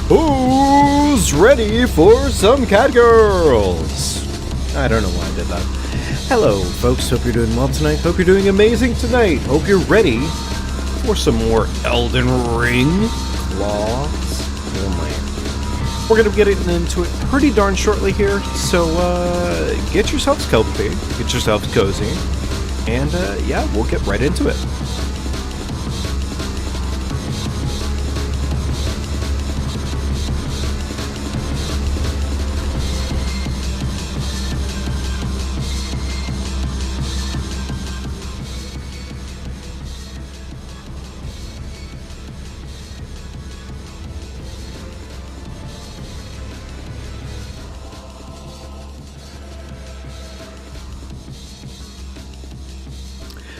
Who's ready for some cat girls? I don't know why I did that. Hello, folks. Hope you're doing well tonight. Hope you're doing amazing tonight. Hope you're ready for some more Elden Ring claws. Oh man. We're going to be getting into it pretty darn shortly here, so get yourselves comfy, get yourselves cozy, and yeah, we'll get right into it.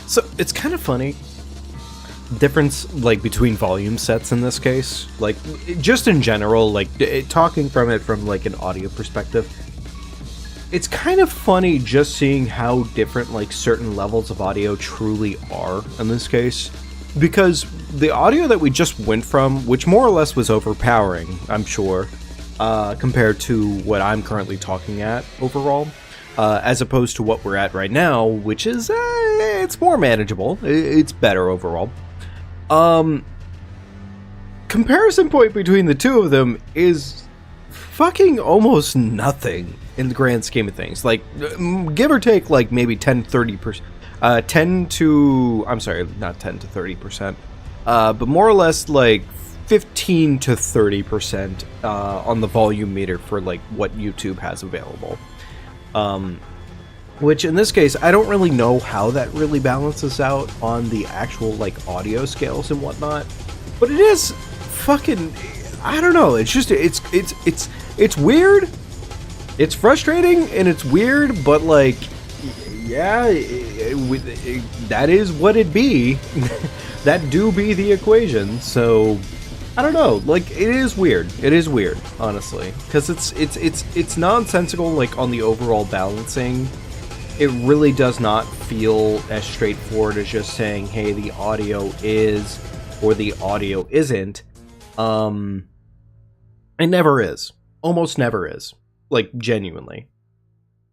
So it's kind of funny, difference like between volume sets in this case, like just in general, like talking from it from like an audio perspective. It's kind of funny just seeing how different like certain levels of audio truly are in this case, because the audio that we just went from, which more or less was overpowering, I'm sure, compared to what I'm currently talking at overall. As opposed to what we're at right now, which is, it's more manageable. It's better overall. Comparison point between the two of them is fucking almost nothing in the grand scheme of things. Like, give or take, like, maybe 10-30%. 10 to... I'm sorry, not 10 to 30%. But more or less, like, 15 to 30% on the volume meter for, like, what YouTube has available. Which in this case, I don't really know how that really balances out on the actual like audio scales and whatnot, but it is fucking, I don't know, it's just, it's weird, it's frustrating, and it's weird, but like, yeah, that is what it be, that do be the equation, so... I don't know, like, it is weird, honestly, because it's nonsensical, like, on the overall balancing. It really does not feel as straightforward as just saying, hey, the audio is, or the audio isn't. It never is. Almost never is. Like, genuinely.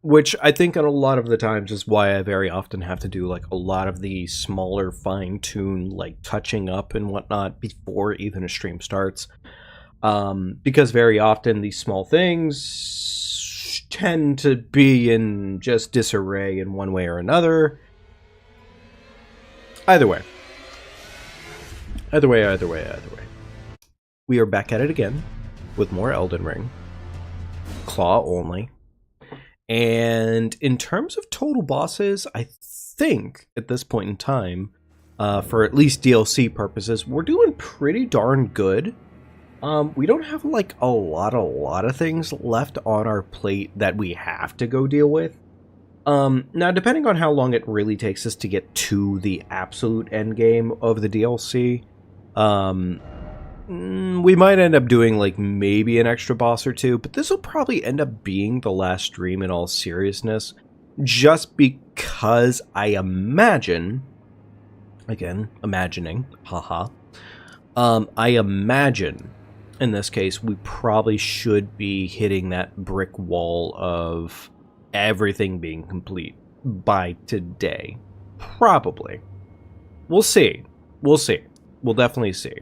Which I think a lot of the times is why I very often have to do like a lot of the smaller fine-tune like touching up and whatnot before even a stream starts. Because very often these small things tend to be in just disarray in one way or another. Either way. We are back at it again with more Elden Ring. Claw only. And in terms of total bosses, I think at this point in time, for at least DLC purposes, we're doing pretty darn good. We don't have like a lot of things left on our plate that we have to go deal with. Now, depending on how long it really takes us to get to the absolute end game of the DLC, we might end up doing like maybe an extra boss or two, but this will probably end up being the last stream in all seriousness, just because I imagine, again, imagining, haha, I imagine in this case we probably should be hitting that brick wall of everything being complete by today. Probably. We'll see. We'll definitely see.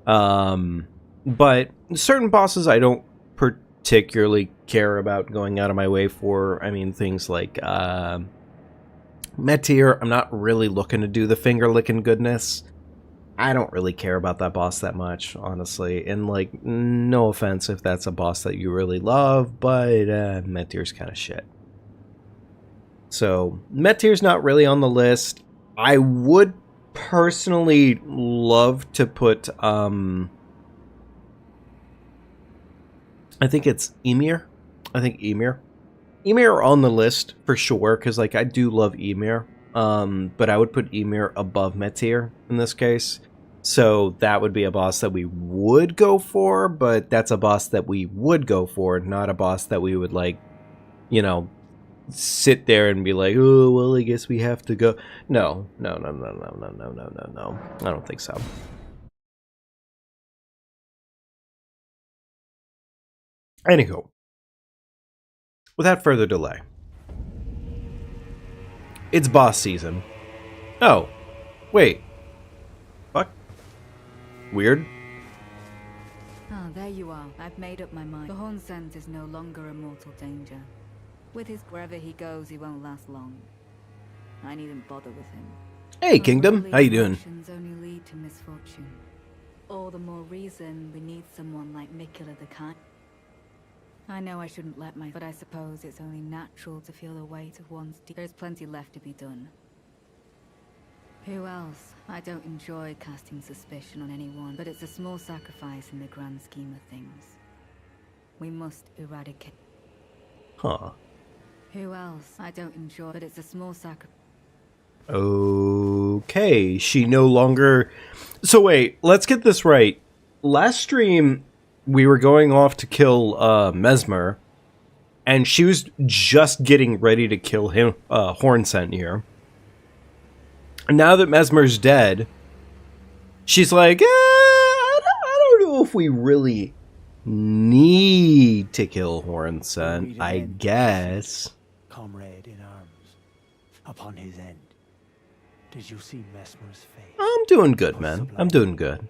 But certain bosses I don't particularly care about going out of my way for. I mean, things like, Meteor, I'm not really looking to do the finger-licking goodness. I don't really care about that boss that much, honestly. And, like, no offense if that's a boss that you really love, but, Meteor's kind of shit. So, Meteor's not really on the list. I would personally love to put I think it's Ymir. Ymir on the list for sure, because like I do love Ymir, but I would put Ymir above Meteor in this case. So that would be a boss that we would go for, but that's a boss that we would go for, not a boss that we would like, you know, sit there and be like, oh, well, I guess we have to go. No. I don't think so. Anywho, without further delay, it's boss season. Oh, wait. Fuck. Weird. Ah, there you are. I've made up my mind. The Hornsent is no longer a mortal danger. With his wherever he goes, he won't last long. I needn't bother with him. Hey, Kingdom. How you doing? Only lead to misfortune. All the more reason we need someone like Mikula the Kind. I know I shouldn't let but I suppose it's only natural to feel the weight of one's There's plenty left to be done. Who else? I don't enjoy casting suspicion on anyone, but it's a small sacrifice in the grand scheme of things. We must eradicate. Huh. Who else? I don't enjoy, but it's a small sacrifice. Okay, she no longer... So wait, let's get this right. Last stream, we were going off to kill Mesmer, and she was just getting ready to kill him, Hornsent here. And now that Mesmer's dead, she's like, I don't know if we really need to kill Hornsent, I guess. Comrade in arms, upon his end. Did you see Mesmer's face? I'm doing good, man. I'm doing good.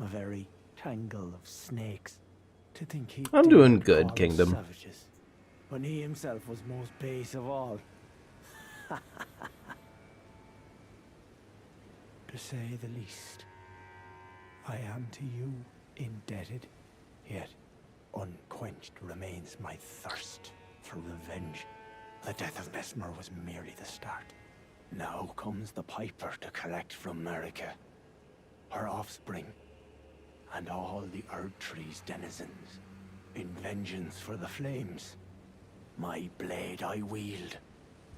A very tangle of snakes. To think he I'm doing good, Kingdom. Savages, when he himself was most base of all. To say the least, I am to you indebted, yet unquenched remains my thirst for revenge. The death of Mesmer was merely the start. Now comes the Piper to collect from Marika, her offspring, and all the Earth Tree's denizens, in vengeance for the flames. My blade I wield.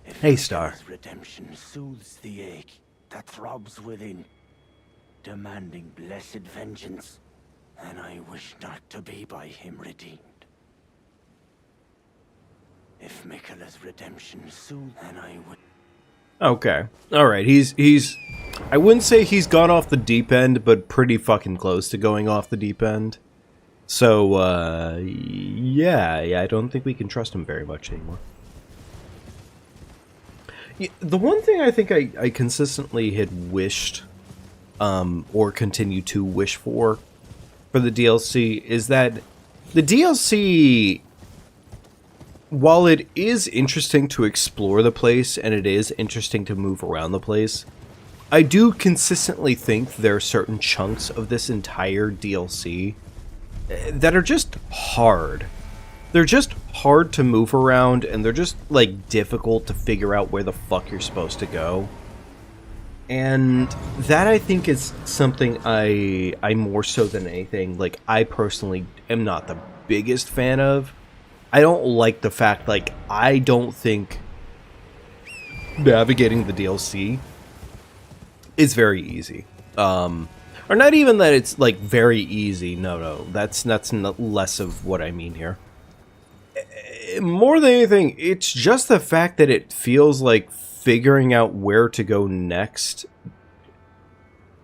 If Hey, Star. his redemption soothes the ache that throbs within, demanding blessed vengeance, and I wish not to be by him redeemed. If Mikula's redemption soothes, then I would. Okay. Alright, he's... I wouldn't say he's gone off the deep end, but pretty fucking close to going off the deep end. So, yeah, I don't think we can trust him very much anymore. Yeah, the one thing I think I consistently had wished, or continue to wish for the DLC, is that the DLC... While it is interesting to explore the place, and it is interesting to move around the place, I do consistently think there are certain chunks of this entire DLC that are just hard. They're just hard to move around, and they're just, like, difficult to figure out where the fuck you're supposed to go. And that, I think, is something I more so than anything, like, I personally am not the biggest fan of. I don't like the fact, like, I don't think navigating the DLC is very easy. Or not even that it's, like, very easy. No, that's less of what I mean here. More than anything, it's just the fact that it feels like figuring out where to go next.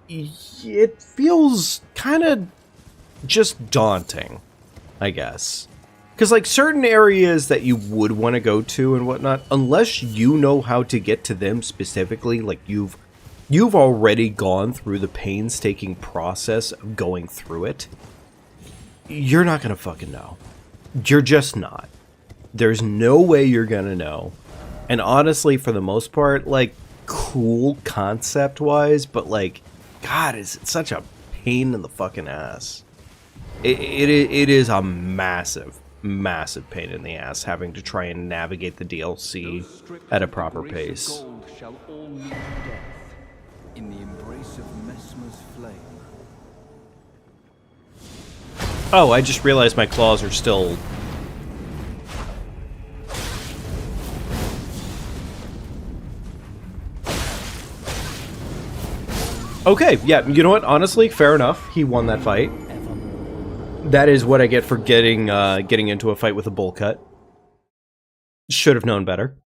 It feels kind of just daunting, I guess. Because, like, certain areas that you would want to go to and whatnot, unless you know how to get to them specifically, like, you've already gone through the painstaking process of going through it, you're not going to fucking know. You're just not. There's no way you're going to know. And honestly, for the most part, like, cool concept-wise, but, like, God, is it such a pain in the fucking ass. It is a massive pain in the ass having to try and navigate the DLC at a proper pace. Shall all meet death in the embrace of Mesmer's flame. Oh, I just realized my claws are still... Okay, yeah, you know what? Honestly, fair enough. He won that fight. That is what I get for getting into a fight with a bowl cut. Should have known better.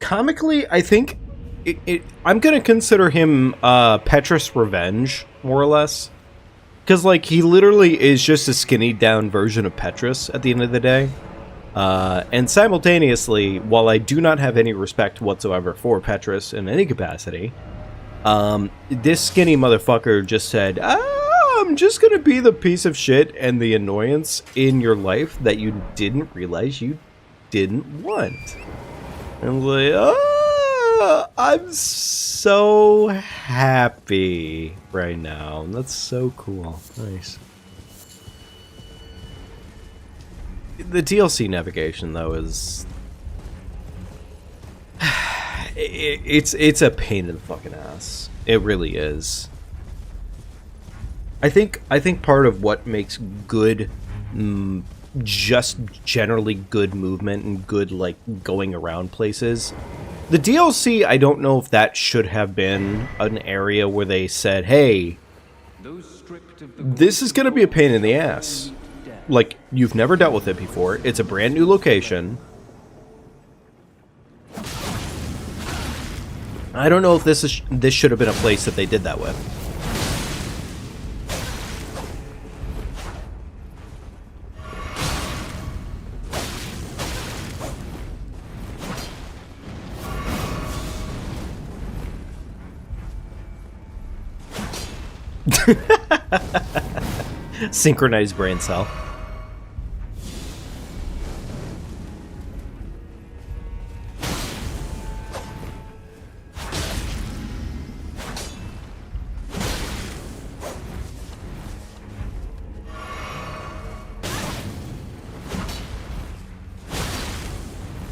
Comically, I think I'm gonna consider him Petrus Revenge, more or less. Because, like, he literally is just a skinny down version of Petrus at the end of the day. And simultaneously, while I do not have any respect whatsoever for Petrus in any capacity, this skinny motherfucker just said, I'm just gonna be the piece of shit and the annoyance in your life that you didn't realize you didn't want. And I'm like, I'm so happy right now. That's so cool. Nice. The DLC navigation, though, is... It's a pain in the fucking ass. It really is. I think part of what makes good, just generally good movement and good, like, going around places... The DLC, I don't know if that should have been an area where they said, hey, this is going to be a pain in the ass. Like, you've never dealt with it before. It's a brand new location. I don't know if this should have been a place that they did that with. Synchronized brain cell.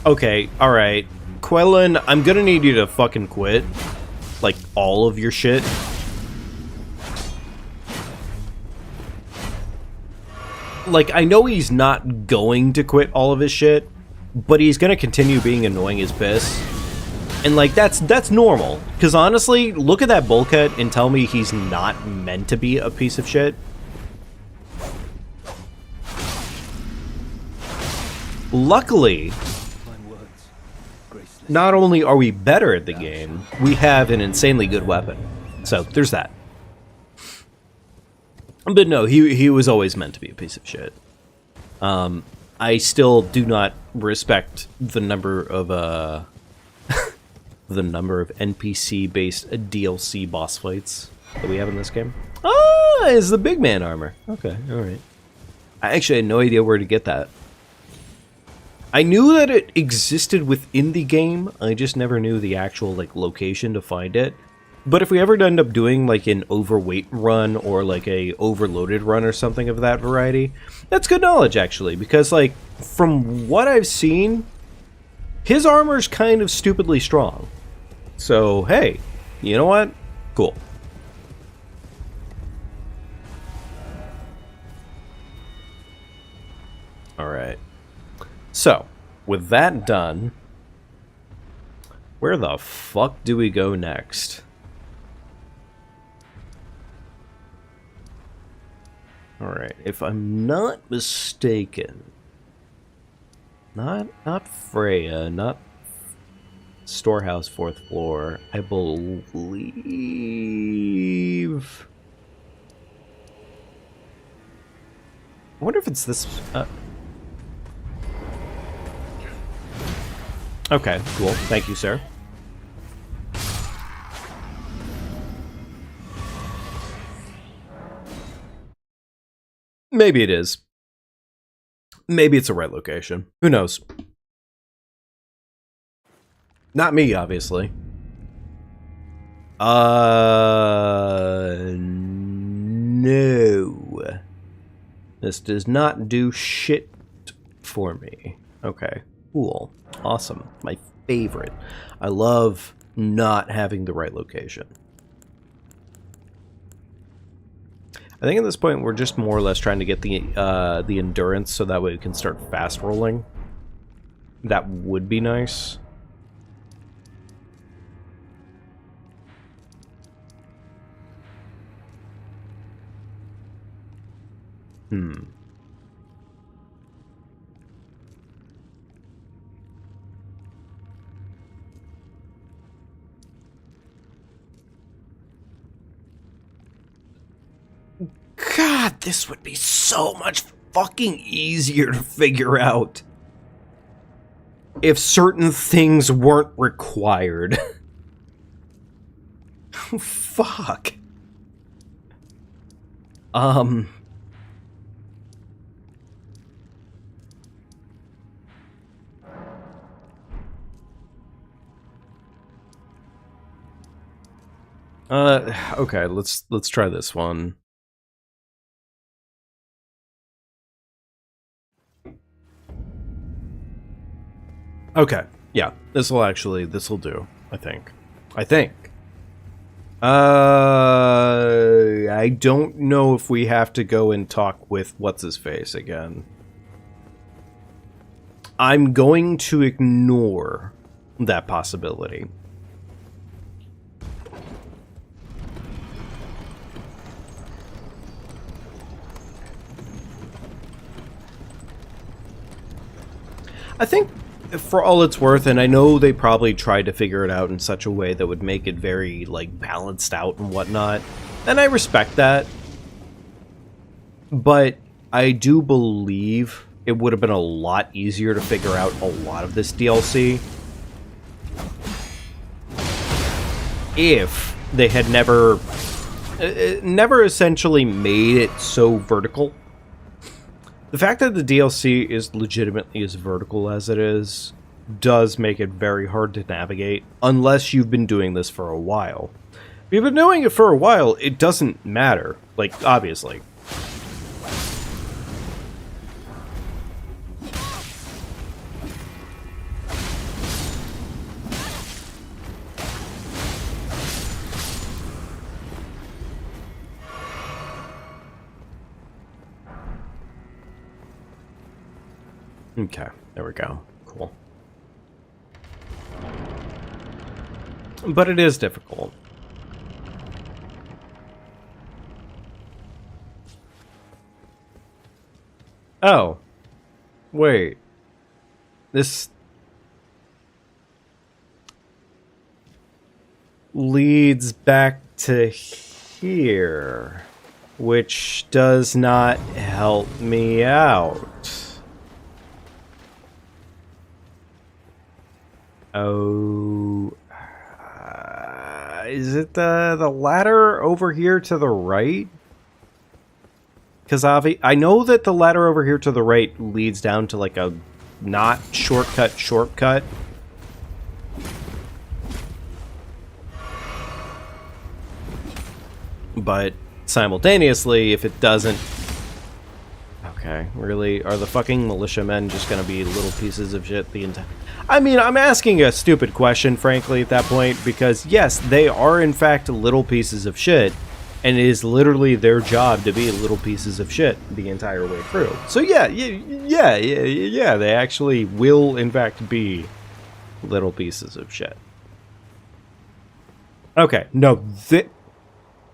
Okay, alright. Quellen, I'm gonna need you to fucking quit. Like, all of your shit. Like, I know he's not going to quit all of his shit, but he's gonna continue being annoying as piss. And, like, that's normal. Because, honestly, look at that bulkhead and tell me he's not meant to be a piece of shit. Luckily, not only are we better at the game, we have an insanely good weapon. So, there's that. But no, he was always meant to be a piece of shit. I still do not respect the number of the number of NPC-based DLC boss fights that we have in this game. Ah, it's the big man armor. Okay, alright. I actually had no idea where to get that. I knew that it existed within the game, I just never knew the actual, like, location to find it. But if we ever end up doing, like, an overweight run or, like, a overloaded run or something of that variety, that's good knowledge, actually, because, like, from what I've seen, his armor's kind of stupidly strong. So, hey, you know what? Cool. Alright. So, with that done, where the fuck do we go next? Alright, if I'm not mistaken, not Freya, not Storehouse 4th floor, I believe... I wonder if it's this... Okay, cool. Thank you, sir. Maybe it is. Maybe it's the right location. Who knows? Not me, obviously. No. This does not do shit for me. Okay, cool. Awesome. My favorite. I love not having the right location. I think at this point we're just more or less trying to get the endurance so that way we can start fast rolling. That would be nice. God, this would be so much fucking easier to figure out if certain things weren't required. Fuck. Okay, let's try this one. Okay, yeah, this'll do, I think. I don't know if we have to go and talk with what's-his-face again. I'm going to ignore that possibility. I think, for all it's worth, and I know they probably tried to figure it out in such a way that would make it very, like, balanced out and whatnot, and I respect that, but I do believe it would have been a lot easier to figure out a lot of this DLC if they had never essentially made it so vertical. The fact that the DLC is legitimately as vertical as it is does make it very hard to navigate, unless you've been doing this for a while. If you've been doing it for a while, it doesn't matter, like, obviously. Okay, there we go. Cool. But it is difficult. Oh. Wait. This leads back to here, which does not help me out. Oh, is it the ladder over here to the right? Because I know that the ladder over here to the right leads down to like a not shortcut. But simultaneously, if it doesn't... Okay, really? Are the fucking militiamen just gonna be little pieces of shit the entire... I mean, I'm asking a stupid question, frankly, at that point, because, yes, they are, in fact, little pieces of shit, and it is literally their job to be little pieces of shit the entire way through. So, yeah, they actually will, in fact, be little pieces of shit. Okay, no,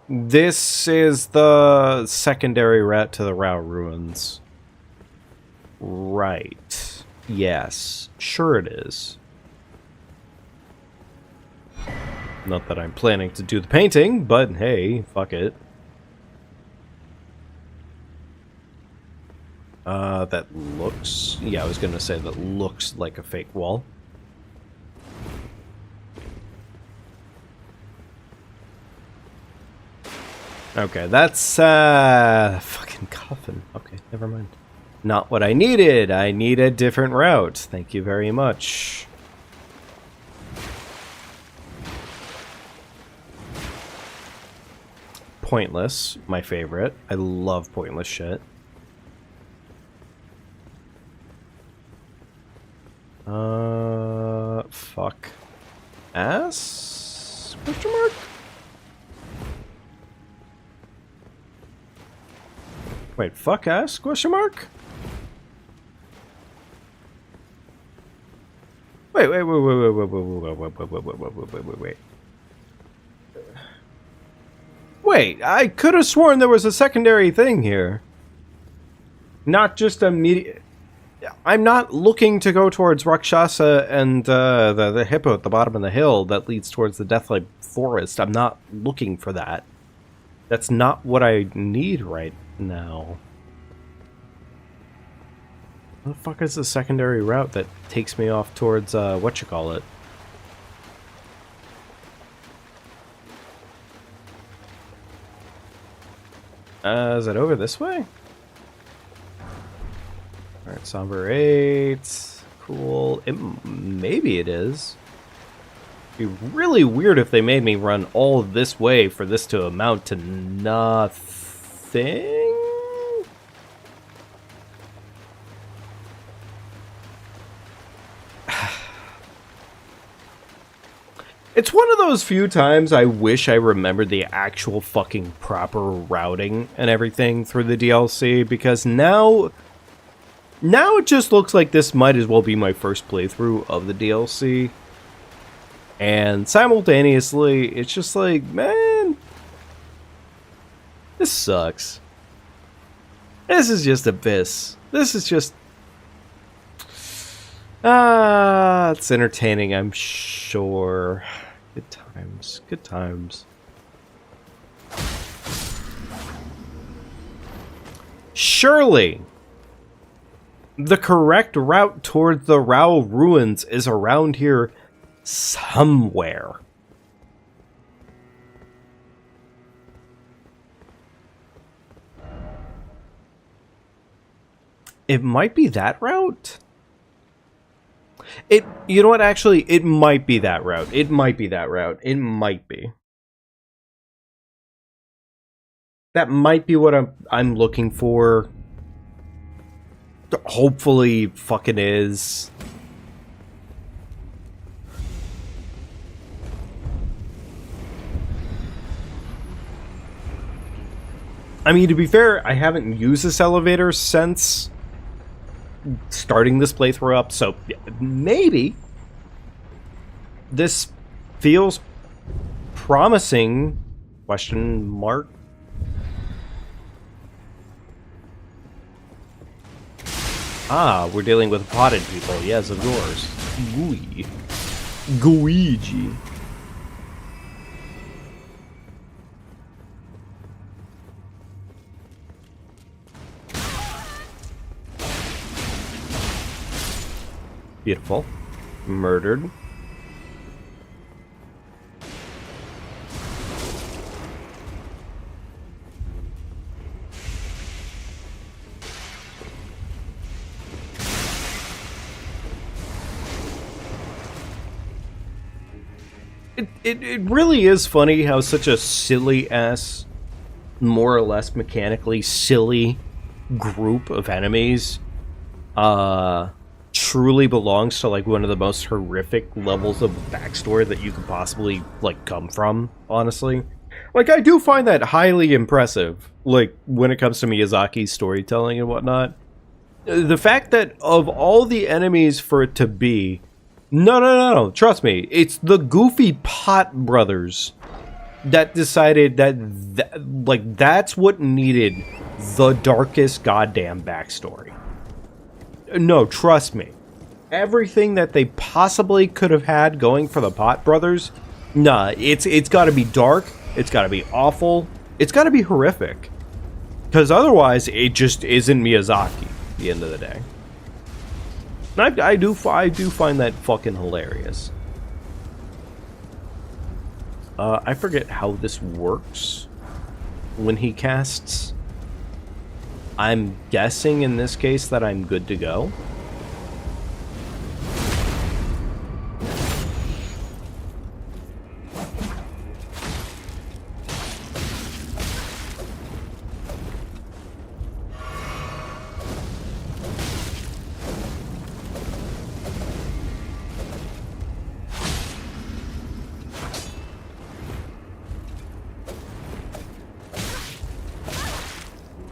this is the secondary route to the Rao Ruins. Right. Yes, sure it is. Not that I'm planning to do the painting, but hey, fuck it. That looks... Yeah, I was gonna say that looks like a fake wall. Okay, that's, fucking coffin. Okay, never mind. Not what I needed. I need a different route. Thank you very much. Pointless, my favorite. I love pointless shit. Fuck. Ass? Question mark? Wait, fuck ass? Question mark? Wait. Wait, I could have sworn there was a secondary thing here. Not just a media... I'm not looking to go towards Rakshasa and the hippo at the bottom of the hill that leads towards the Deathlight Forest. I'm not looking for that. That's not what I need right No. What the fuck is the secondary route that takes me off towards, whatchamacallit? Is it over this way? Alright, Somber 8. Cool. Maybe it is. It'd be really weird if they made me run all this way for this to amount to nothing? It's one of those few times I wish I remembered the actual fucking proper routing and everything through the DLC, because now it just looks like this might as well be my first playthrough of the DLC. And simultaneously, it's just like, man, this sucks. This is just abyss. This is just... it's entertaining, I'm sure. Good times. Good times. Surely, the correct route toward the Rao ruins is around here somewhere. It might be that route? You know what, actually, it might be that route. It might be that route. It might be. That might be what I'm looking for. Hopefully fucking is. I mean, to be fair, I haven't used this elevator since starting this playthrough up, so maybe this feels promising, question mark. Ah, we're dealing with potted people, yes, of course. Gooey. Gooigi. Beautiful. Murdered. It really is funny how such a silly ass, more or less mechanically silly group of enemies truly belongs to like one of the most horrific levels of backstory that you could possibly like come from, honestly. Like, I do find that highly impressive, like when it comes to Miyazaki's storytelling and whatnot. The fact that of all the enemies for it to be, no, trust me, it's the goofy Pot brothers that decided that like that's what needed the darkest goddamn backstory. No, trust me. Everything that they possibly could have had going for the Pot brothers, nah, it's got to be dark, it's got to be awful, it's got to be horrific. Because otherwise, it just isn't Miyazaki at the end of the day. And I do find that fucking hilarious. I forget how this works when he casts. I'm guessing in this case that I'm good to go.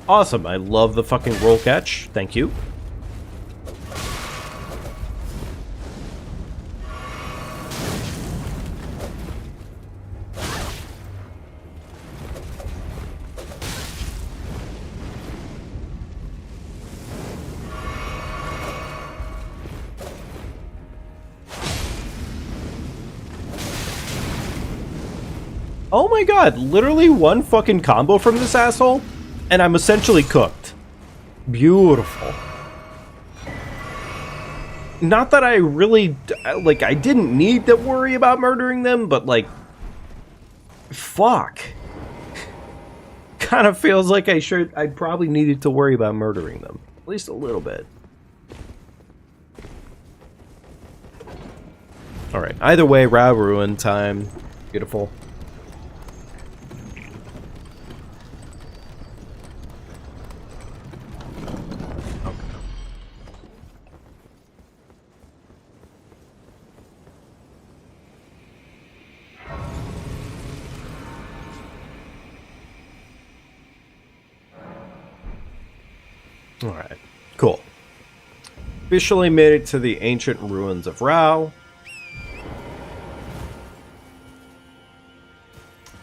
Awesome, I love the fucking roll catch. Thank you. Oh my god, literally one fucking combo from this asshole? And I'm essentially cooked. Beautiful. Not that I really, like, I didn't need to worry about murdering them, but, like, fuck. Kind of feels like I probably needed to worry about murdering them. At least a little bit. Alright, either way, Ra Ruin time. Beautiful. Alright, cool. Officially made it to the ancient ruins of Rao.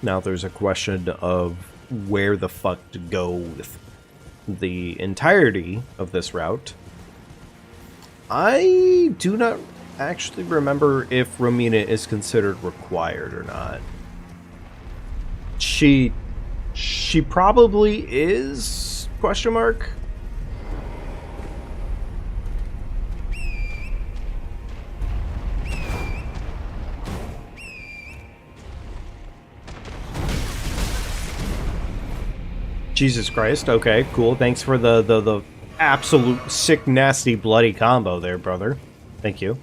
Now there's a question of where the fuck to go with the entirety of this route. I do not actually remember if Romina is considered required or not. She probably is, question mark. Jesus Christ, okay, cool. Thanks for the absolute sick, nasty, bloody combo there, brother. Thank you.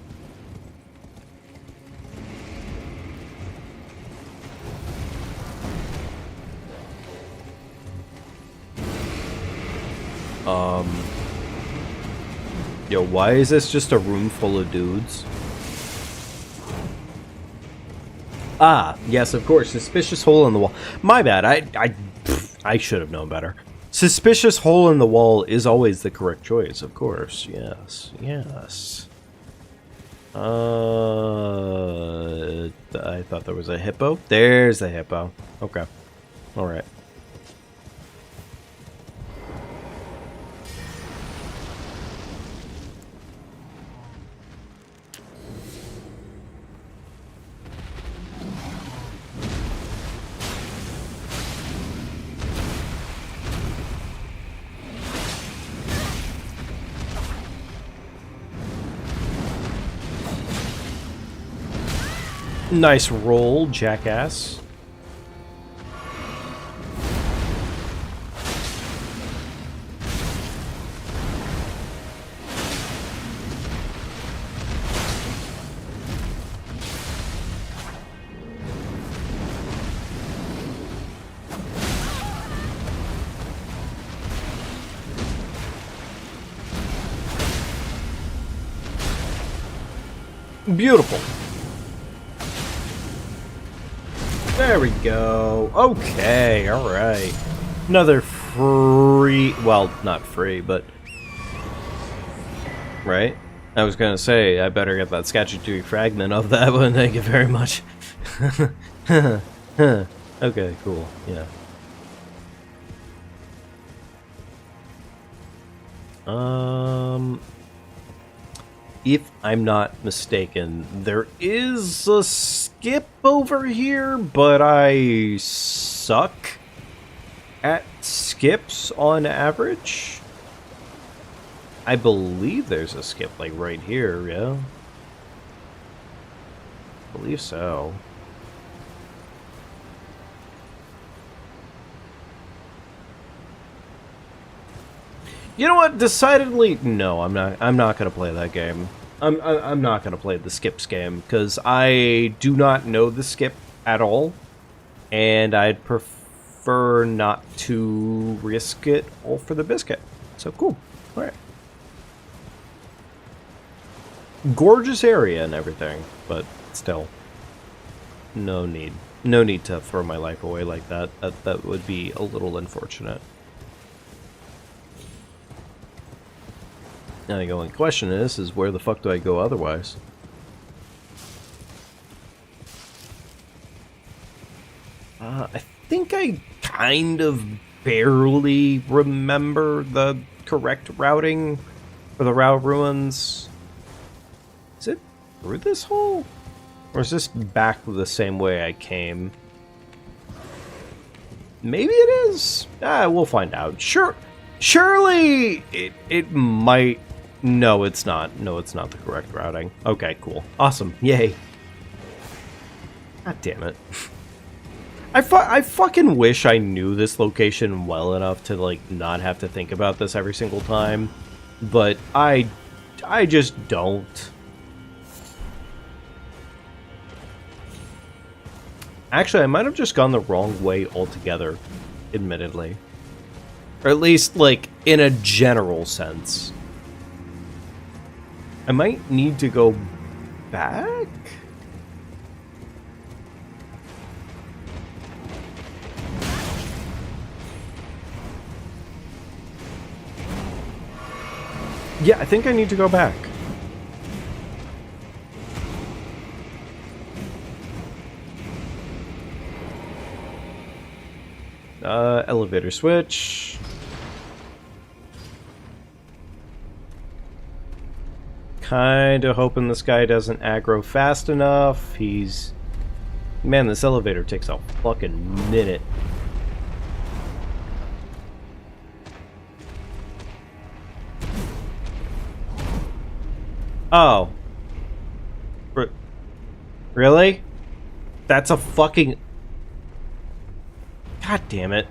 Yo, why is this just a room full of dudes? Ah, yes, of course. Suspicious hole in the wall. My bad. I should have known better. Suspicious hole in the wall is always the correct choice, of course. Yes, yes. I thought there was a hippo. There's the hippo. Okay. All right. Nice roll, jackass. Beautiful. There we go. Okay, alright. Another free... Well, not free, but... Right? I was gonna say, I better get that Scatchatory fragment of that one. Thank you very much. Okay, cool. Yeah. If I'm not mistaken, there is a skip over here, but I suck at skips on average. I believe there's a skip, like, right here, yeah? I believe so. You know what? Decidedly, no. I'm not gonna play that game. I'm not gonna play the skips game because I do not know the skip at all, and I'd prefer not to risk it all for the biscuit. So cool. All right. Gorgeous area and everything, but still, no need to throw my life away like that. That would be a little unfortunate. Now the only question is where the fuck do I go otherwise? I think I kind of barely remember the correct routing for the Rao Ruins. Is it through this hole? Or is this back the same way I came? Maybe it is. We'll find out. Sure. Surely it might. No, it's not. No, it's not the correct routing. Okay, cool. Awesome. Yay. God damn it. I fucking wish I knew this location well enough to, like, not have to think about this every single time. But I just don't. Actually, I might have just gone the wrong way altogether, admittedly. Or at least, like, in a general sense. I might need to go back? Yeah, I think I need to go back. Elevator switch. Kinda hoping this guy doesn't aggro fast enough. He's... Man, this elevator takes a fucking minute. Oh. Really? That's a fucking... God damn it.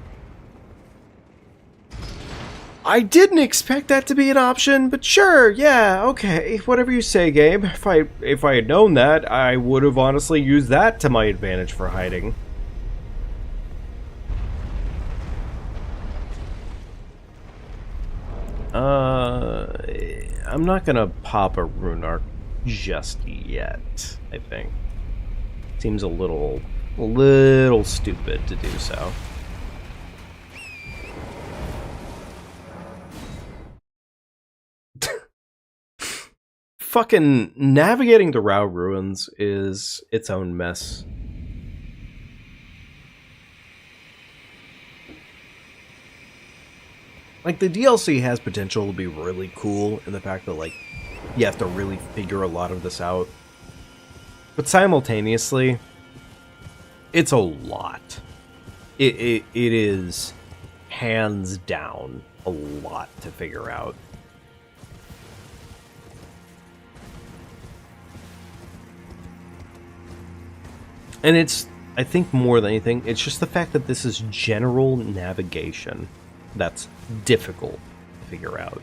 I didn't expect that to be an option, but sure, yeah, okay, whatever you say, Gabe. If I had known that, I would have honestly used that to my advantage for hiding. I'm not gonna pop a rune arc just yet, I think. Seems a little stupid to do so. Fucking navigating the Rao ruins is its own mess. Like, the DLC has potential to be really cool in the fact that, like, you have to really figure a lot of this out. But simultaneously, it's a lot. It is hands down a lot to figure out. And it's, I think more than anything, it's just the fact that this is general navigation that's difficult to figure out.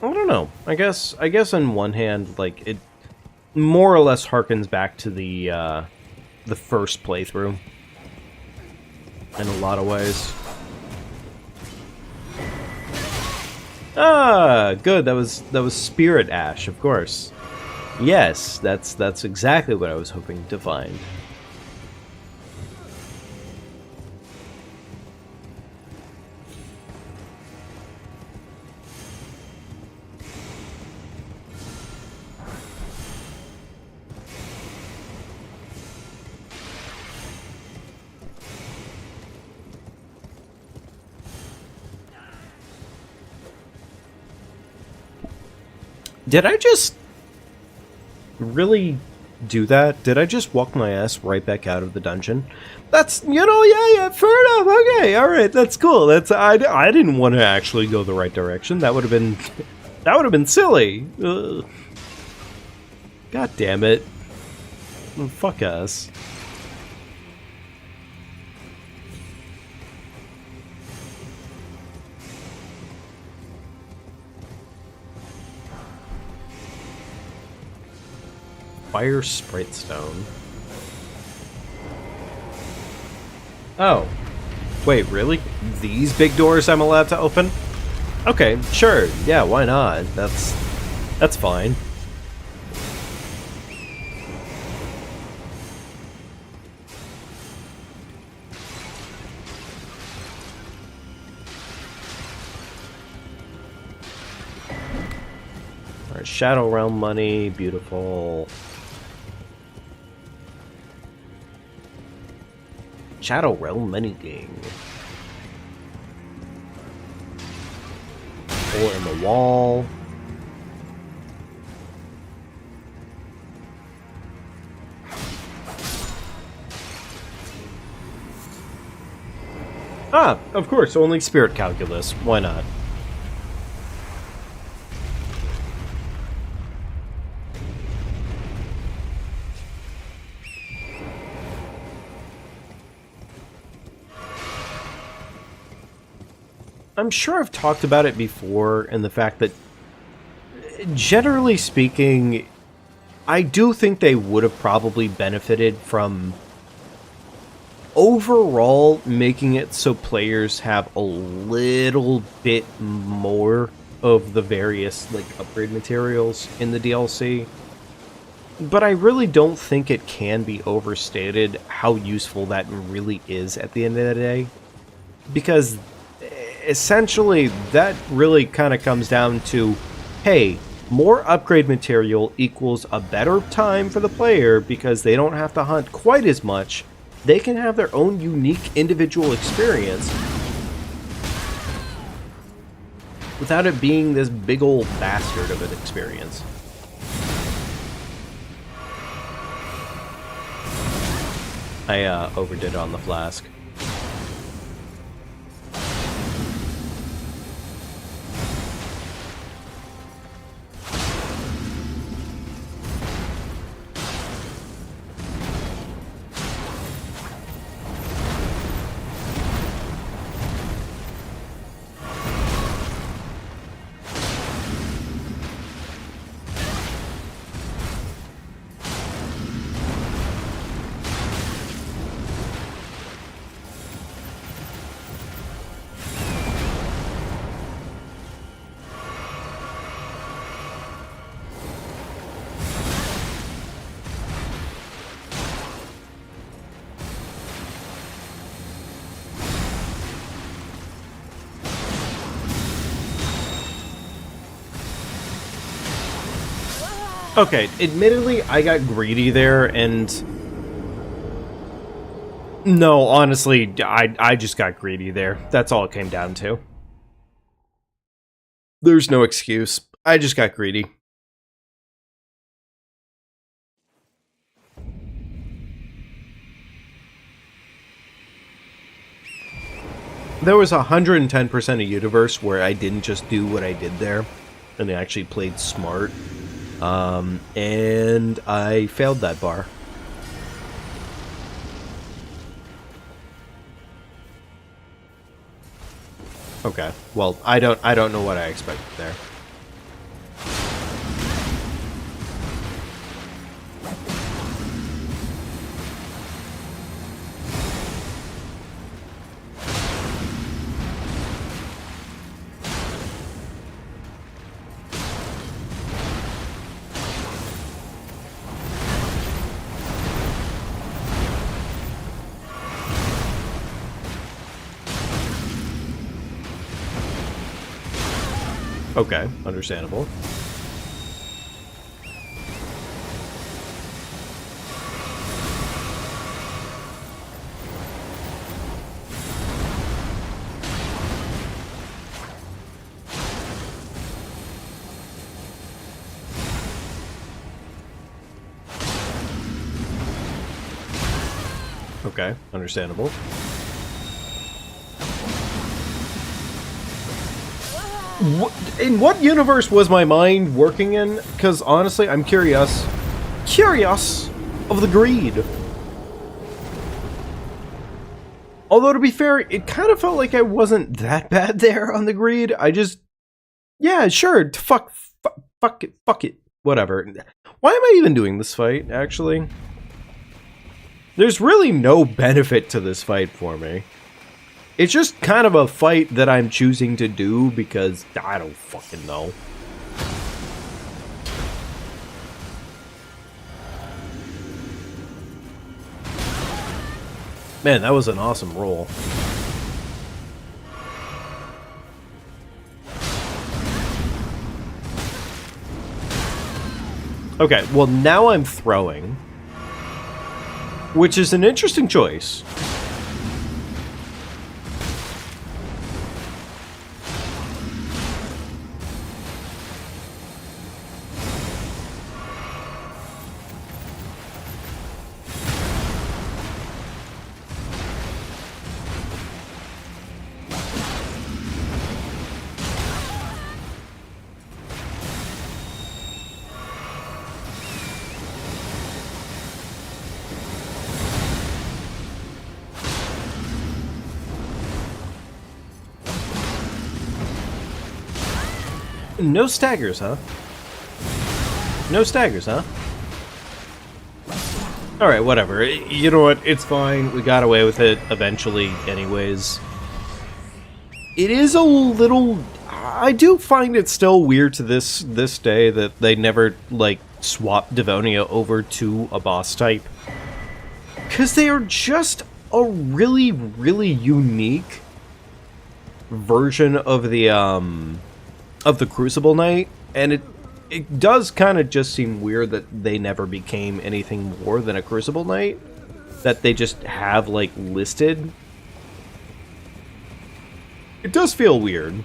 I don't know. I guess on one hand, like, it more or less harkens back to the first playthrough in a lot of ways. Ah, good. That was Spirit Ash, of course. Yes, that's exactly what I was hoping to find. Did I just really do that? Did I just walk my ass right back out of the dungeon? That's, yeah, fair enough. Okay, all right, that's cool. That's I didn't want to actually go the right direction. That would have been silly. Ugh. God damn it. Well, fuck us. Fire Sprite Stone. Oh. Wait, really? These big doors I'm allowed to open? Okay, sure. Yeah, why not? That's fine. Alright, Shadow Realm money, beautiful. Shadow Realm minigame. Hole in the wall. Ah, of course, only spirit calculus. Why not? I'm sure I've talked about it before, and the fact that, generally speaking, I do think they would have probably benefited from overall making it so players have a little bit more of the various like upgrade materials in the DLC. But I really don't think it can be overstated how useful that really is at the end of the day. Because essentially that really kind of comes down to, hey, more upgrade material equals a better time for the player because they don't have to hunt quite as much. They can have their own unique individual experience without it being this big old bastard of an experience. I overdid it on the flask. Okay, admittedly, I got greedy there, and... No, honestly, I just got greedy there. That's all it came down to. There's no excuse. I just got greedy. There was 110% of universe where I didn't just do what I did there, and I actually played smart. And I failed that bar. Okay, well, I don't know what I expected there. Okay, understandable. Okay, understandable. In what universe was my mind working in? Because honestly, I'm curious. Curious of the greed. Although, to be fair, it kind of felt like I wasn't that bad there on the greed. I just... Yeah, sure. Fuck it. Whatever. Why am I even doing this fight, actually? There's really no benefit to this fight for me. It's just kind of a fight that I'm choosing to do because I don't fucking know. Man, that was an awesome roll. Okay, well now I'm throwing, which is an interesting choice. No staggers, huh? No staggers, huh? Alright, whatever. You know what? It's fine. We got away with it eventually anyways. It is a little... I do find it still weird to this day that they never, like, swapped Devonia over to a boss type. Because they are just a really, really unique version of the Crucible Knight, and it does kind of just seem weird that they never became anything more than a Crucible Knight, that they just have, like, listed. It does feel weird.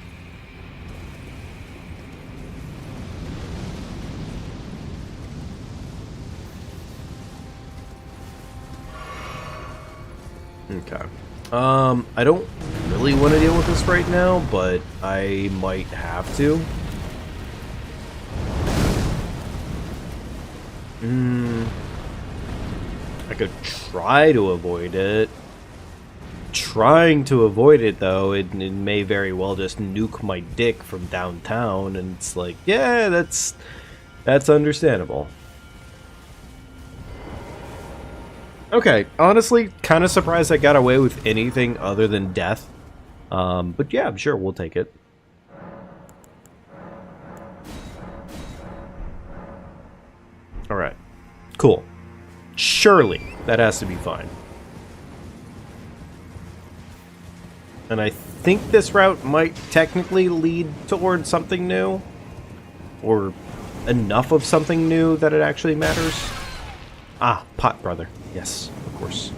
Okay. I don't really want to deal with this right now, but I might have to. I could try to avoid it. Trying to avoid it, though, it may very well just nuke my dick from downtown, and it's like, yeah, that's understandable. Okay, honestly, kind of surprised I got away with anything other than death. But yeah, I'm sure we'll take it. Alright. Cool. Surely, that has to be fine. And I think this route might technically lead towards something new. Or enough of something new that it actually matters. Ah, Pot Brother. Yes, of course.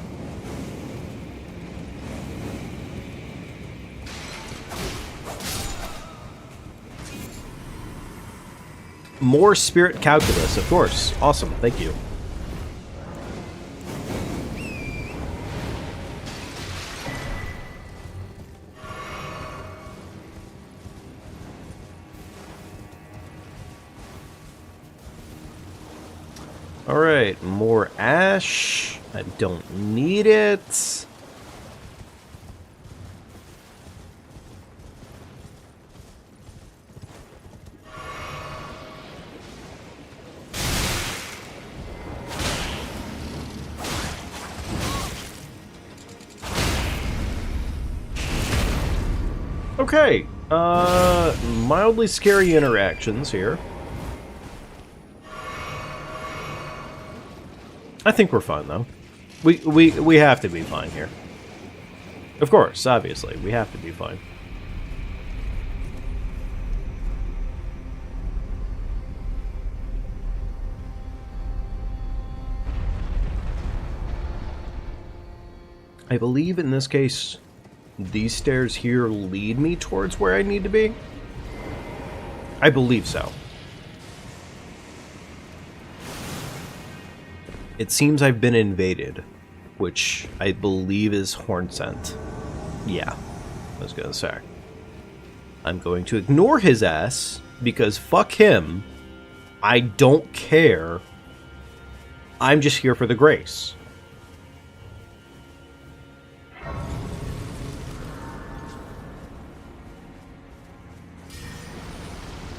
More Spirit Calculus, of course. Awesome, thank you. Alright, more ash. I don't need it. Okay, mildly scary interactions here. I think we're fine, though. We have to be fine here. Of course, obviously, we have to be fine. I believe in this case, these stairs here lead me towards where I need to be. I believe so. It seems I've been invaded, which I believe is Hornsent. Yeah, I was gonna say. I'm going to ignore his ass, because fuck him. I don't care. I'm just here for the grace.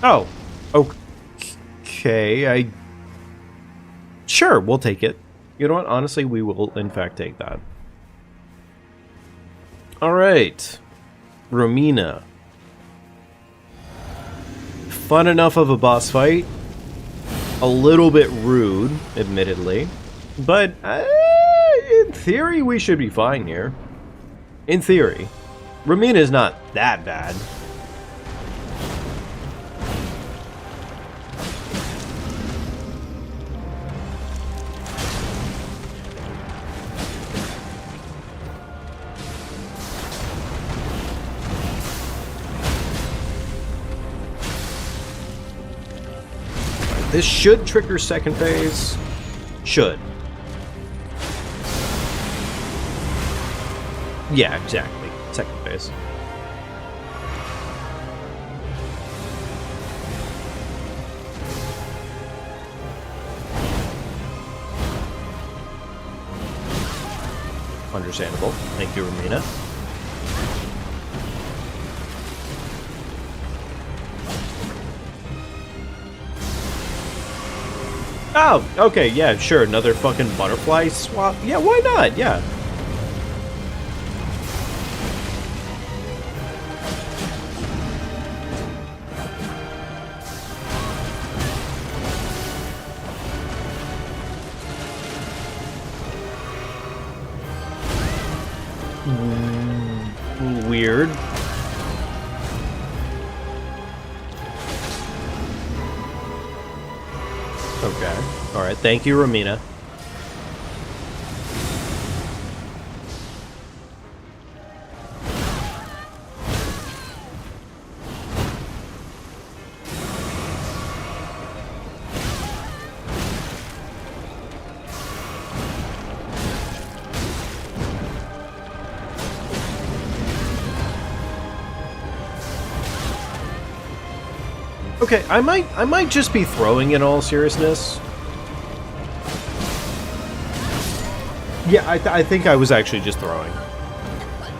Oh, okay, Sure, we'll take it. You know what? Honestly, we will, in fact, take that. Alright. Romina. Fun enough of a boss fight. A little bit rude, admittedly. But, in theory, we should be fine here. In theory. Romina is not that bad. This should trigger second phase. Should. Yeah, exactly. Second phase. Understandable. Thank you, Romina. Oh, okay, yeah, sure. Another fucking butterfly swap. Yeah, why not? Yeah. Weird. Okay. Alright, thank you, Romina. Okay, I might just be throwing in all seriousness. Yeah, I think I was actually just throwing.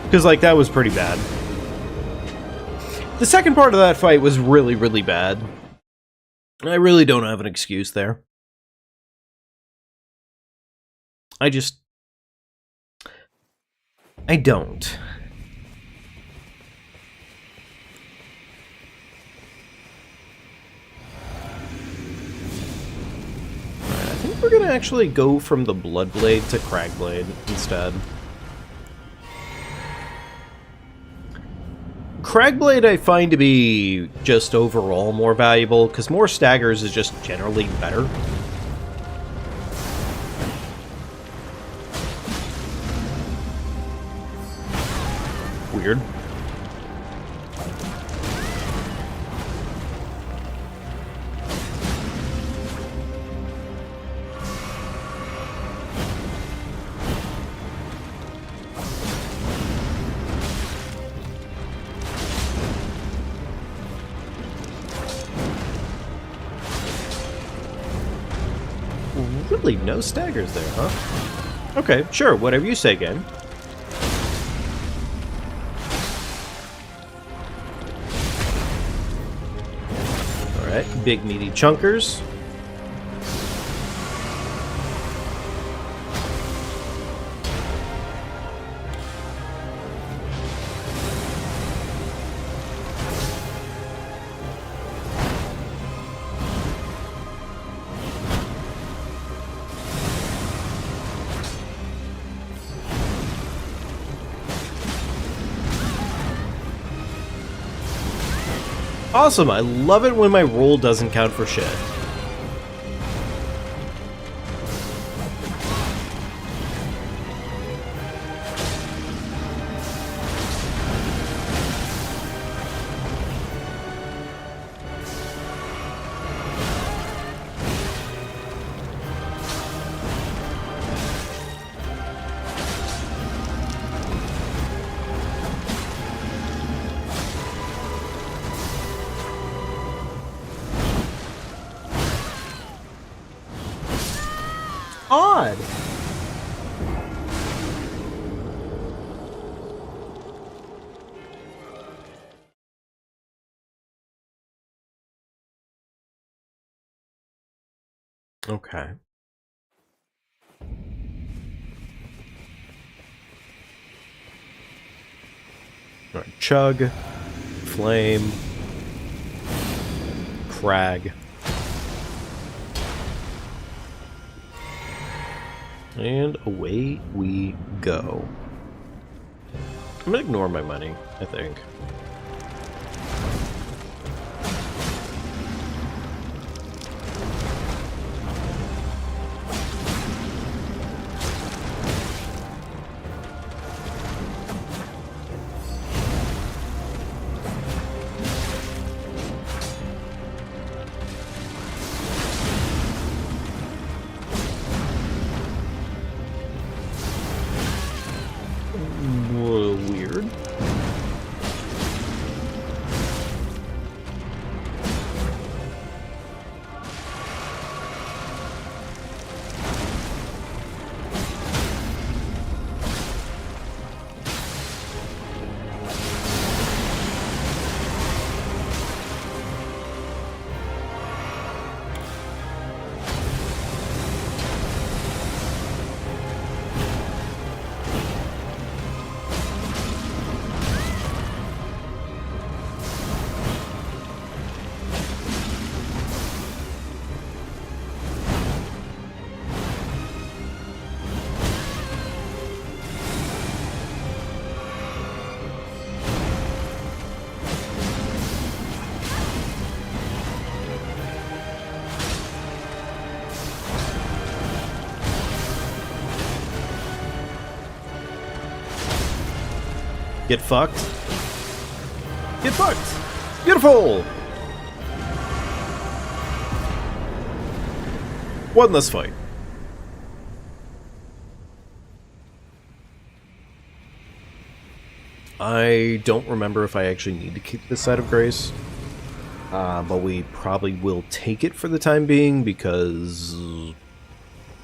Because, like, that was pretty bad. The second part of that fight was really, really bad. I really don't have an excuse there. I don't. I think we're gonna actually go from the Bloodblade to Cragblade instead. Cragblade I find to be just overall more valuable, because more staggers is just generally better. Weird. Really, no staggers there, huh? Okay, sure, whatever you say, game. Alright, big meaty chunkers. Awesome, I love it when my roll doesn't count for shit. Odd. Okay. Alright, chug, flame, crag. And away we go. I'm gonna ignore my money, I think. Weird. Get fucked. Get fucked. Beautiful. Won this fight. I don't remember if I actually need to keep this side of grace, but we probably will take it for the time being because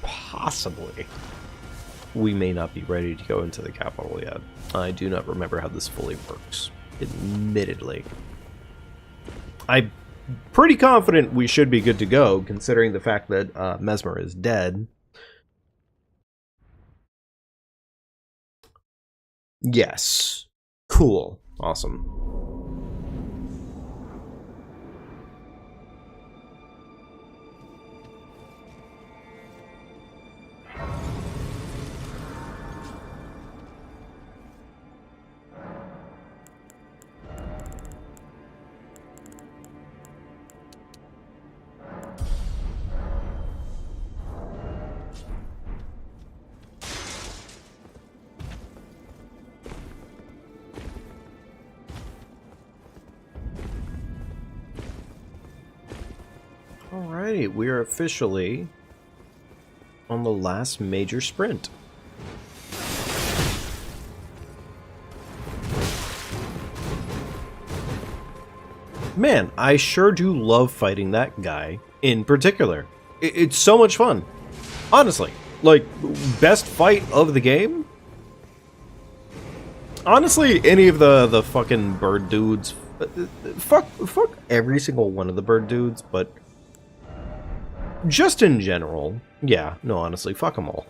possibly we may not be ready to go into the capital yet. I do not remember how this fully works, admittedly. I'm pretty confident we should be good to go, considering the fact that Mesmer is dead. Yes. Cool. Awesome. Alrighty, we are officially on the last major sprint. Man, I sure do love fighting that guy in particular. It's so much fun. Honestly, like, best fight of the game? Honestly, any of the fucking bird dudes. Fuck every single one of the bird dudes, but just in general, yeah, no, honestly, fuck them all.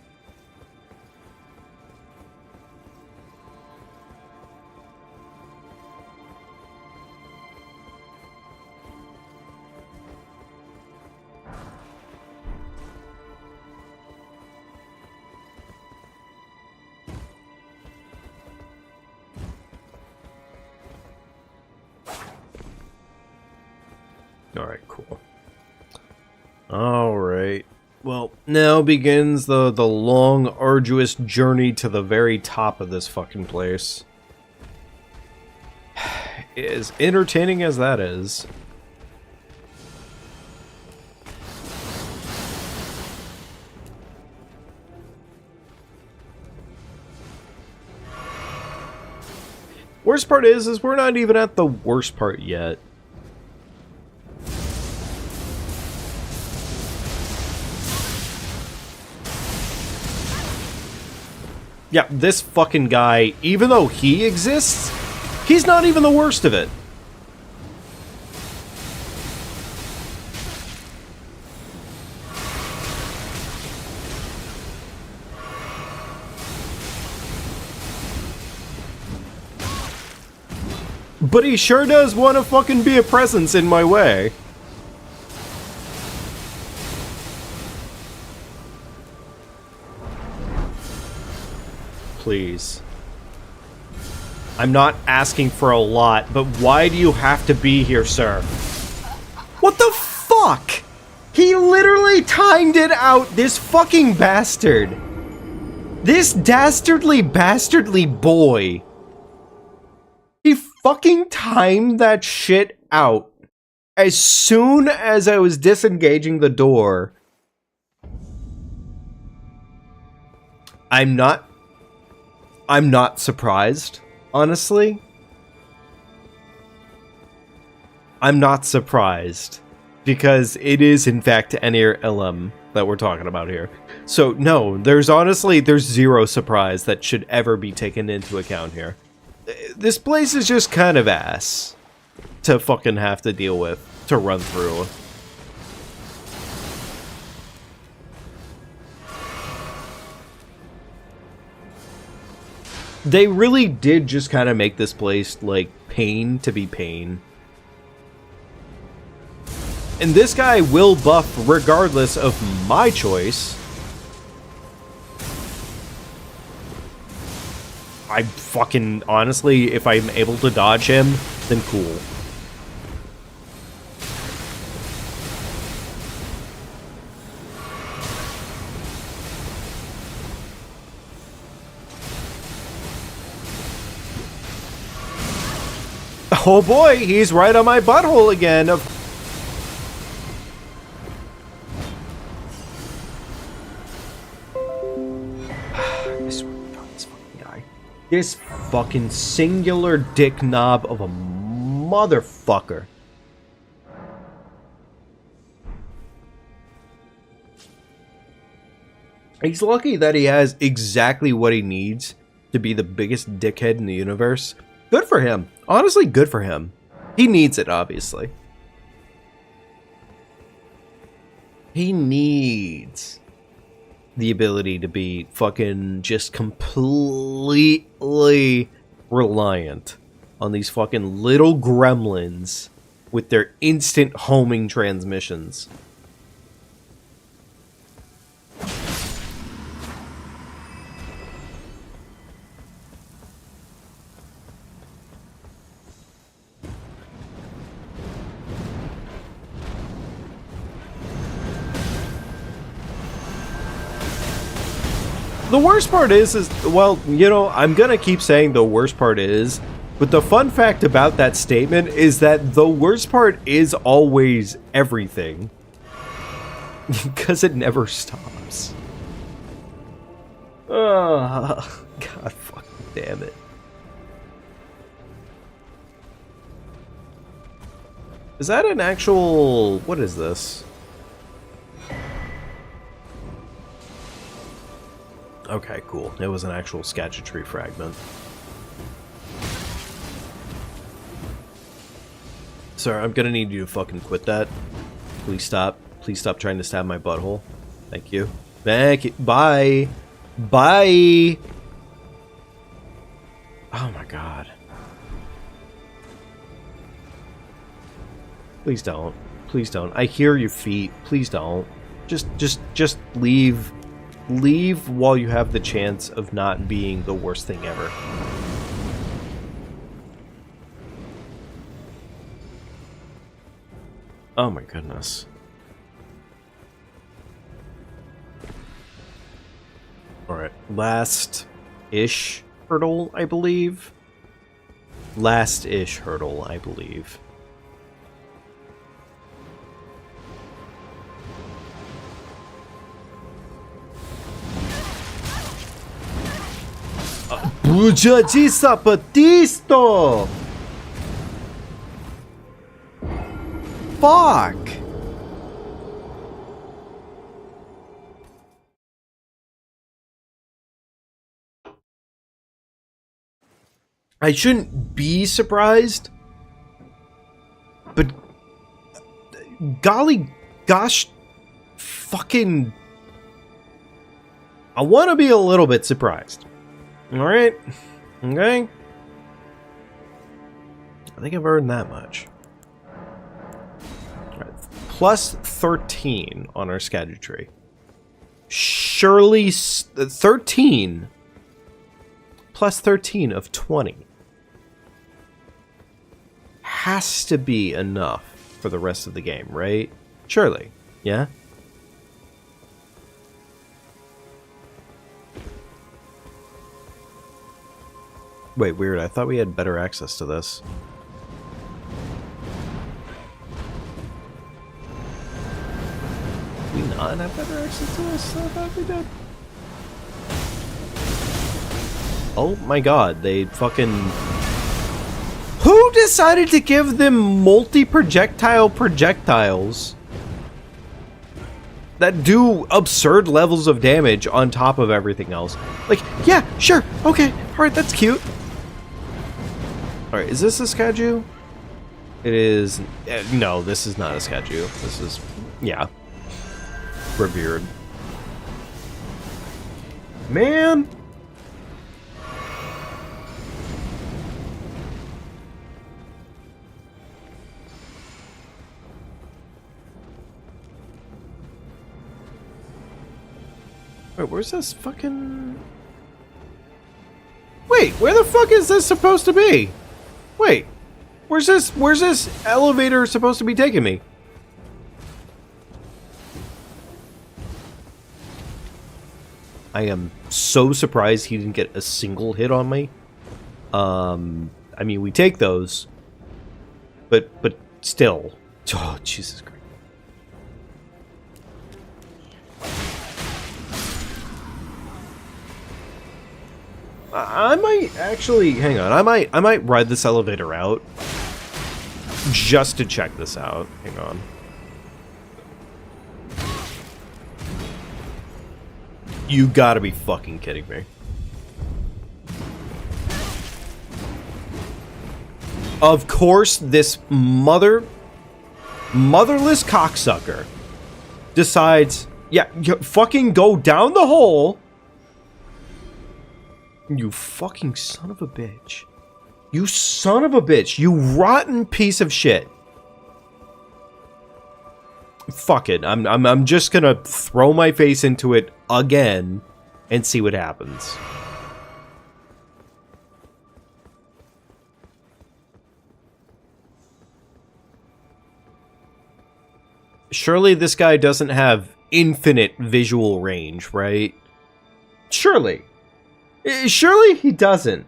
Alright, cool. Alright. Well, now begins the long, arduous journey to the very top of this fucking place. As entertaining as that is. Worst part is we're not even at the worst part yet. Yeah, this fucking guy, even though he exists, he's not even the worst of it. But he sure does want to fucking be a presence in my way. Please. I'm not asking for a lot, but why do you have to be here, sir? What the fuck? He literally timed it out, this fucking bastard. This dastardly boy. He fucking timed that shit out. As soon as I was disengaging the door. I'm not surprised, honestly. I'm not surprised, because it is, in fact, Anir Elam that we're talking about here. So, no, there's zero surprise that should ever be taken into account here. This place is just kind of ass to fucking have to deal with, to run through. They really did just kind of make this place, like, pain to be pain. And this guy will buff regardless of my choice. I fucking, honestly, if I'm able to dodge him, then cool. Oh boy, he's right on my butthole again. I swear to God, this fucking guy. This fucking singular dick knob of a motherfucker. He's lucky that he has exactly what he needs to be the biggest dickhead in the universe. Good for him. Honestly, good for him. He needs it, obviously. He needs the ability to be fucking just completely reliant on these fucking little gremlins with their instant homing transmissions. The worst part is, well, you know, I'm gonna keep saying the worst part is, but the fun fact about that statement is that the worst part is always everything. Because it never stops. Oh, God fucking damn it. Is that an actual... what is this? Okay, cool. It was an actual Scatchetry fragment. Sir, I'm gonna need you to fucking quit that. Please stop. Please stop trying to stab my butthole. Thank you. Thank you. Bye. Bye. Oh my god. Please don't. Please don't. I hear your feet. Please don't. Just leave. Leave while you have the chance of not being the worst thing ever. Oh my goodness. Alright, last-ish hurdle, I believe. Last-ish hurdle, I believe. Bujaji Zapatisto! Fuck! I shouldn't be surprised, but golly gosh, fucking, I want to be a little bit surprised. Alright, okay. I think I've earned that much. All right. Plus 13 on our Scatchetry. Surely 13 plus 13 of 20 has to be enough for the rest of the game, right? Surely, yeah? Wait, weird. I thought we had better access to this. Did we not have better access to this? I thought we did. Oh my god, they fucking... Who decided to give them multi-projectile projectiles that do absurd levels of damage on top of everything else? Like, yeah, sure, okay, alright, that's cute. Alright, is this a Skadu? It is... no, this is not a Skadu. This is... yeah. Revered. Man! Wait, where's this fucking... Wait, where the fuck is this supposed to be? Wait, where's this elevator supposed to be taking me? I am so surprised he didn't get a single hit on me. I mean, we take those, but still. Oh, Jesus Christ. I might actually hang on. I might ride this elevator out just to check this out. Hang on. You gotta be fucking kidding me. Of course, this motherless cocksucker decides, yeah, you fucking go down the hole. You fucking son of a bitch. You son of a bitch. You rotten piece of shit. Fuck it. I'm just gonna throw my face into it again and see what happens. Surely this guy doesn't have infinite visual range, right? Surely. Surely he doesn't.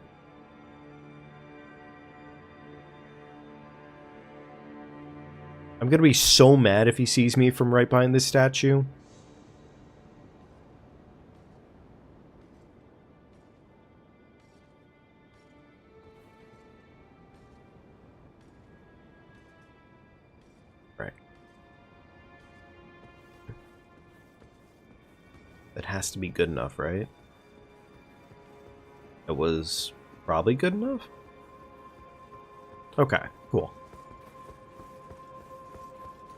I'm gonna be so mad if he sees me from right behind this statue. Right. That has to be good enough, right? It was probably good enough? Okay, cool.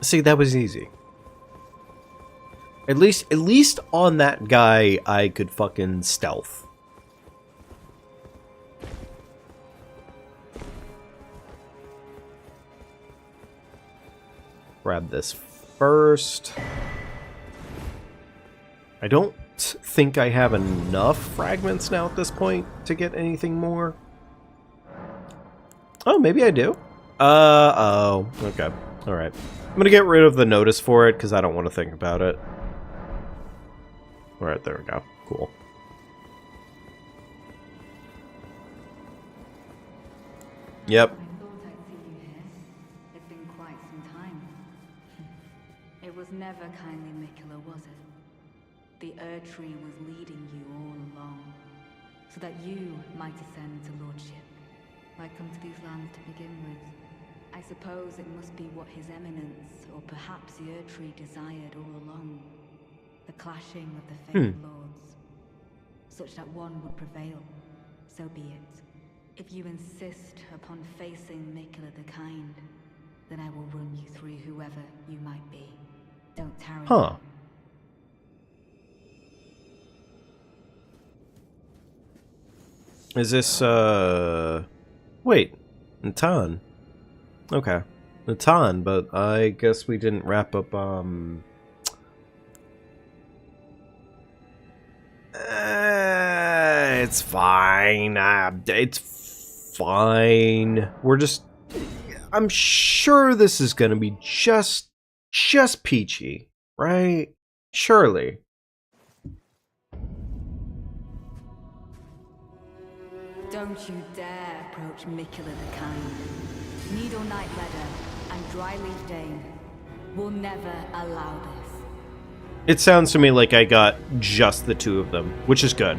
See, that was easy. At least on that guy, I could fucking stealth. Grab this first. I don't think I have enough fragments now at this point to get anything more. Oh, maybe I do. Oh, okay. Alright. I'm gonna get rid of the notice for it, because I don't want to think about it. Alright, there we go. Cool. Yep. I thought I'd see you here. It's been quite some time. It was never kindly Mikula, was it? The Erdtree was leading you all along, so that you might ascend to lordship. Why come to these lands to begin with? I suppose it must be what His Eminence, or perhaps the Erdtree desired all along. The clashing of the fated lords, such that one would prevail. So be it. If you insist upon facing Mikula the Kind, then I will run you through whoever you might be. Don't tarry. Huh. Is this, wait. Natan. Okay. Natan, but I guess we didn't wrap up, it's fine. It's fine. We're just... I'm sure this is gonna be just peachy, right? Surely. Don't you dare approach Mikula the Kind. Needle Knight Ledder and Dryleaf Dane will never allow this. It sounds to me like I got just the two of them, which is good.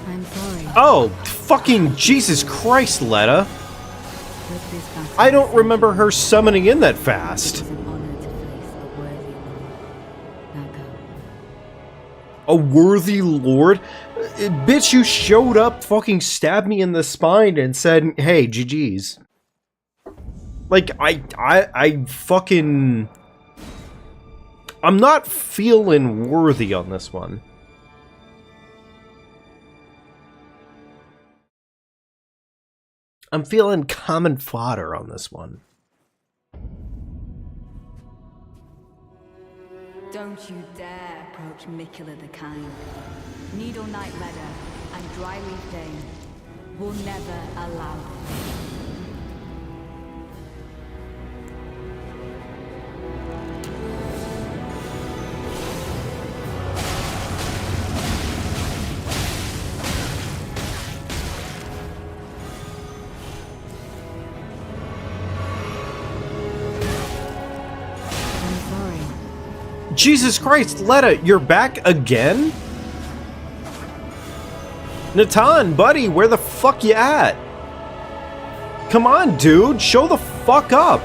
I'm sorry. Oh, fucking Jesus Christ, Letta. I don't remember her summoning in that fast. A worthy lord? Bitch, you showed up, fucking stabbed me in the spine and said, hey, GG's. Like, I fucking... I'm not feeling worthy on this one. I'm feeling common fodder on this one. Don't you dare approach Mikula the Kind. Needle Knight Ledder and Dryleaf Dane will never allow this. Jesus Christ, Letta, you're back again? Natan, buddy, where the fuck you at? Come on, dude, show the fuck up.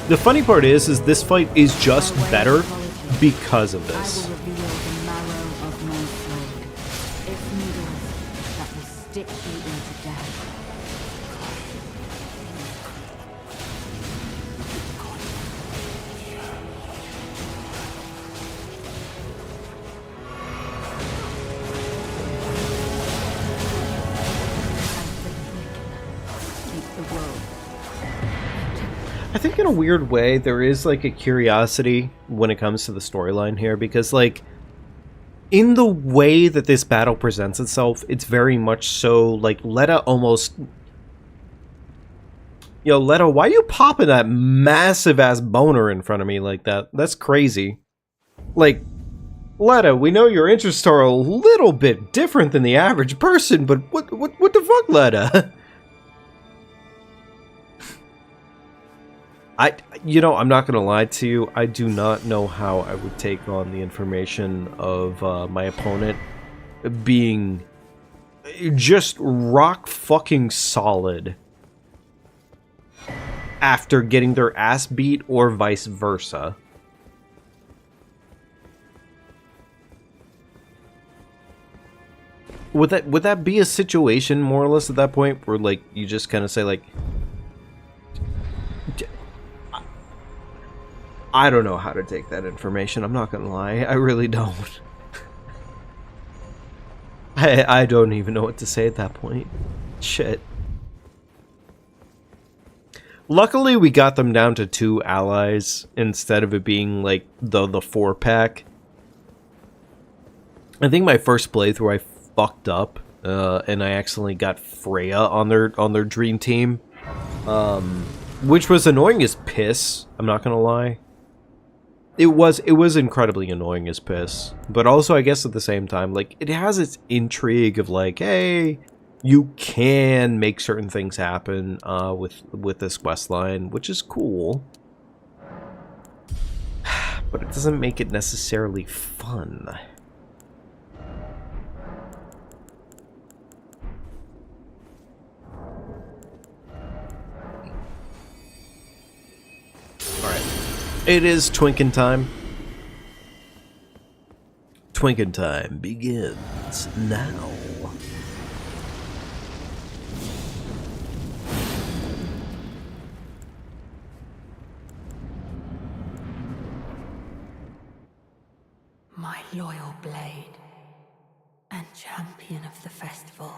The funny part is this fight is just better because of this. I will reveal the marrow of my sword. Its needles that will stick you into death. Keep the world. I think in a weird way there is like a curiosity when it comes to the storyline here, because like in the way that this battle presents itself, it's very much so like Letta almost... Yo, Letta, why are you popping that massive ass boner in front of me like that? That's crazy. Like, Letta, we know your interests are a little bit different than the average person, but what the fuck, Letta? I'm not gonna lie to you, I do not know how I would take on the information of my opponent being just rock fucking solid after getting their ass beat, or vice versa. Would that be a situation more or less at that point where like you just kind of say like, I don't know how to take that information, I'm not gonna lie, I really don't. I don't even know what to say at that point. Shit. Luckily we got them down to 2 allies instead of it being like the 4-pack. I think my first playthrough I fucked up and I accidentally got Freya on their dream team. Which was annoying as piss, I'm not gonna lie. It was incredibly annoying as piss, but also I guess at the same time, like, it has its intrigue of like, hey, you can make certain things happen with this quest line, which is cool, but it doesn't make it necessarily fun. It is Twinkin' time. Twinkin' time begins now. My loyal blade and champion of the festival.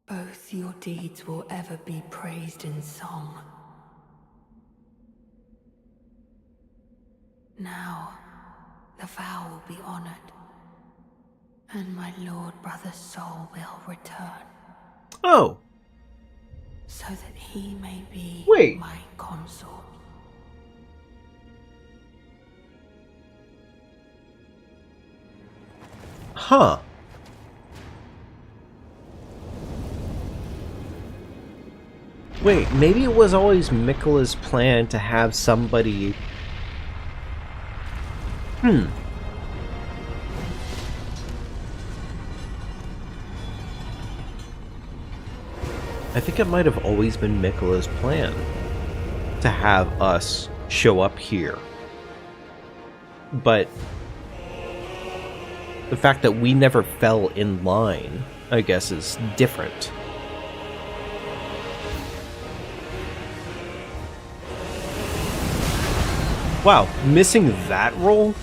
Both your deeds will ever be praised in song. Now, the vow will be honored, and my lord brother's soul will return. Oh. So that he may be Wait. my consort. Huh. Wait, maybe it was always Miquella's plan to have somebody... I think it might have always been Miquella's plan to have us show up here. But the fact that we never fell in line, I guess, is different. Wow, missing that roll?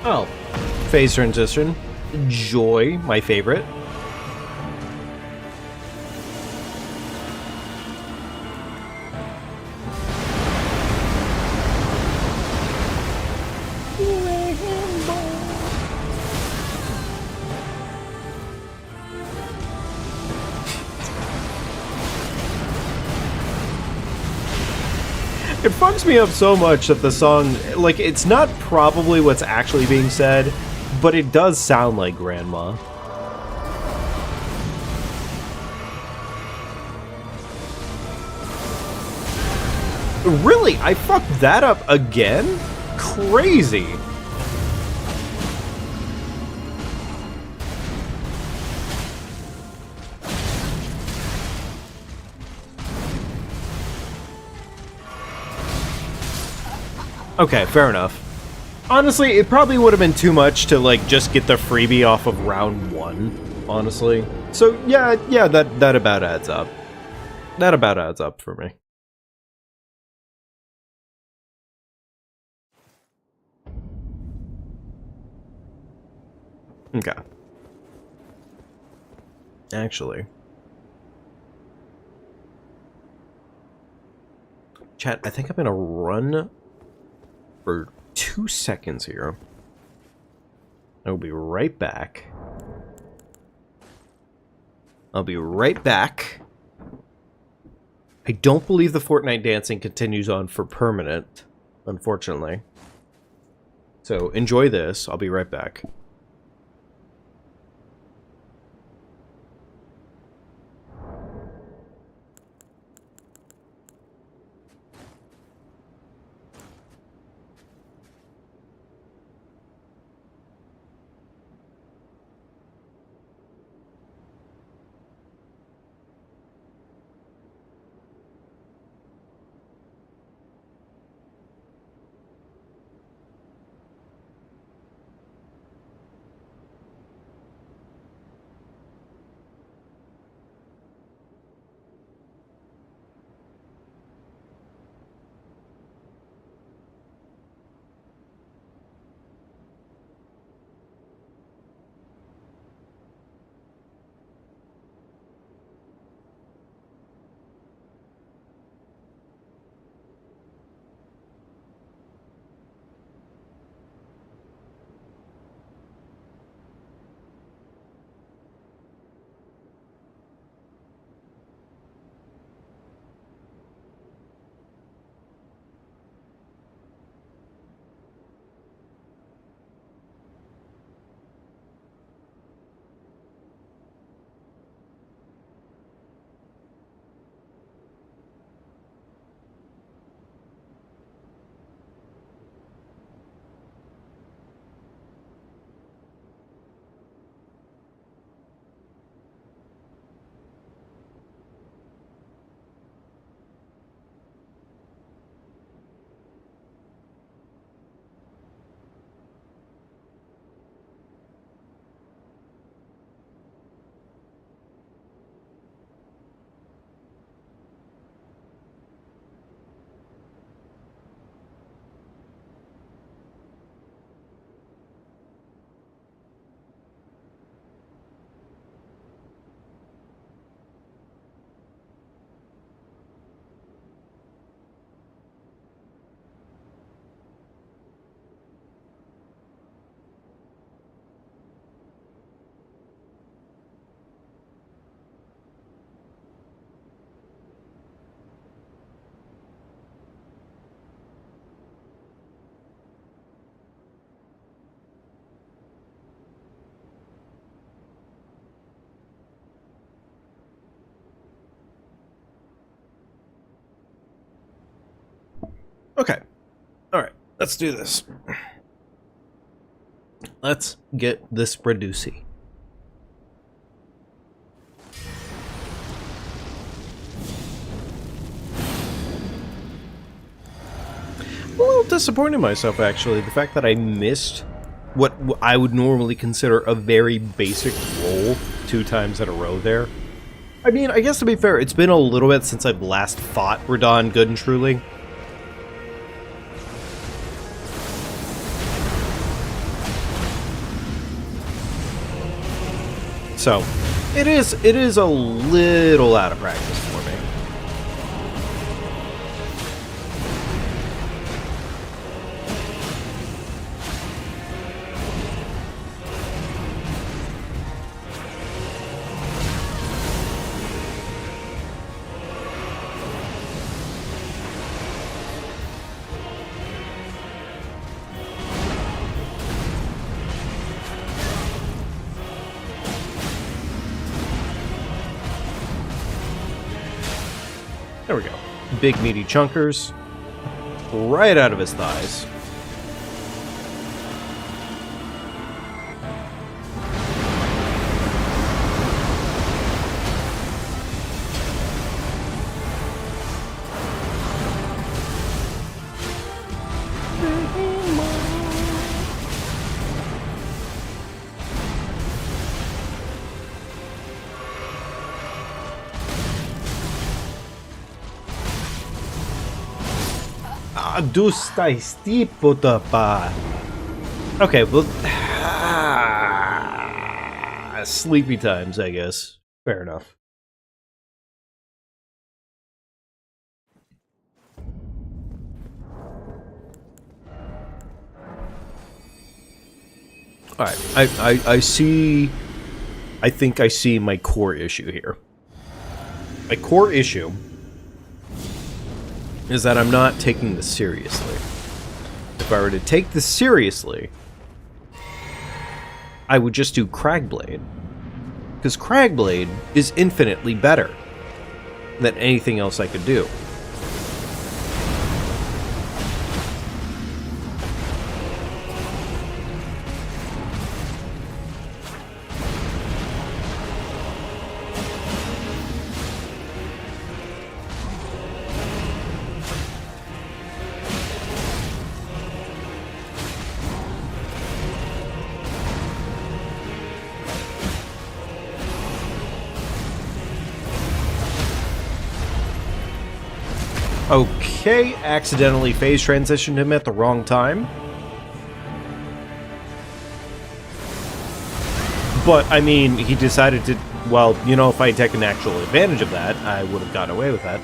Oh, phase transition. Joy, my favorite. It fucks me up so much that the song, like, it's not probably what's actually being said, but it does sound like Grandma. Really? I fucked that up again? Crazy. Okay, fair enough. Honestly, it probably would have been too much to, like, just get the freebie off of round 1, honestly. So, yeah, that about adds up. That about adds up for me. Okay. Actually. Chat, I think I'm gonna run for 2 seconds here. I'll be right back. I'll be right back. I don't believe the Fortnite dancing continues on for permanent, unfortunately. So enjoy this. I'll be right back. Okay. Alright, let's do this. Let's get this Bradusi. I'm a little disappointed in myself, actually. The fact that I missed what I would normally consider a very basic roll 2 times in a row there. I mean, I guess to be fair, it's been a little bit since I've last fought Radahn good and truly. So, it is a little out of practice for me. There we go. Big meaty chunkers. Right out of his thighs. Du stai tipo pa. Okay, well, sleepy times, I guess. Fair enough. All right, I see. I think I see my core issue here. My core issue is that I'm not taking this seriously. If I were to take this seriously, I would just do Cragblade. Because Cragblade is infinitely better than anything else I could do. Okay, accidentally phase transitioned him at the wrong time. But, I mean, he decided to... Well, you know, if I had taken actual advantage of that, I would have gotten away with that.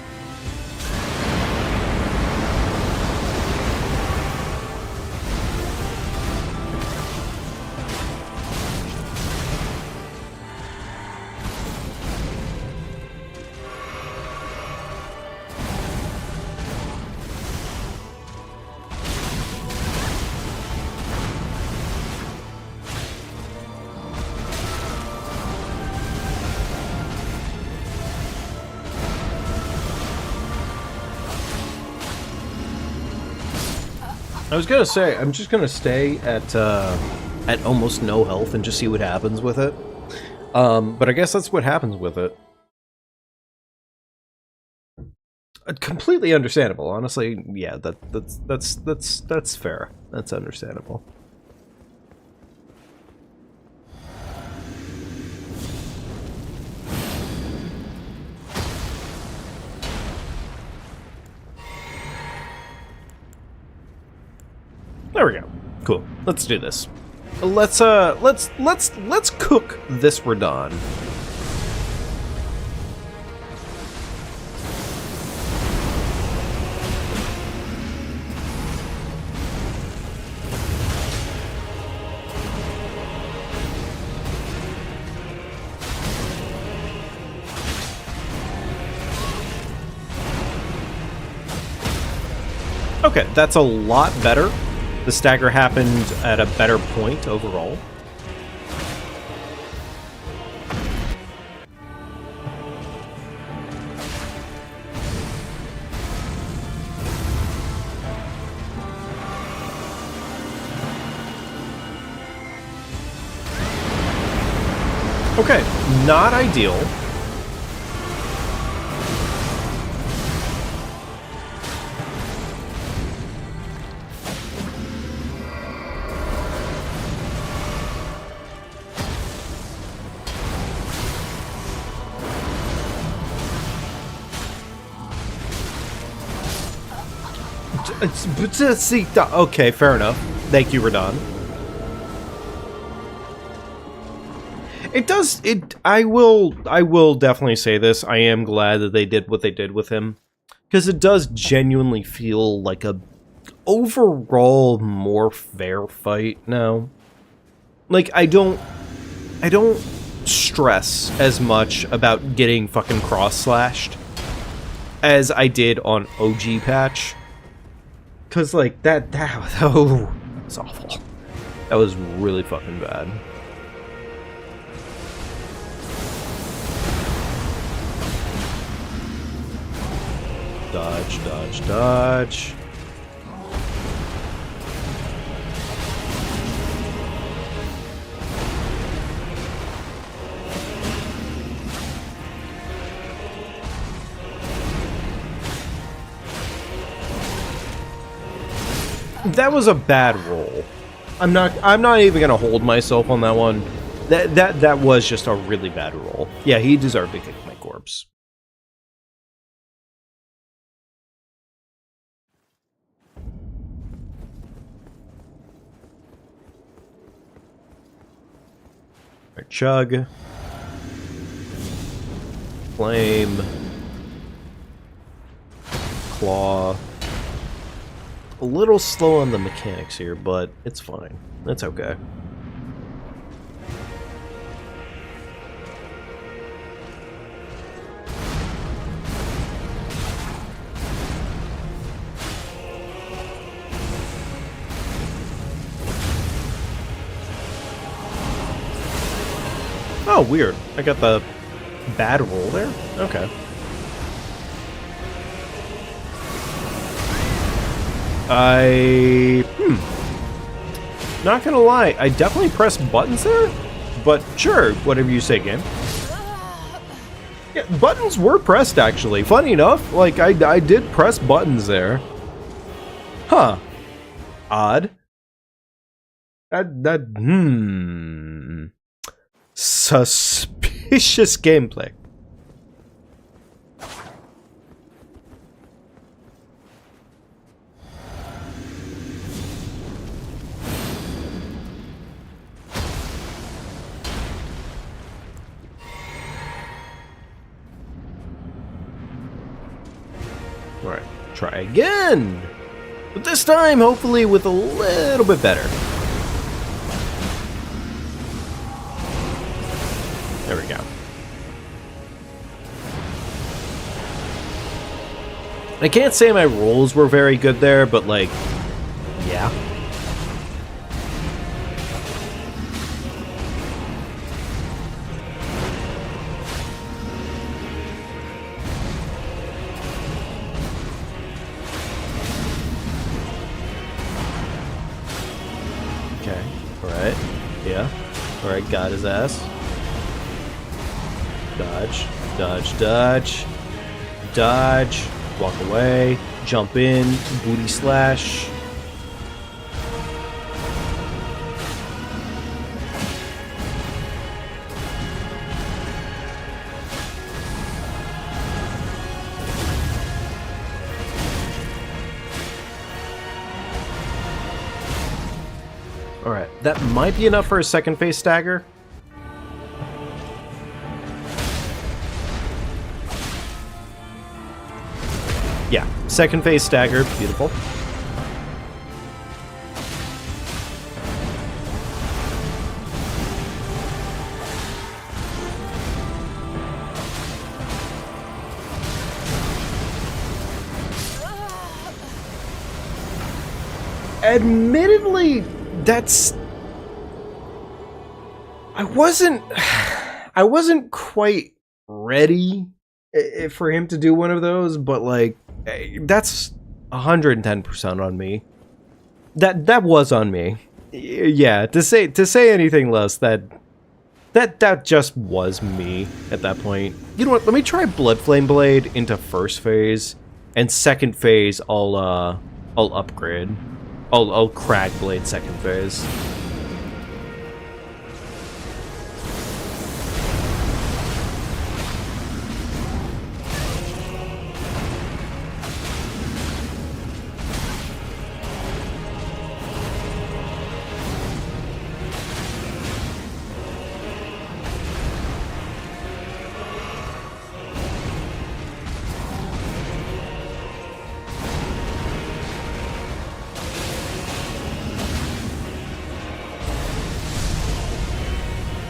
I was gonna say, I'm just gonna stay at almost no health and just see what happens with it. But I guess that's what happens with it. Completely understandable, honestly. Yeah, that's fair. That's understandable. There we go. Cool. Let's do this. Let's cook this Radon. Okay, that's a lot better. The stagger happened at a better point overall. Okay, not ideal. Okay, fair enough. Thank you, Radon. It does. I will definitely say this. I am glad that they did what they did with him, because it does genuinely feel like a overall more fair fight now. Like I don't stress as much about getting fucking cross-slashed as I did on OG patch. Cause like that was awful. That was really fucking bad. Dodge, dodge, dodge. That was a bad roll. I'm not even gonna hold myself on that one. That was just a really bad roll. Yeah, he deserved to kick my corpse. Alright, chug. Flame. Claw. A little slow on the mechanics here, but it's fine. That's okay. Oh, weird. I got the bad roll there? Okay. Not gonna lie, I definitely pressed buttons there, but sure, whatever you say, game. Yeah, buttons were pressed, actually. Funny enough, like, I did press buttons there. Huh. Odd. Suspicious gameplay. Alright, try again! But this time, hopefully, with a little bit better. There we go. I can't say my rolls were very good there, but, like, yeah. Okay, alright, yeah. Alright, got his ass. Dodge, dodge, dodge, dodge, walk away, jump in, booty slash. Alright, that might be enough for a second phase stagger. Yeah, second phase stagger, beautiful. Admittedly, that's... I wasn't quite ready for him to do one of those, but like, that's 110% on me. That was on me. Yeah, to say anything less, that just was me at that point. You know what? Let me try Blood Flame Blade into first phase, and second phase I'll upgrade. I'll Crag Blade second phase.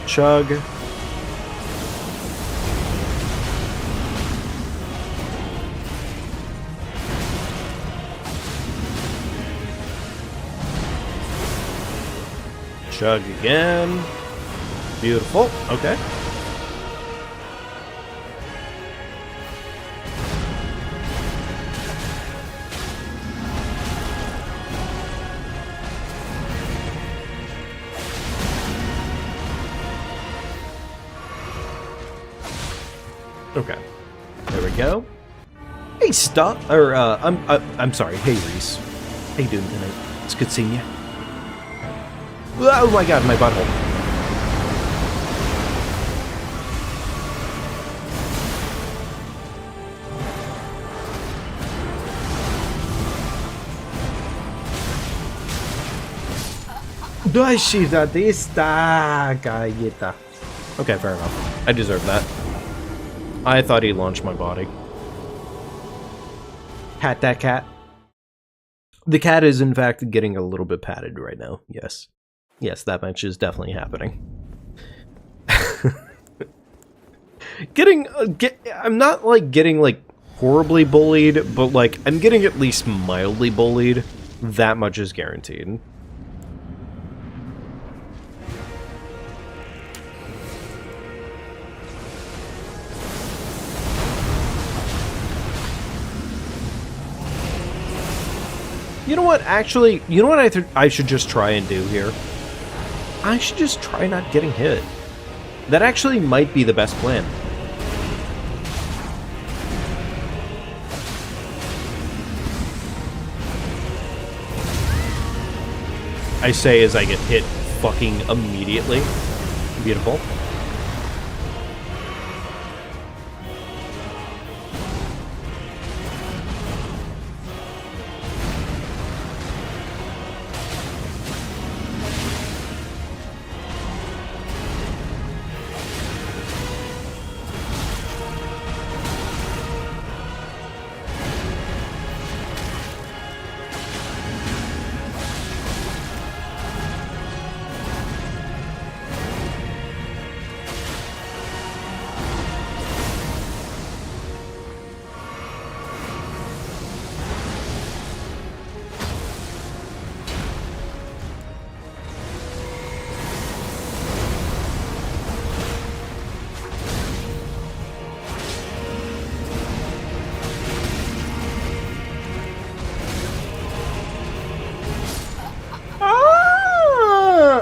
Chug. Chug again. Beautiful. Okay. Okay. There we go. Hey, stop. Or I'm sorry. Hey, Reese. How you doing tonight? It's good seeing you. Oh my god, my butthole. Okay, fair enough. I deserve that. I thought he launched my body. Pat that cat. The cat is, in fact, getting a little bit patted right now. Yes. Yes, that much is definitely happening. I'm not, like, getting, like, horribly bullied, but, like, I'm getting at least mildly bullied. That much is guaranteed. You know what, actually, you know what I should just try and do here? I should just try not getting hit. That actually might be the best plan. I say as I get hit fucking immediately. Beautiful.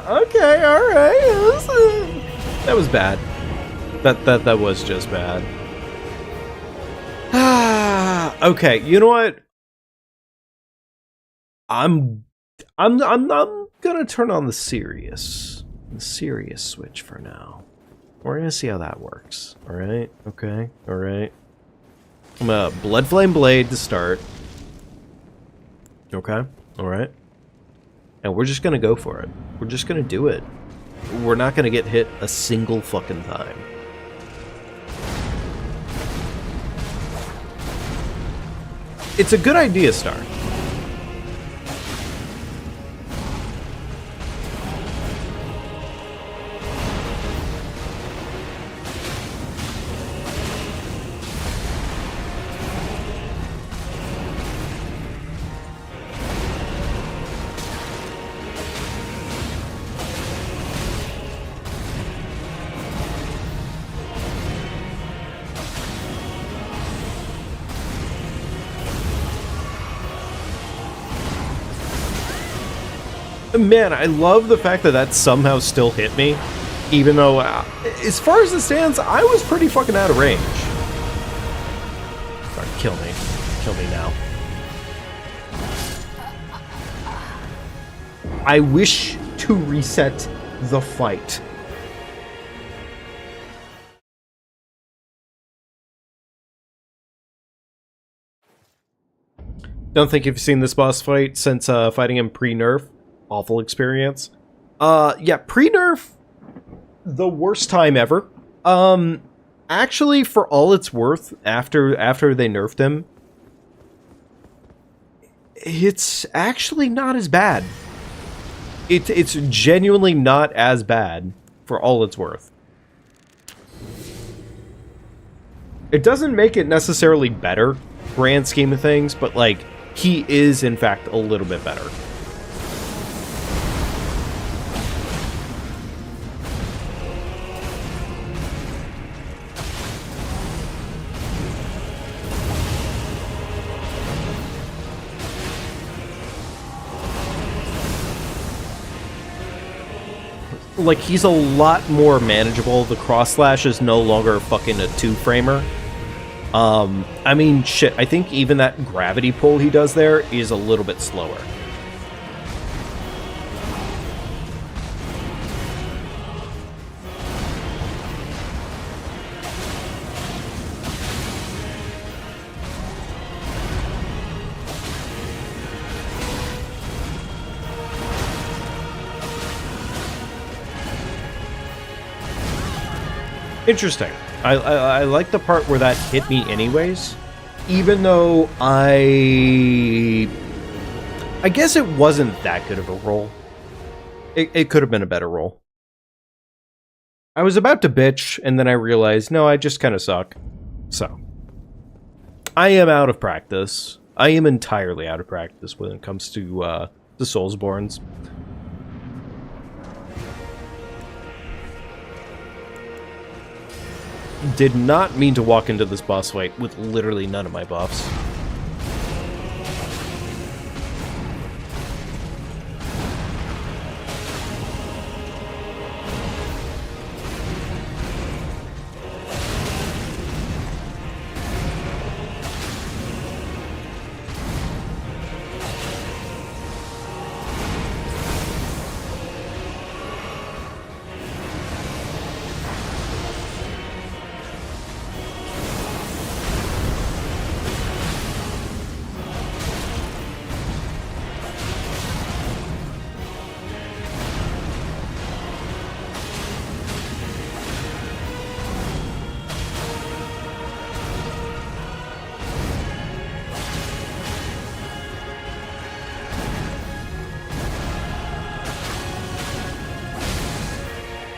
Okay, alright. That was bad. That was just bad. Okay, you know what? I'm gonna turn on the serious switch for now. We're gonna see how that works. Alright, okay, alright. I'm a Blood Flame Blade to start. Okay, alright. And we're just gonna go for it. We're just gonna do it. We're not gonna get hit a single fucking time. It's a good idea, Star. Man, I love the fact that that somehow still hit me, even though, as far as it stands, I was pretty fucking out of range. Alright, kill me. Kill me now. I wish to reset the fight. Don't think you've seen this boss fight since fighting him pre-nerf. Awful experience. Yeah, pre-nerf, the worst time ever. Actually, for all it's worth, after they nerfed him, it's actually not as bad. It's genuinely not as bad. for all it's worth. It doesn't make it necessarily better, grand scheme of things, but, like, he is, in fact, a little bit better. Like, he's a lot more manageable. The cross slash is no longer fucking a two-framer. I mean, shit, I think even that gravity pull he does there is a little bit slower. Interesting. I like the part where that hit me anyways, even though I guess it wasn't that good of a roll. It could have been a better roll. I was about to bitch, and then I realized, no, I just kind of suck. So, I am out of practice. I am entirely out of practice when it comes to the Soulsborns. Did not mean to walk into this boss fight with literally none of my buffs.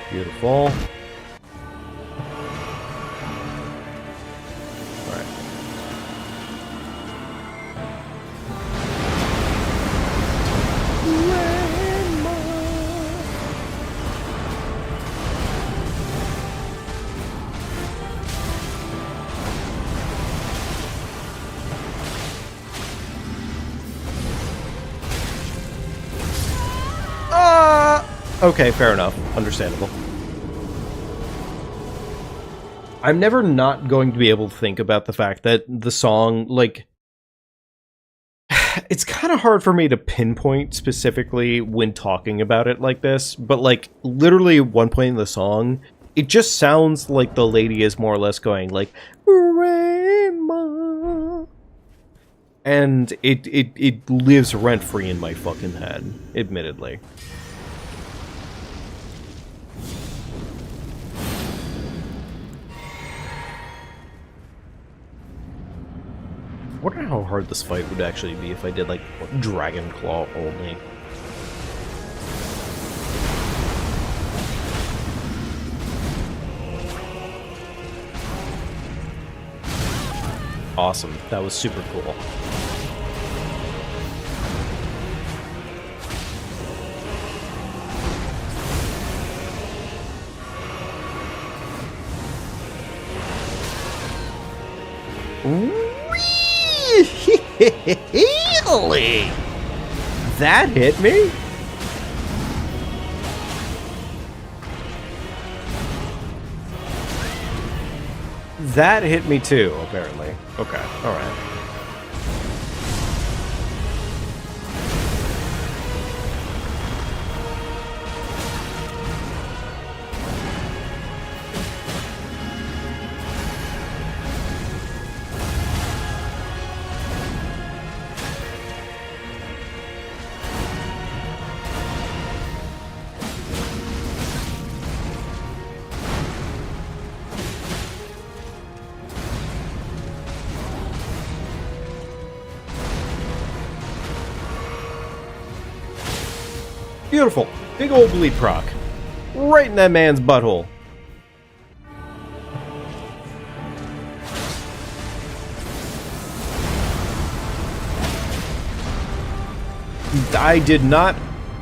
Beautiful. Alright. Okay, fair enough. Understandable. I'm never not going to be able to think about the fact that the song, like... It's kind of hard for me to pinpoint specifically when talking about it like this, but, like, literally at one point in the song, it just sounds like the lady is more or less going, like, Rayma. And it lives rent-free in my fucking head, admittedly. I wonder how hard this fight would actually be if I did, like, Dragon Claw only. Awesome. That was super cool. Really? That hit me? That hit me too, apparently. Okay, alright. Beautiful. Big old bleed proc. Right in that man's butthole. I did not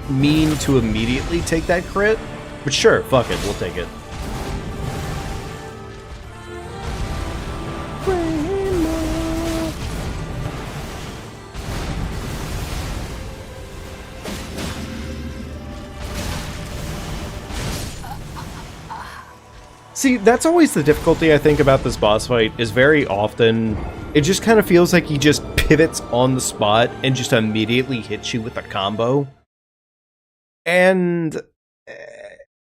mean to immediately take that crit, but sure, fuck it, we'll take it. See, that's always the difficulty, I think, about this boss fight, is very often it just kind of feels like he just pivots on the spot and just immediately hits you with a combo. And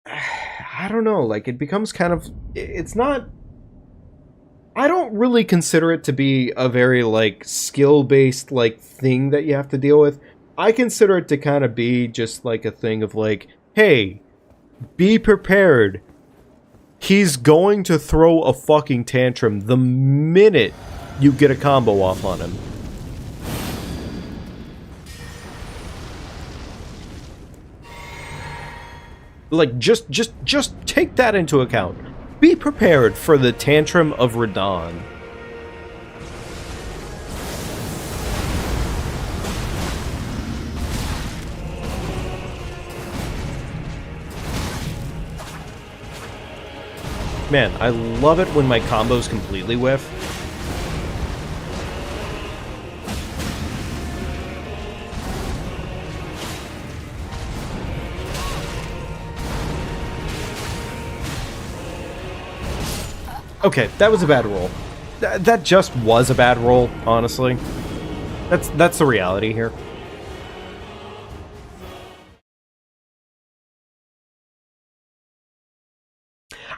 I don't know, like, it becomes kind of, it's not, I don't really consider it to be a very, like, skill-based, like, thing that you have to deal with. I consider it to kind of be just, like, a thing of, like, hey, be prepared. He's going to throw a fucking tantrum the minute you get a combo off on him. Like, just take that into account. Be prepared for the tantrum of Radahn. Man, I love it when my combos completely whiff. Okay, that was a bad roll. That just was a bad roll, honestly. That's the reality here.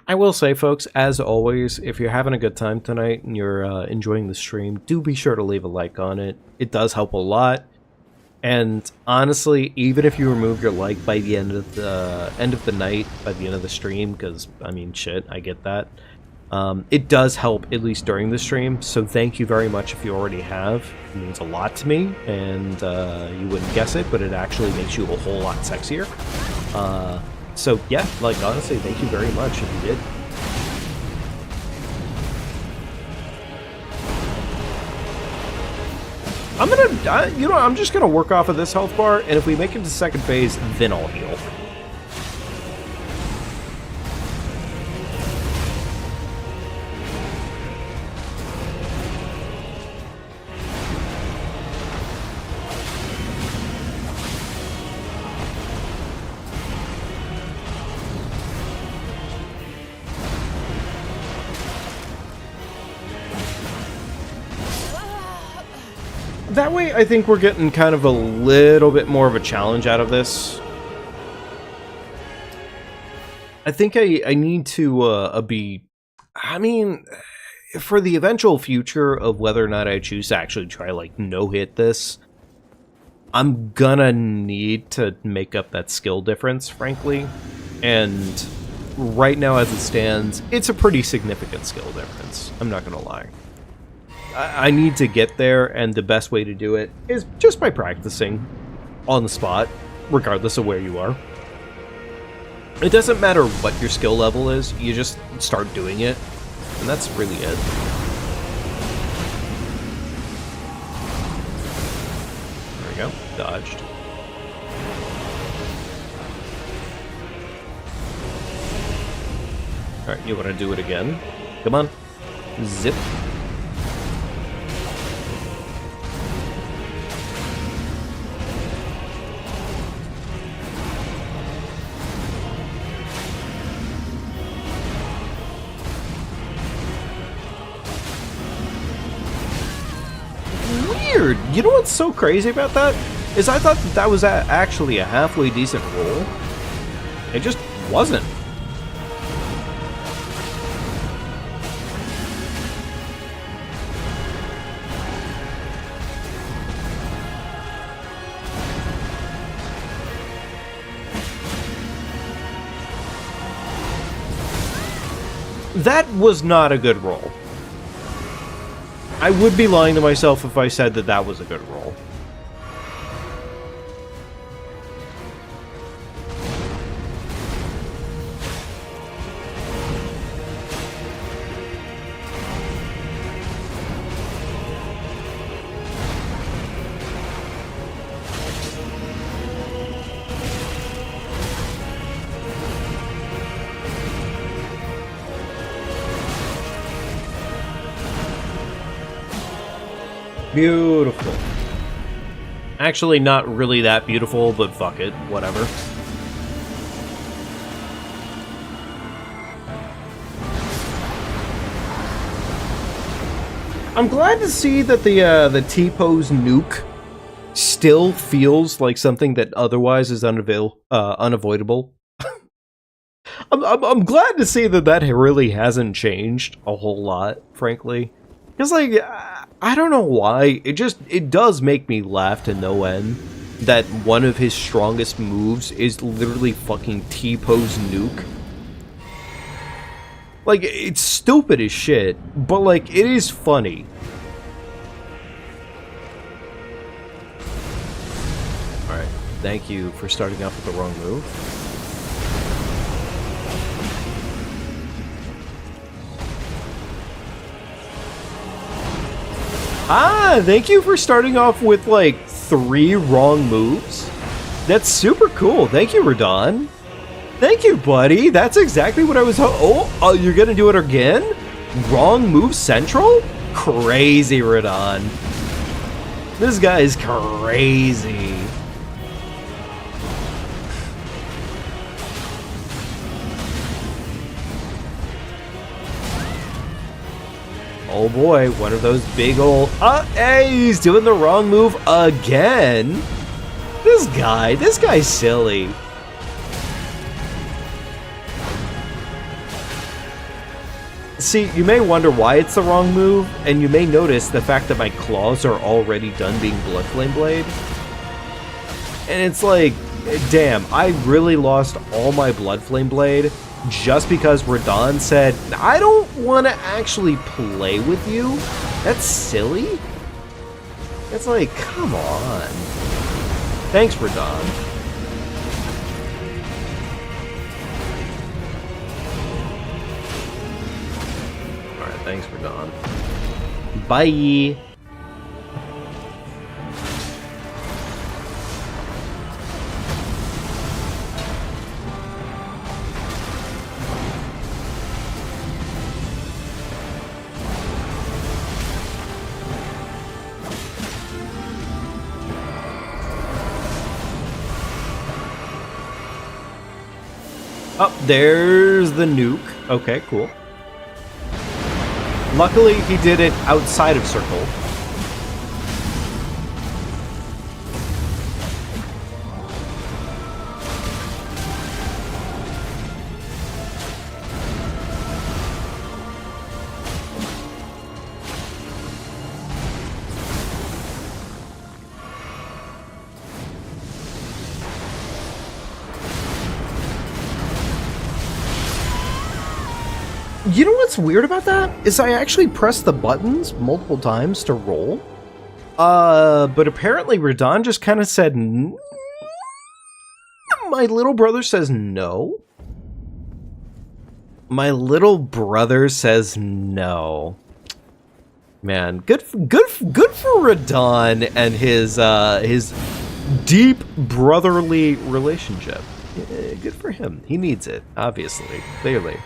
I will say, folks, as always, if you're having a good time tonight and you're enjoying the stream, do be sure to leave a like on it. It does help a lot. And honestly, even if you remove your like by the end of the night, by the end of the stream, because I mean, shit, I get that. It does help at least during the stream. So thank you very much if you already have. It means a lot to me, and you wouldn't guess it, but it actually makes you a whole lot sexier. So yeah, like, honestly, thank you very much if you did. I'm just gonna work off of this health bar, and if we make it to second phase, then I'll heal. That way, I think we're getting kind of a little bit more of a challenge out of this. I think I need to be... I mean, for the eventual future of whether or not I choose to actually try, like, no-hit this, I'm gonna need to make up that skill difference, frankly. And right now, as it stands, it's a pretty significant skill difference. I'm not gonna lie. I need to get there, and the best way to do it is just by practicing on the spot, regardless of where you are. It doesn't matter what your skill level is, you just start doing it, and that's really it. There we go, dodged. Alright, you want to do it again? Come on. Zip. Weird. You know what's so crazy about that? Is I thought that was actually a halfway decent roll. It just wasn't. That was not a good roll. I would be lying to myself if I said that that was a good roll. Beautiful. Actually, not really that beautiful, but fuck it, whatever. I'm glad to see that the T-pose nuke still feels like something that otherwise is unavoidable. I'm glad to see that that really hasn't changed a whole lot, frankly. Because, like, I don't know why, it does make me laugh to no end that one of his strongest moves is literally fucking T-pose nuke. Like, it's stupid as shit, but, like, it is funny. Alright, thank you for starting off with the wrong move. Ah, thank you for starting off with, like, 3 wrong moves. That's super cool. Thank you, Radon. Thank you, buddy. That's exactly what I was oh, you're gonna do it again? Wrong move central? Crazy, Radon. This guy is crazy. Oh boy, one of those big old... hey, he's doing the wrong move again. This guy's silly. See, you may wonder why it's the wrong move, and you may notice the fact that my claws are already done being Blood Flame Blade. And it's like, damn, I really lost all my Blood Flame Blade just because Radon said, I don't want to actually play with you? That's silly? It's like, come on. Thanks, Radon. Alright, thanks, Radon. Bye! Oh, there's the nuke. Okay, cool. Luckily, he did it outside of circle. You know what's weird about that? Is I actually pressed the buttons multiple times to roll. But apparently Radon just kind of said, my little brother says no. My little brother says no. Man, good for Radon and his deep brotherly relationship. Good for him. He needs it, obviously, clearly.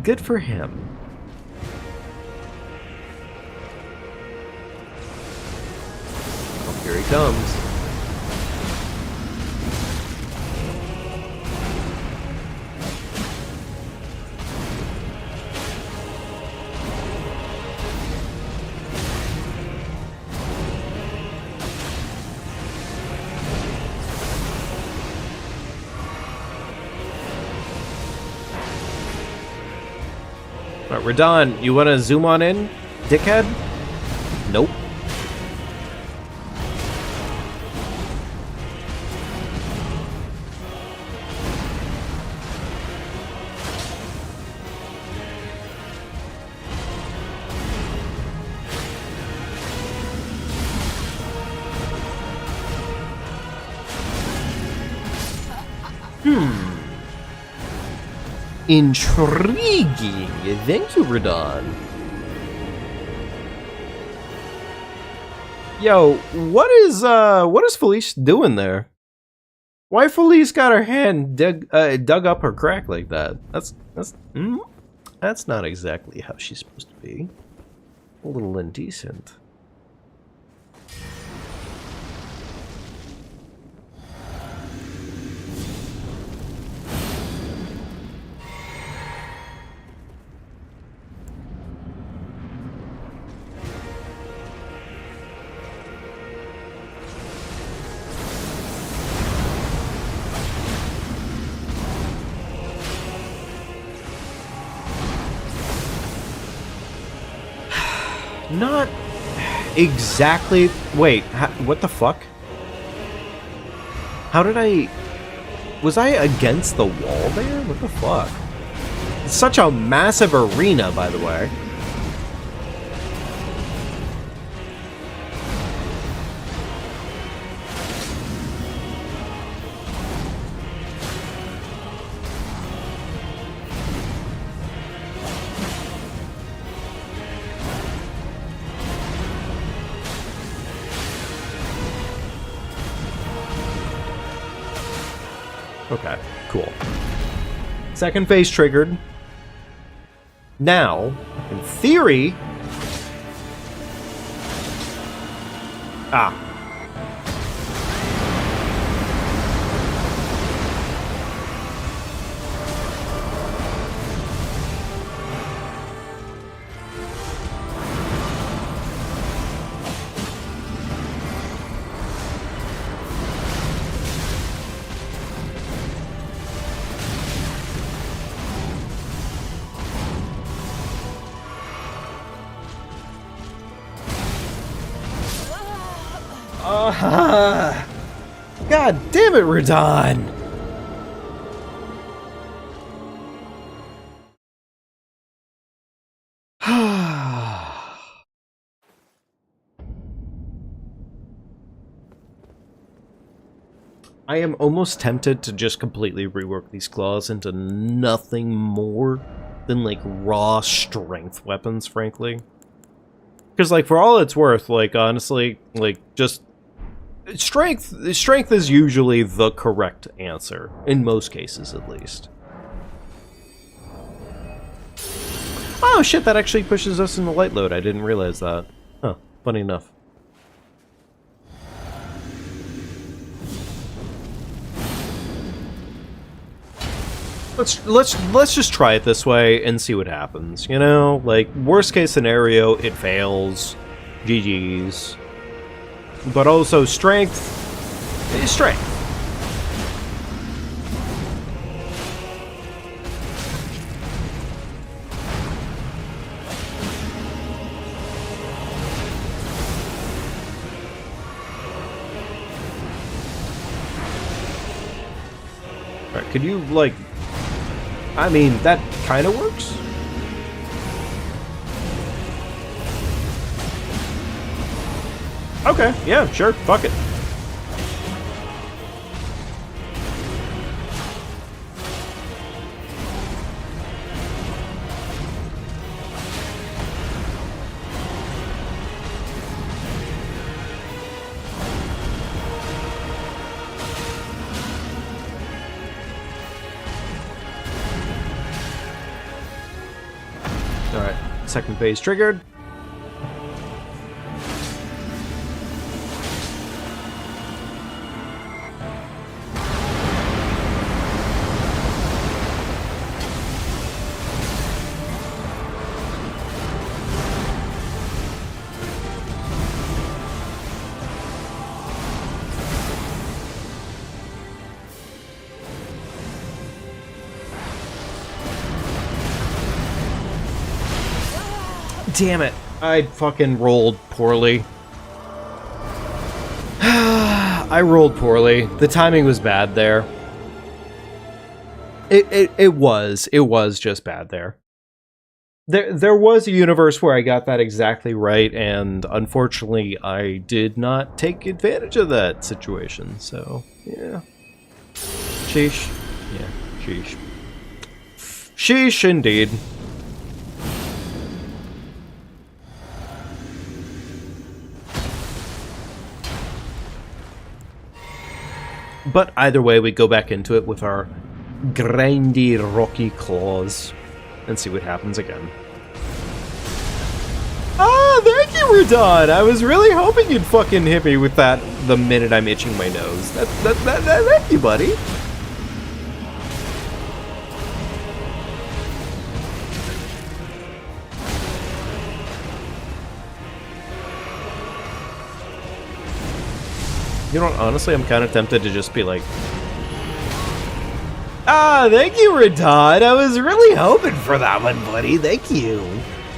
Good for him. Oh, here he comes. Radon, you want to zoom on in, dickhead? Nope. Intriguing. Thank you, Radon. Yo, what is Felice doing there? Why Felice got her hand dug up her crack like that? That's not exactly how she's supposed to be. A little indecent. Not exactly. Wait, what the fuck? How did I... Was I against the wall there? What the fuck? It's such a massive arena, by the way. Okay, cool. Second phase triggered. Now, in theory... Ah. God damn it, Radon! I am almost tempted to just completely rework these claws into nothing more than, like, raw strength weapons, frankly. Because, like, for all it's worth, like, honestly, like, just... Strength is usually the correct answer. In most cases, at least. Oh, shit, that actually pushes us in the light load. I didn't realize that. Huh, funny enough. Let's just try it this way and see what happens, you know? Like, worst case scenario, it fails. GG's. But also, strength is strength. Alright, could you, like... I mean, that kind of works. Okay, yeah, sure, fuck it. Alright, second phase triggered. Damn it. I fucking rolled poorly. I rolled poorly. The timing was bad there. It was just bad there. There was a universe where I got that exactly right, and unfortunately I did not take advantage of that situation, so yeah. Sheesh. Yeah, sheesh. Sheesh indeed. But either way, we go back into it with our grindy, rocky claws and see what happens again. Ah, you, Radon. I was really hoping you'd fucking hit me with that the minute I'm itching my nose. Thank you, buddy. You know what, honestly, I'm kind of tempted to just be like, ah, thank you, Radon. I was really hoping for that one, buddy. Thank you.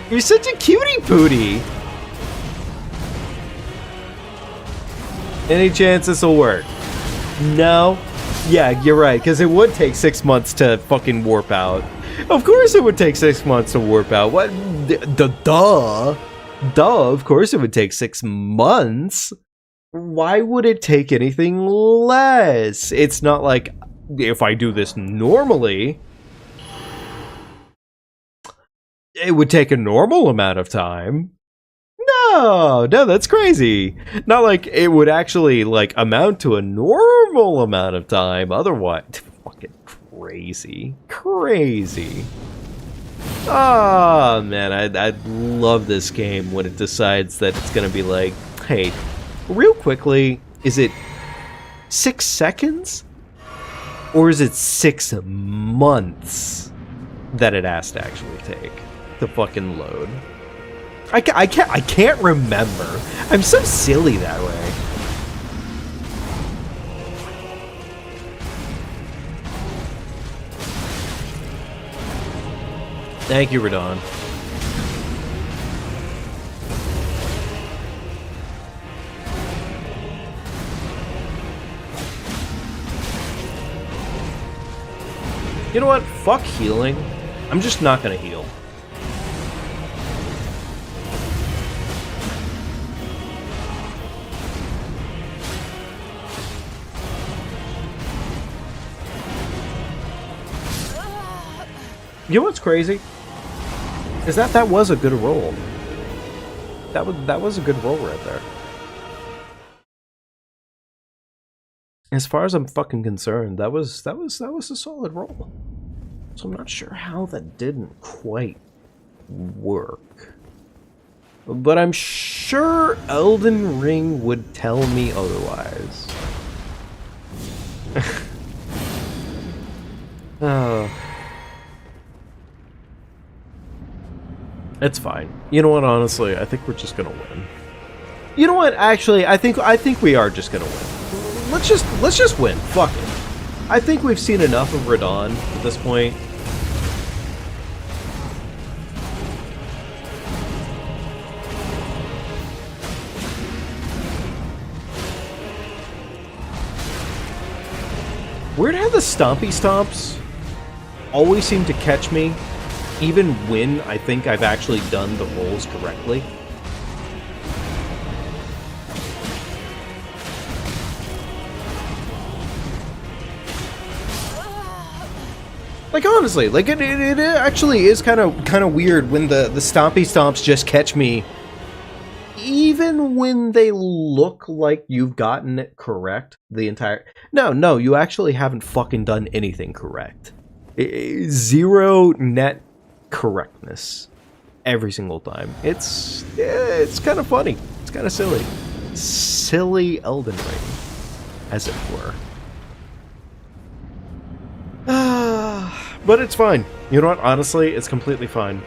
You're such a cutie pootie. Any chance this will work? No? Yeah, you're right, because it would take 6 months to fucking warp out. Of course it would take 6 months to warp out. What? Duh, of course it would take 6 months. Why would it take anything less? It's not like if I do this normally, it would take a normal amount of time. No, that's crazy. Not like it would actually like amount to a normal amount of time. Otherwise, fucking crazy. Oh man, I love this game when it decides that it's gonna be like, hey, real quickly, is it 6 seconds? Or is it 6 months that it has to actually take to fucking load? I can't remember. I'm so silly that way. Thank you, Radon. You know what? Fuck healing. I'm just not gonna heal. You know what's crazy? Is that was a good roll. That was a good roll right there. As far as I'm fucking concerned, that was a solid roll. So I'm not sure how that didn't quite work. But I'm sure Elden Ring would tell me otherwise. Oh. It's fine. You know what, honestly, I think we're just gonna win. You know what, actually, I think we are just gonna win. Let's just win. Fuck it. I think we've seen enough of Radon at this point. Weird how the Stompy Stomps always seem to catch me, even when I think I've actually done the rolls correctly. Like, honestly, like it actually is kind of weird when the Stompy Stomps just catch me, even when they look like you've gotten it correct the entire... No, you actually haven't fucking done anything correct. Zero net correctness every single time. It's kind of funny. It's kind of silly. Silly Elden Ring, as it were. But it's fine. You know what? Honestly, it's completely fine.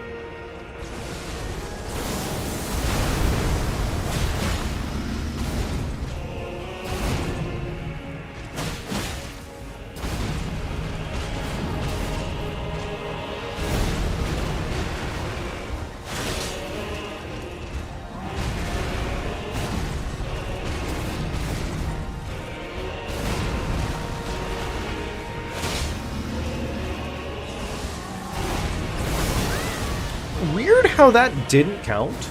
Weird how that didn't count.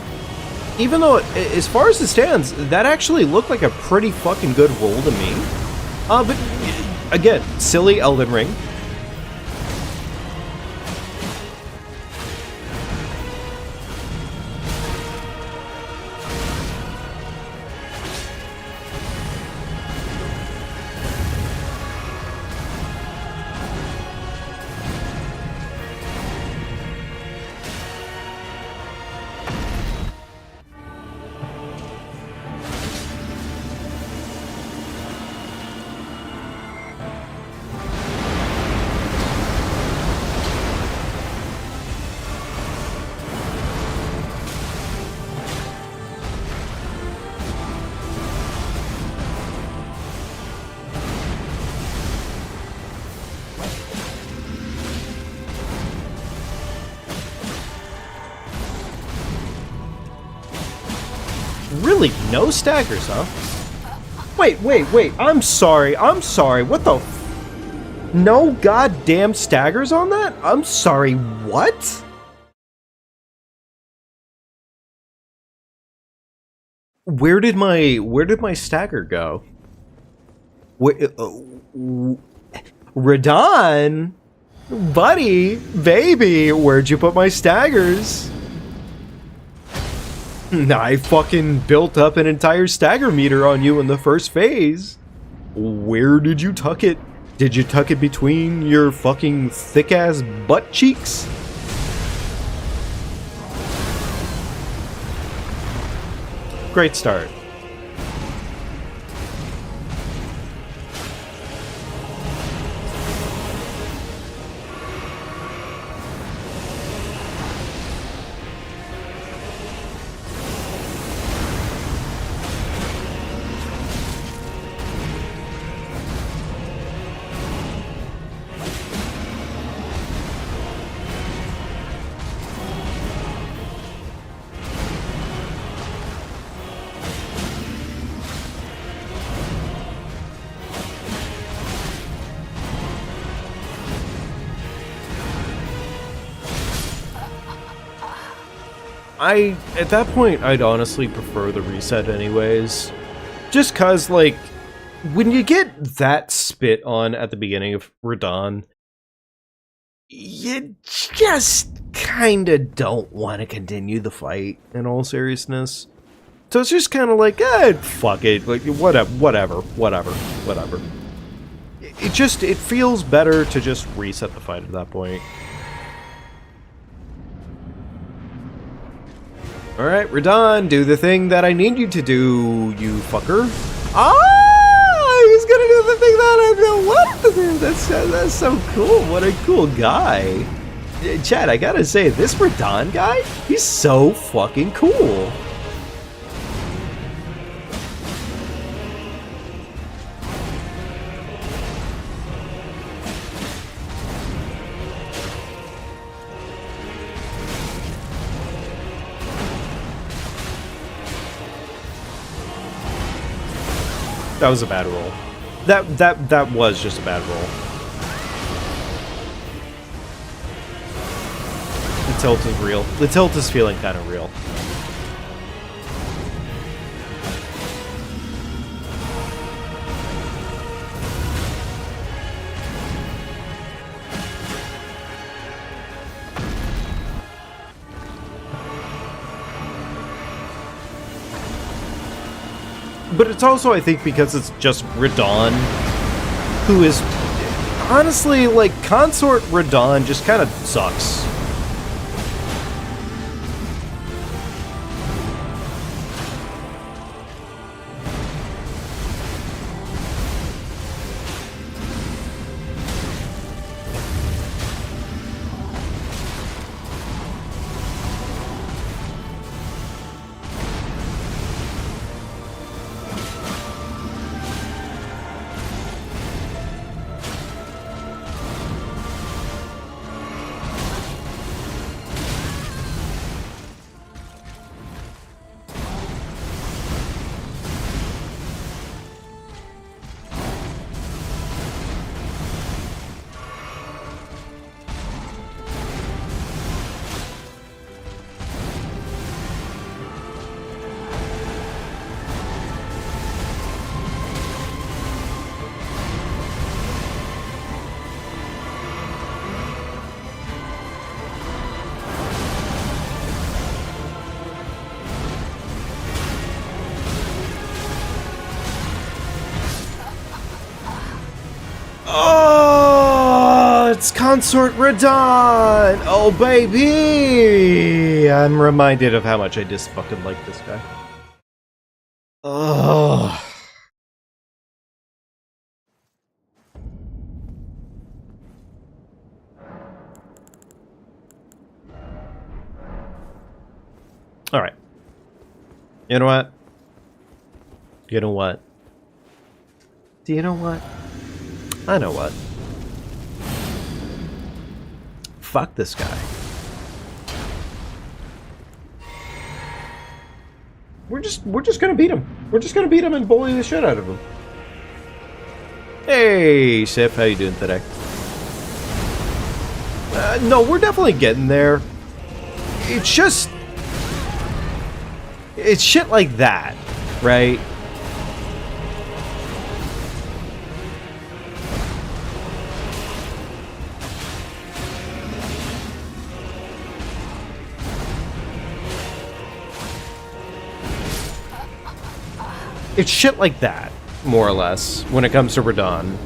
Even though, as far as it stands, that actually looked like a pretty fucking good roll to me. But, again, silly Elden Ring. Really? No staggers, huh? Wait. I'm sorry. What the no goddamn staggers on that? I'm sorry, what? Where did my stagger go? Radon? Buddy, baby, where'd you put my staggers? I fucking built up an entire stagger meter on you in the first phase. Where did you tuck it? Did you tuck it between your fucking thick-ass butt cheeks? Great start. At that point, I'd honestly prefer the reset anyways. Just cause, like, when you get that spit on at the beginning of Radon, you just kinda don't want to continue the fight, in all seriousness. So it's just kind of like, fuck it, like, whatever. It feels better to just reset the fight at that point. Alright, Radon, do the thing that I need you to do, you fucker. He's gonna do the thing that I don't want to do! That's so cool, what a cool guy. Chad, I gotta say, this Radon guy, he's so fucking cool. That was a bad roll. That was just a bad roll. The tilt is real. The tilt is feeling kind of real. But it's also, I think, because it's just Radon, who is, honestly, like, Consort Radon just kind of sucks. Oh, it's Consort Radon! Oh, baby! I'm reminded of how much I just fucking like this guy. Oh. Alright. You know what? You know what? Do you know what? I know what. Fuck this guy. We're just gonna beat him. We're just gonna beat him and bully the shit out of him. Hey, Sif, how you doing today? No, we're definitely getting there. It's just... It's shit like that, right? It's shit like that, more or less, when it comes to Radon.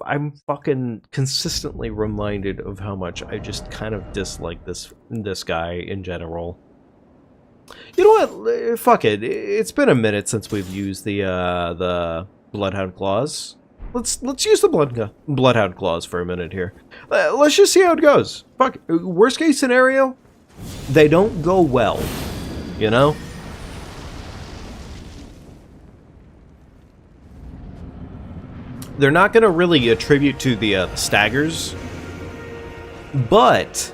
I'm fucking consistently reminded of how much I just kind of dislike this guy in general. You know what? Fuck it. It's been a minute since we've used the Bloodhound Claws. Let's use the Bloodhound Claws for a minute here. Let's just see how it goes. Fuck. Worst case scenario, they don't go well. You know? They're not going to really attribute to the staggers, but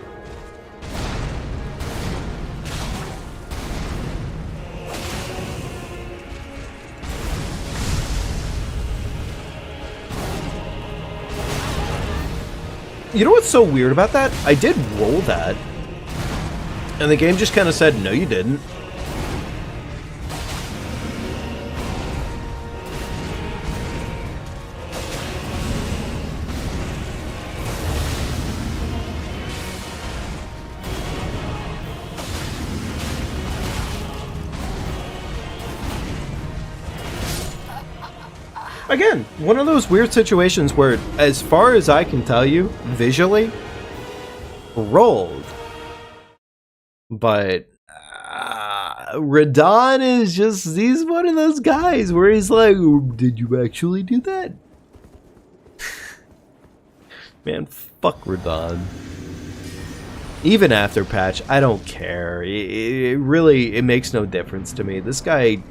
you know what's so weird about that? I did roll that, and the game just kind of said, no, you didn't. Again, one of those weird situations where, as far as I can tell you, visually, rolled. But Radon is just, he's one of those guys where he's like, did you actually do that? Man, fuck Radon. Even after patch, I don't care. It really, it makes no difference to me. This guy...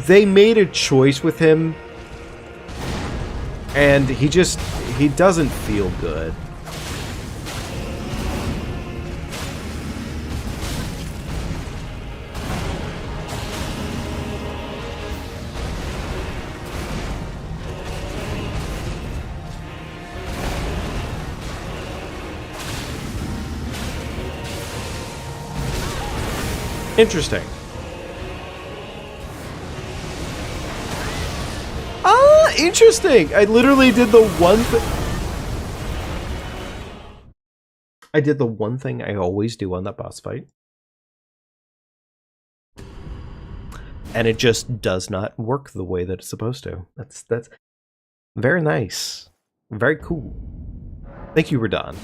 They made a choice with him, and he doesn't feel good. Interesting. Interesting. I literally did the one thing. I did the one thing I always do on that boss fight. And it just does not work the way that it's supposed to. That's very nice. Very cool. Thank you, Radon.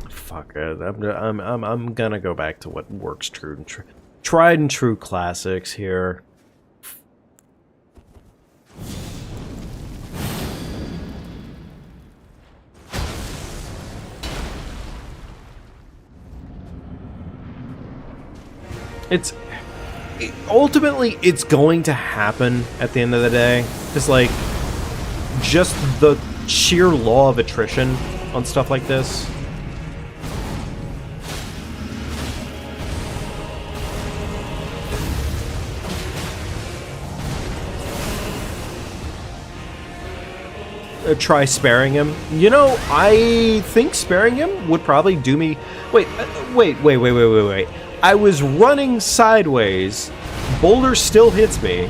Fuck it. I'm gonna go back to what works tried and true classics here. Ultimately it's going to happen at the end of the day. It's like just the sheer law of attrition on stuff like this. Try sparing him. You know, I think sparing him would probably do me... Wait. I was running sideways. Boulder still hits me.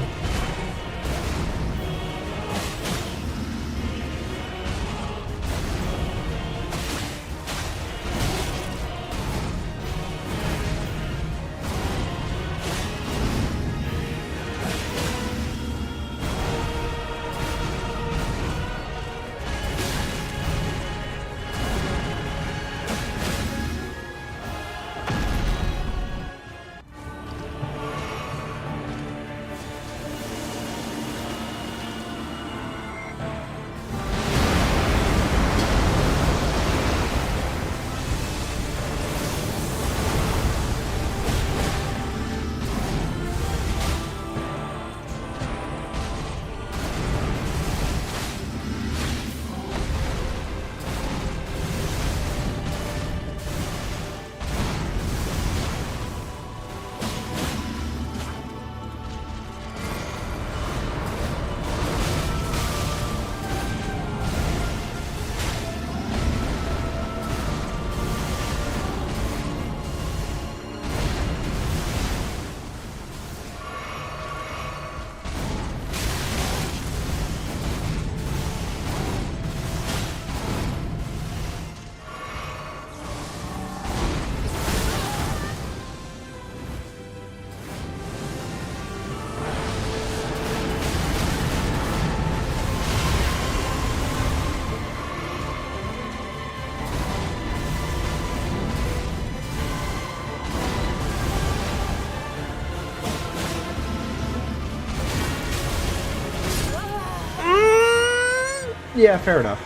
Yeah, fair enough.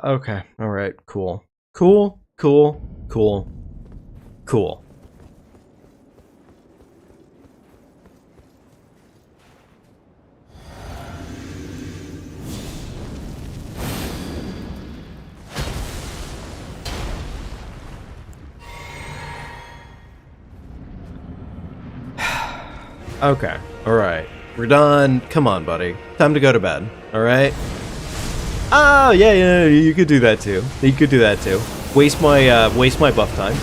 Okay, alright, cool. Cool, cool, cool, cool. Okay, alright. We're done. Come on, buddy. Time to go to bed, alright? Oh, yeah, you could do that too. You could do that too. Waste my buff time.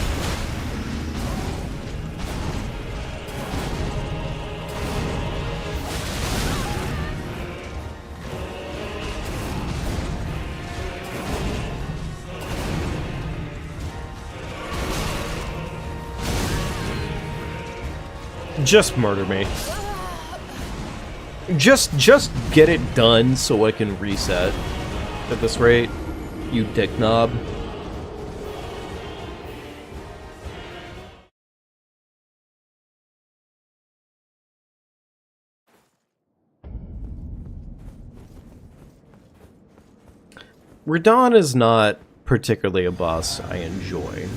Just murder me. Just get it done so I can reset. At this rate, you dick knob. Radon is not particularly a boss I enjoy.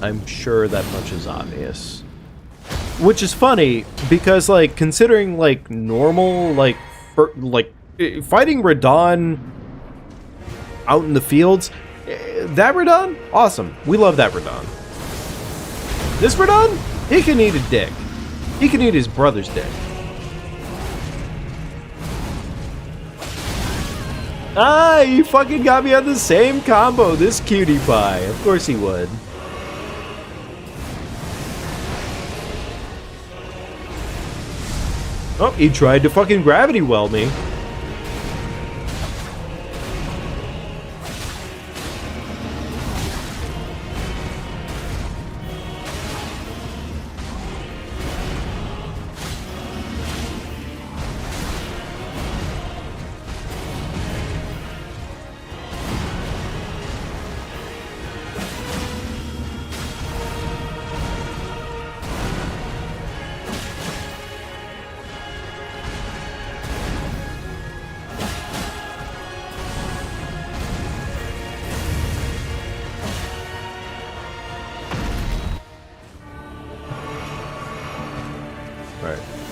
I'm sure that much is obvious. Which is funny, because, like, considering, like, normal, like, fighting Radon out in the fields, that Radon? Awesome. We love that Radon. This Radon? He can eat a dick. He can eat his brother's dick. Ah, he fucking got me on the same combo, this cutie pie. Of course he would. Oh, he tried to fucking gravity well me.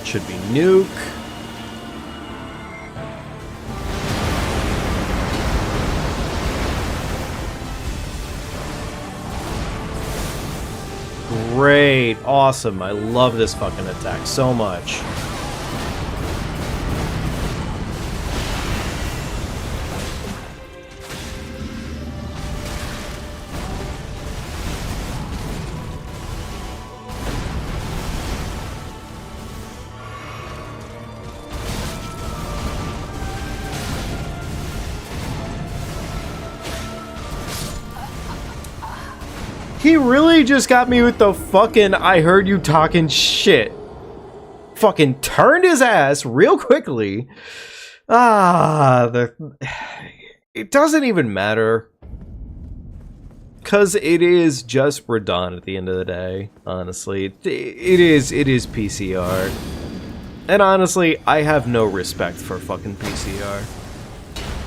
Should be nuke. Great, awesome. I love this fucking attack so much. He really just got me with the fucking I heard you talking shit. Fucking turned his ass real quickly. It doesn't even matter. Because it is just Radon at the end of the day, honestly. It is PCR. And honestly, I have no respect for fucking PCR.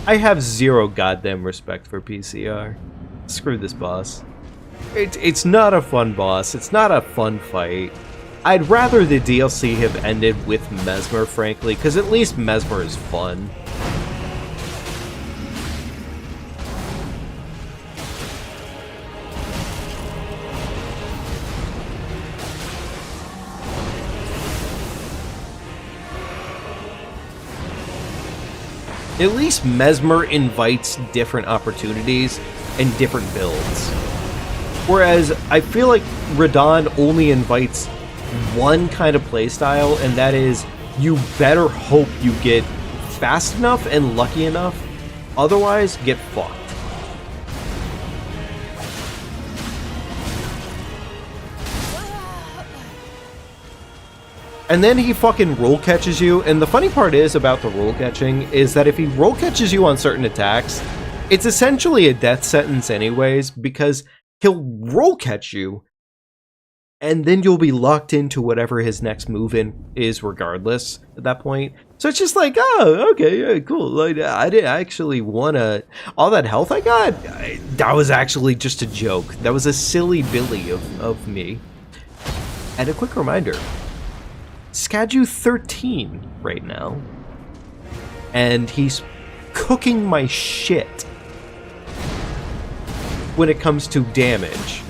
I have zero goddamn respect for PCR. Screw this boss. It's not a fun boss. It's not a fun fight. I'd rather the DLC have ended with Mesmer, frankly, because at least Mesmer is fun. At least Mesmer invites different opportunities and different builds. Whereas I feel like Radon only invites one kind of playstyle, and that is you better hope you get fast enough and lucky enough, otherwise get fucked. And then he fucking roll catches you, and the funny part is about the roll catching is that if he roll catches you on certain attacks, it's essentially a death sentence anyways, because he'll roll catch you, and then you'll be locked into whatever his next move in is regardless at that point. So it's just like, oh, okay, yeah, cool. Like, I didn't actually want to... All that health I got, that was actually just a joke. That was a silly Billy of me. And a quick reminder, Skadu 13 right now, and he's cooking my shit when it comes to damage.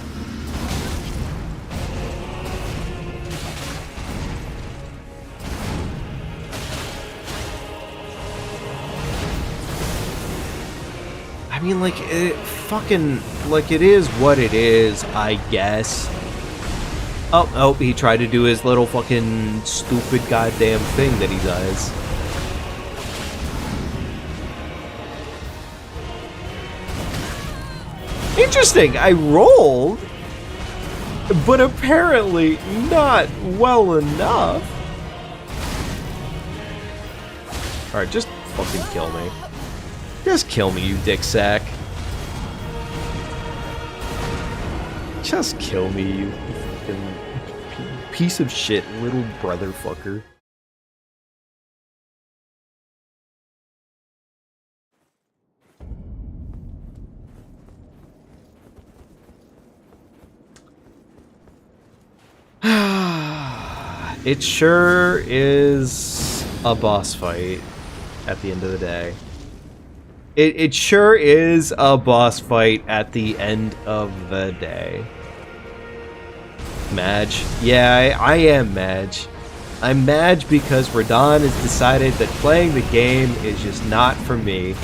I mean, like, it fucking, like, it is what it is, I guess. Oh, he tried to do his little fucking stupid goddamn thing that he does. Interesting, I rolled, but apparently not well enough. Alright, just fucking kill me. Just kill me, you dick sack. Just kill me, you fucking piece of shit little brother fucker. It sure is a boss fight at the end of the day. It sure is a boss fight at the end of the day. Madge. Yeah, I am Madge. I'm Madge because Radon has decided that playing the game is just not for me.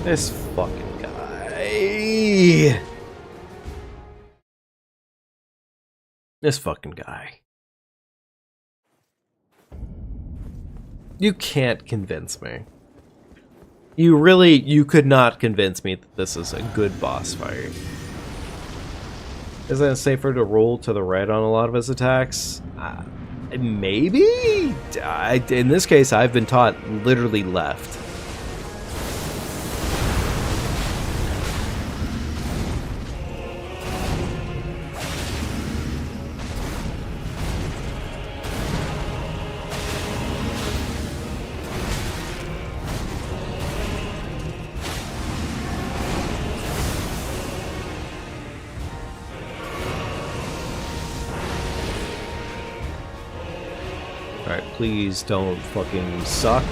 This fucking guy. This fucking guy. You can't convince me. You could not convince me that this is a good boss fight. Isn't it safer to roll to the right on a lot of his attacks? Maybe? In this case, I've been taught literally left. Alright, please don't fucking suck.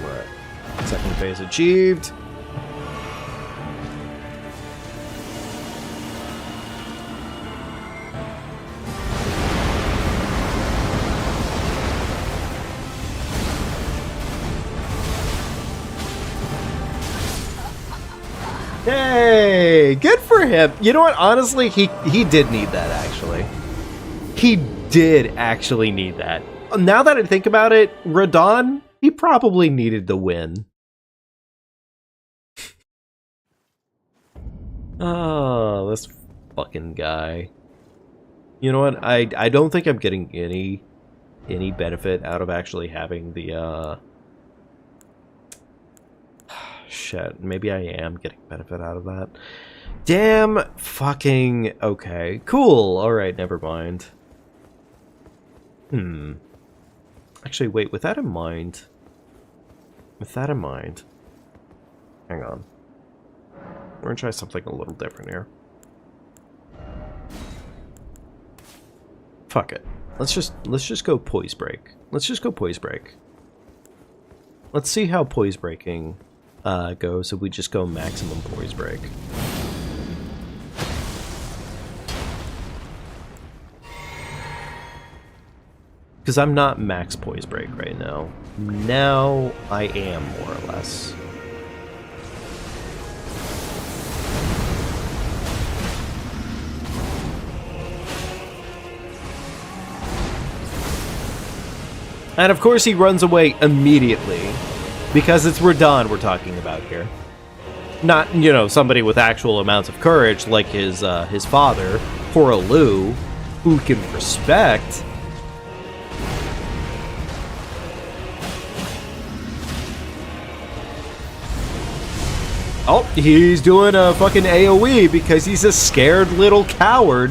Right. Second phase achieved. Hey, good for him. You know what? Honestly, he did need that, actually. He did actually need that. Now that I think about it, Radon, he probably needed the win. Oh, this fucking guy. You know what? I don't think I'm getting any benefit out of actually having the shit, maybe I am getting benefit out of that. Damn fucking okay. Cool. Alright, never mind. Actually, wait, with that in mind... Hang on. We're gonna try something a little different here. Fuck it. Let's just go poise break. Let's just go poise break. Let's see how poise breaking goes if we just go maximum poise break. Because I'm not max poise break right now. Now I am, more or less. And of course he runs away immediately. Because it's Radahn we're talking about here. Not, you know, somebody with actual amounts of courage like his father, Horalu, who can respect. Oh, he's doing a fucking AoE because he's a scared little coward.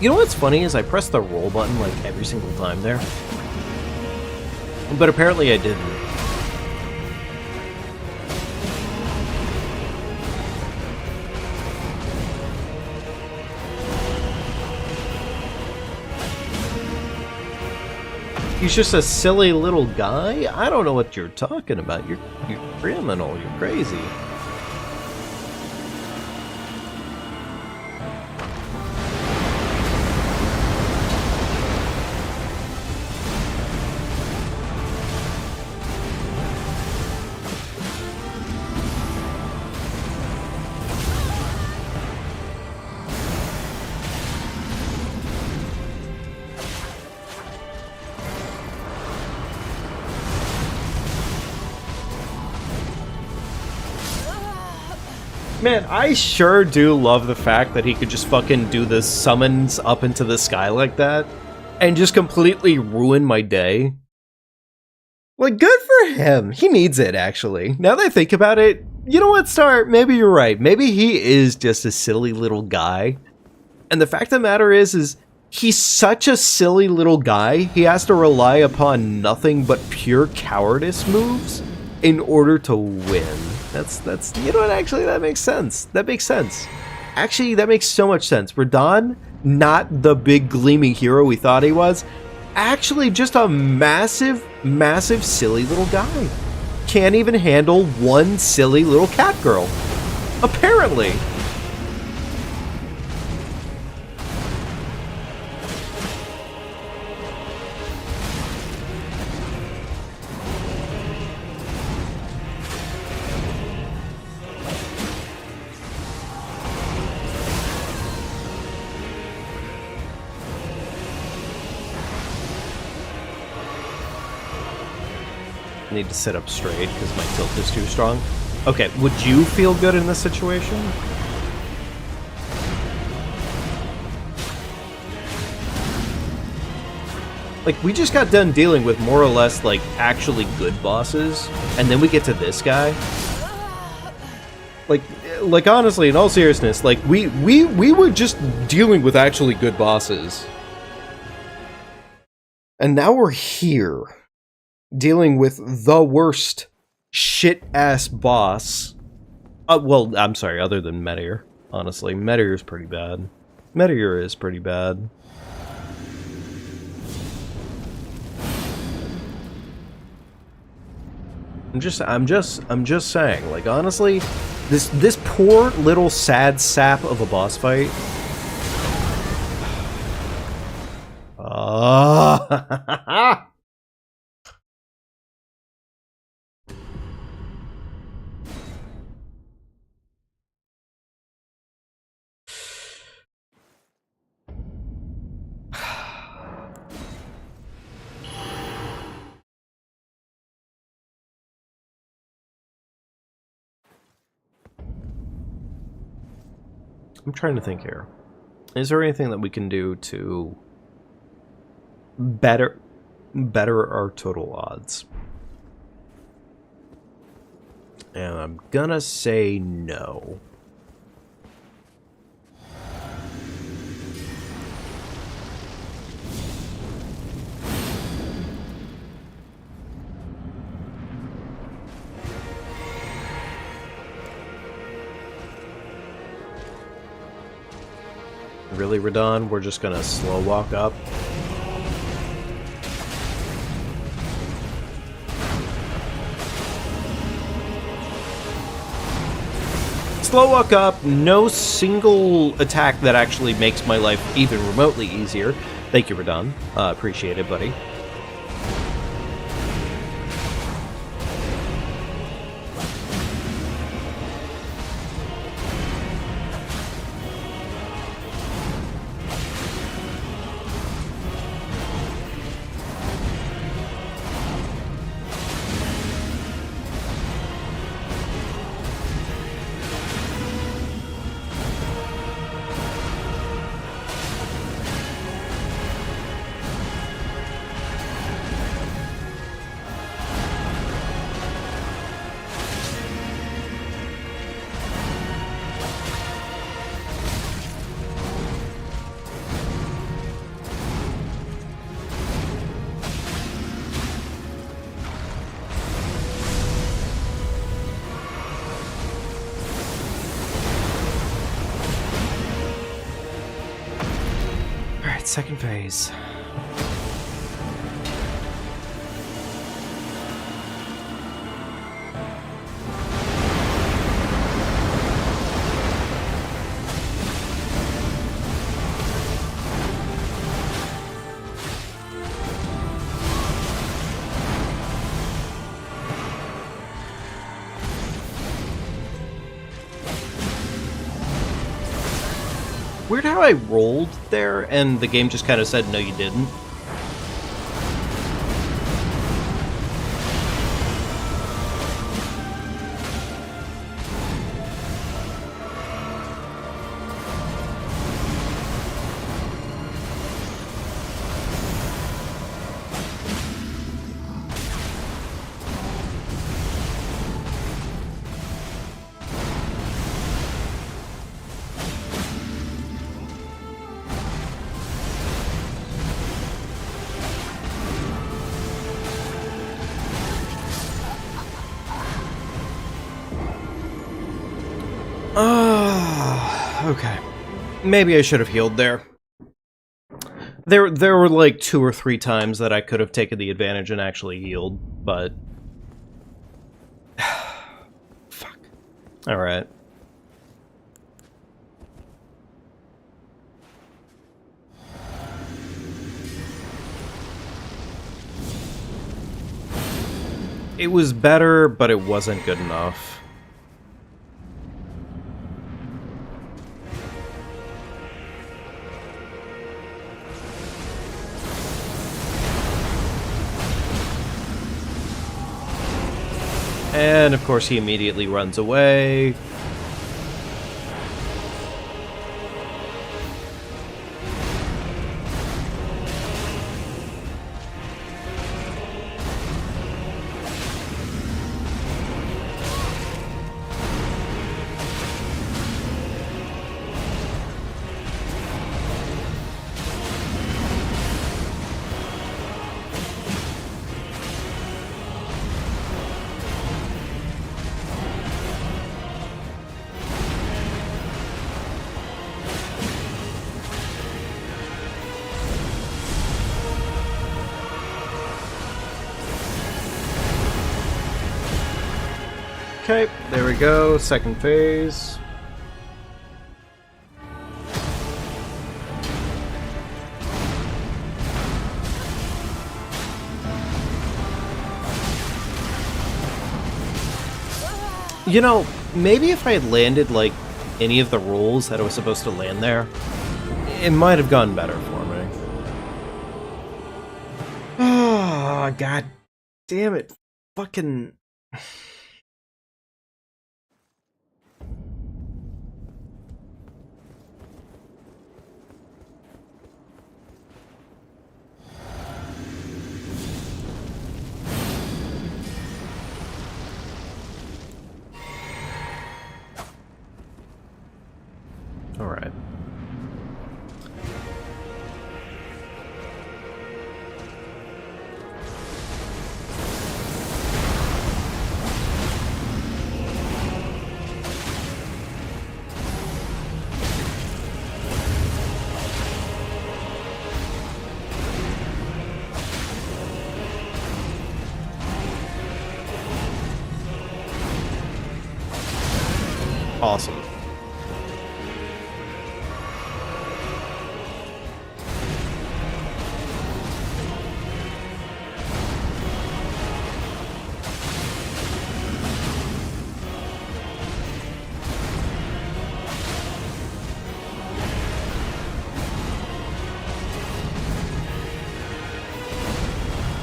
You know what's funny is I pressed the roll button like every single time there. But apparently I didn't. He's just a silly little guy? I don't know what you're talking about. You're criminal. You're crazy. Man, I sure do love the fact that he could just fucking do the summons up into the sky like that and just completely ruin my day. Like, good for him. He needs it, actually. Now that I think about it, you know what, Star? Maybe you're right. Maybe he is just a silly little guy. And the fact of the matter is he's such a silly little guy, he has to rely upon nothing but pure cowardice moves in order to win. That's you know what, actually that makes sense. That makes sense. Actually, that makes so much sense. Radahn, not the big gleaming hero we thought he was, actually just a massive, massive silly little guy. Can't even handle one silly little cat girl. Apparently. I need to sit up straight because my tilt is too strong. Okay, would you feel good in this situation? Like, we just got done dealing with more or less, like, actually good bosses, and then we get to this guy. Like honestly, in all seriousness, like, we were just dealing with actually good bosses. And now we're here. Dealing with the worst shit-ass boss. Well, I'm sorry, other than Meteor. Honestly, Meteor is pretty bad. Meteor is pretty bad. I'm just saying, like, honestly, this poor little sad sap of a boss fight. I'm trying to think here. Is there anything that we can do to better our total odds? And I'm gonna say no. Really, Radon? We're just gonna slow walk up? Slow walk up, no single attack that actually makes my life even remotely easier. Thank you, Radon. Appreciate it, buddy. Second phase. Weird how I rolled there, and the game just kind of said, no, you didn't. Okay. Maybe I should have healed there. There were like 2 or 3 times that I could have taken the advantage and actually healed, but... Fuck. Alright. It was better, but it wasn't good enough. And of course he immediately runs away. Okay, there we go, second phase. You know, maybe if I had landed, like, any of the rolls that I was supposed to land there, it might have gone better for me. Oh, god damn it. Fucking... Awesome.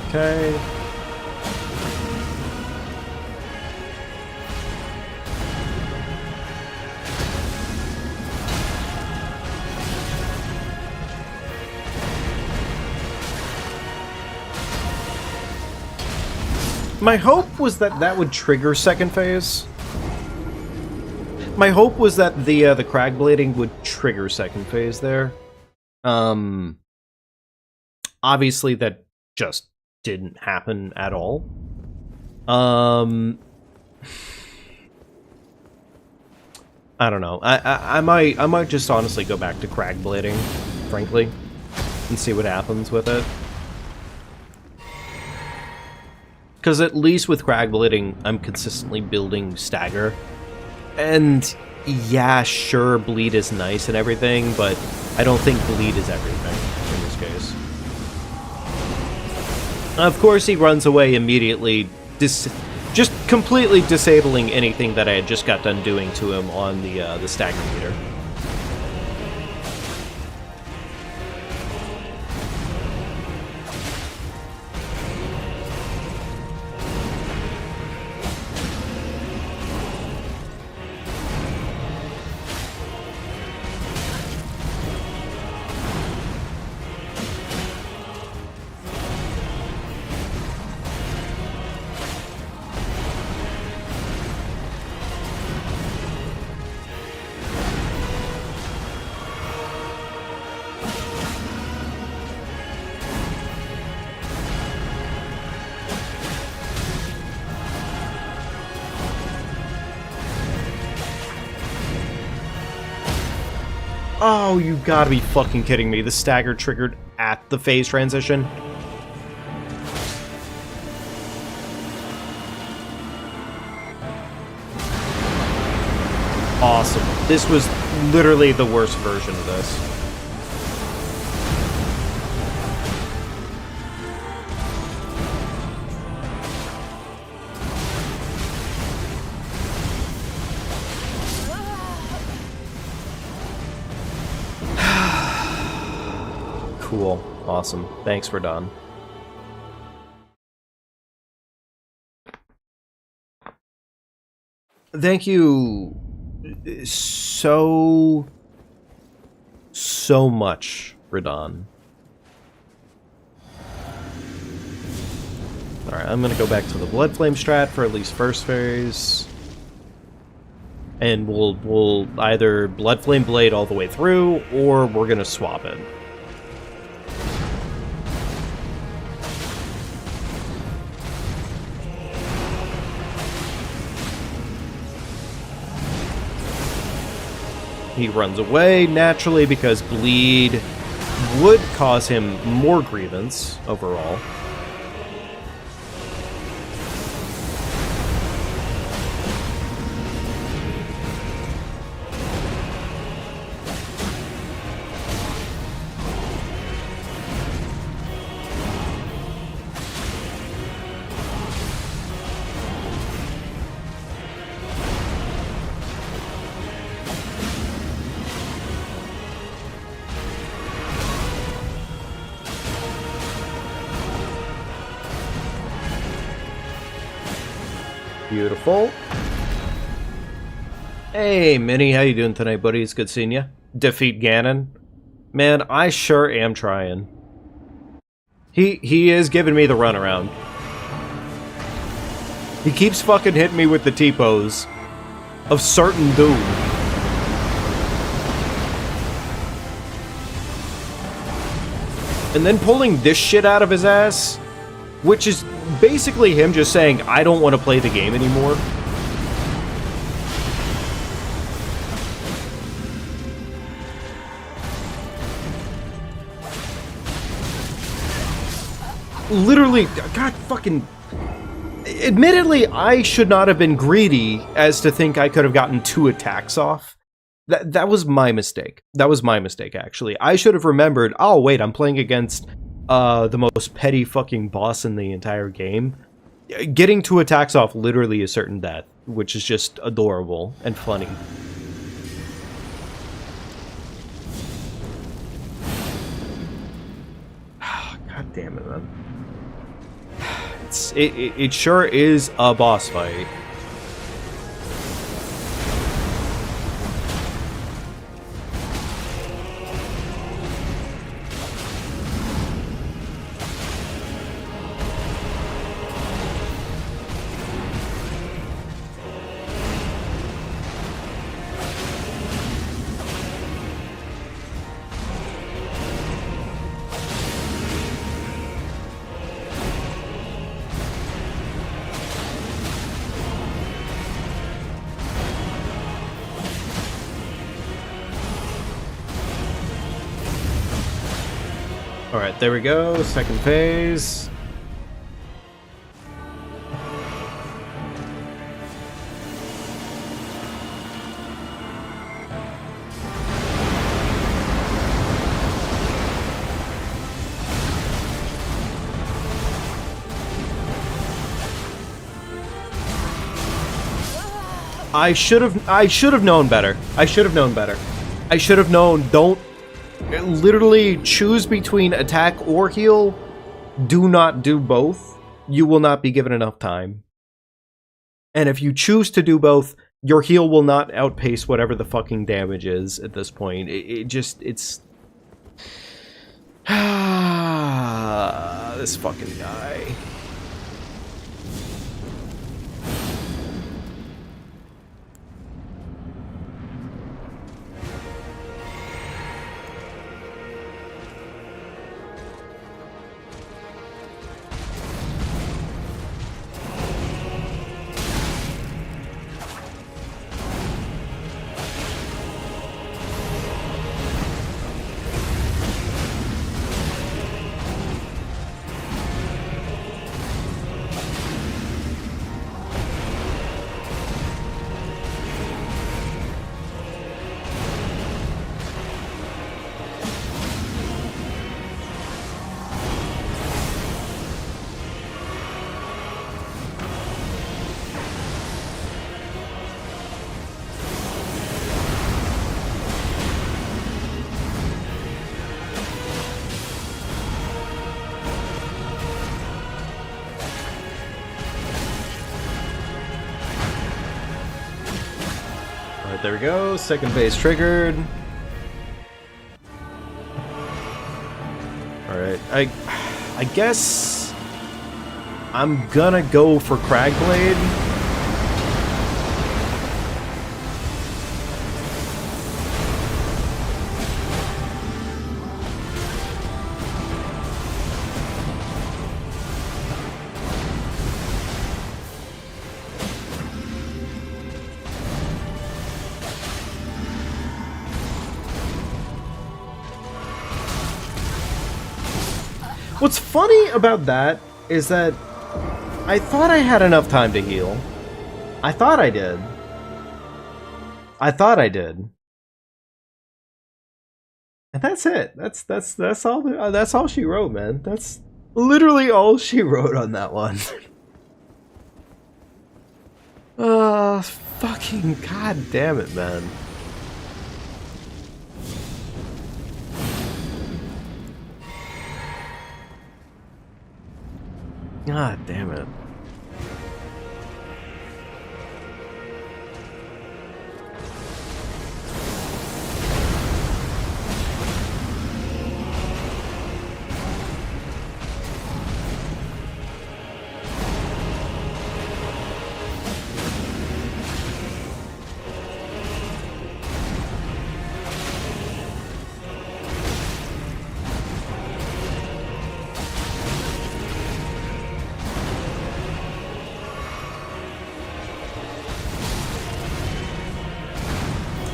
Okay. My hope was that that would trigger second phase. My hope was that the crag blading would trigger second phase there. Obviously that just didn't happen at all. I don't know. I might just honestly go back to crag blading, frankly, and see what happens with it. Because at least with crag blading, I'm consistently building stagger. And yeah, sure, bleed is nice and everything, but I don't think bleed is everything in this case. Of course, he runs away immediately, just completely disabling anything that I had just got done doing to him on the stagger meter. Oh, you gotta be fucking kidding me. The stagger triggered at the phase transition. Awesome. This was literally the worst version of this. Cool. Awesome. Thanks, Radon. Thank you so much, Radon. Alright, I'm gonna go back to the Blood Flame strat for at least first phase. And we'll either Blood Flame Blade all the way through, or we're gonna swap it. He runs away, naturally, because bleed would cause him more grievance overall. Beautiful. Hey, Minnie, how you doing tonight, buddy? It's good seeing you. Defeat Ganon. Man, I sure am trying. He is giving me the runaround. He keeps fucking hitting me with the T-pose of certain doom. And then pulling this shit out of his ass, which is basically him just saying, I don't want to play the game anymore. Literally, God fucking... Admittedly, I should not have been greedy as to think I could have gotten 2 attacks off. That was my mistake. That was my mistake, actually. I should have remembered, oh wait, I'm playing against the most petty fucking boss in the entire game. Getting 2 attacks off literally is certain death, which is just adorable and funny. God damn it, man. It sure is a boss fight. Alright, there we go. Second phase. I should have known better. I should have known better. I should have known, don't literally choose between attack or heal. Do not do both. You will not be given enough time. And if you choose to do both, your heal will not outpace whatever the fucking damage is at this point. It's... this fucking guy. There we go, second phase triggered. Alright, I guess I'm gonna go for Cragblade. What's funny about that is that I thought I had enough time to heal. I thought I did. And that's it. That's all she wrote, man. That's literally all she wrote on that one. Fucking god damn it, man. God damn it.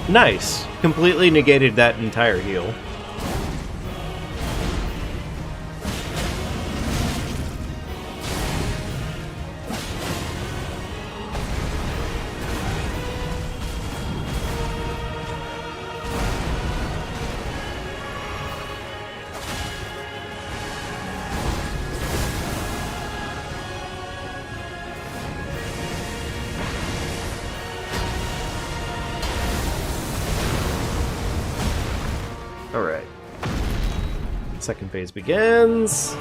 Nice. Completely negated that entire heal. Second phase begins.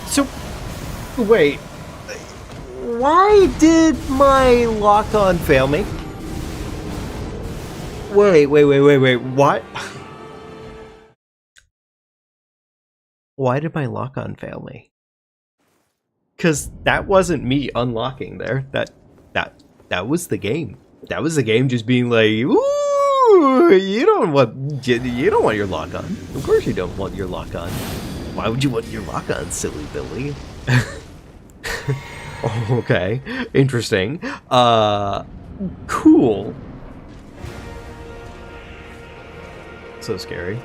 So, wait. Why did my lock-on fail me? Wait. What? Why did my lock-on fail me? Because that wasn't me unlocking there. That was the game. That was the game just being like, ooh, you don't want your lock-on. Of course you don't want your lock-on. Why would you want your lock-on, silly Billy? Okay, interesting. Cool. So scary.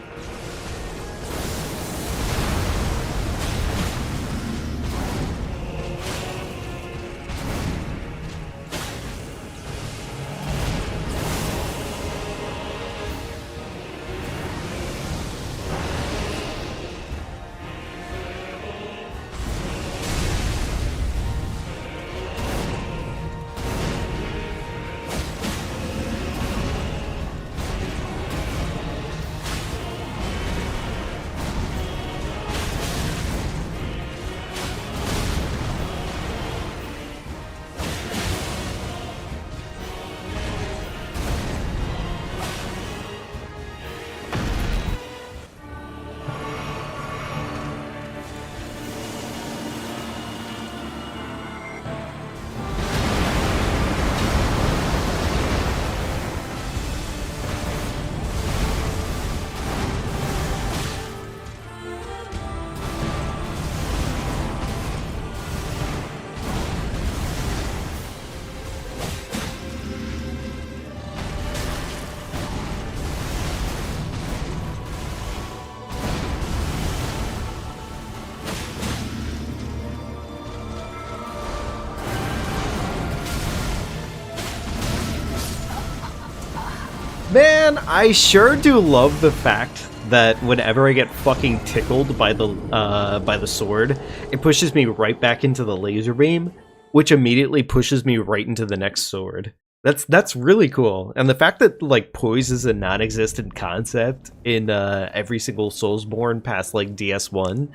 Man, I sure do love the fact that whenever I get fucking tickled by the sword, it pushes me right back into the laser beam, which immediately pushes me right into the next sword. That's really cool. And the fact that like poise is a non-existent concept in every single Soulsborne past like DS1,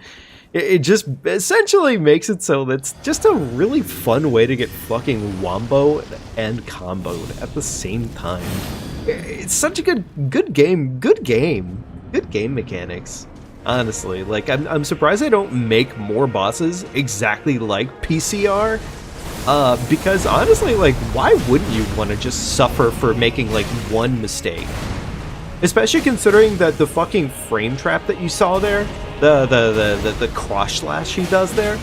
it just essentially makes it so that's just a really fun way to get fucking wombo and comboed at the same time. It's such a good game mechanics. Honestly, like I'm surprised I don't make more bosses exactly like PCR. Because honestly, like, why wouldn't you want to just suffer for making like one mistake? Especially considering that the fucking frame trap that you saw there, the cross slash he does there,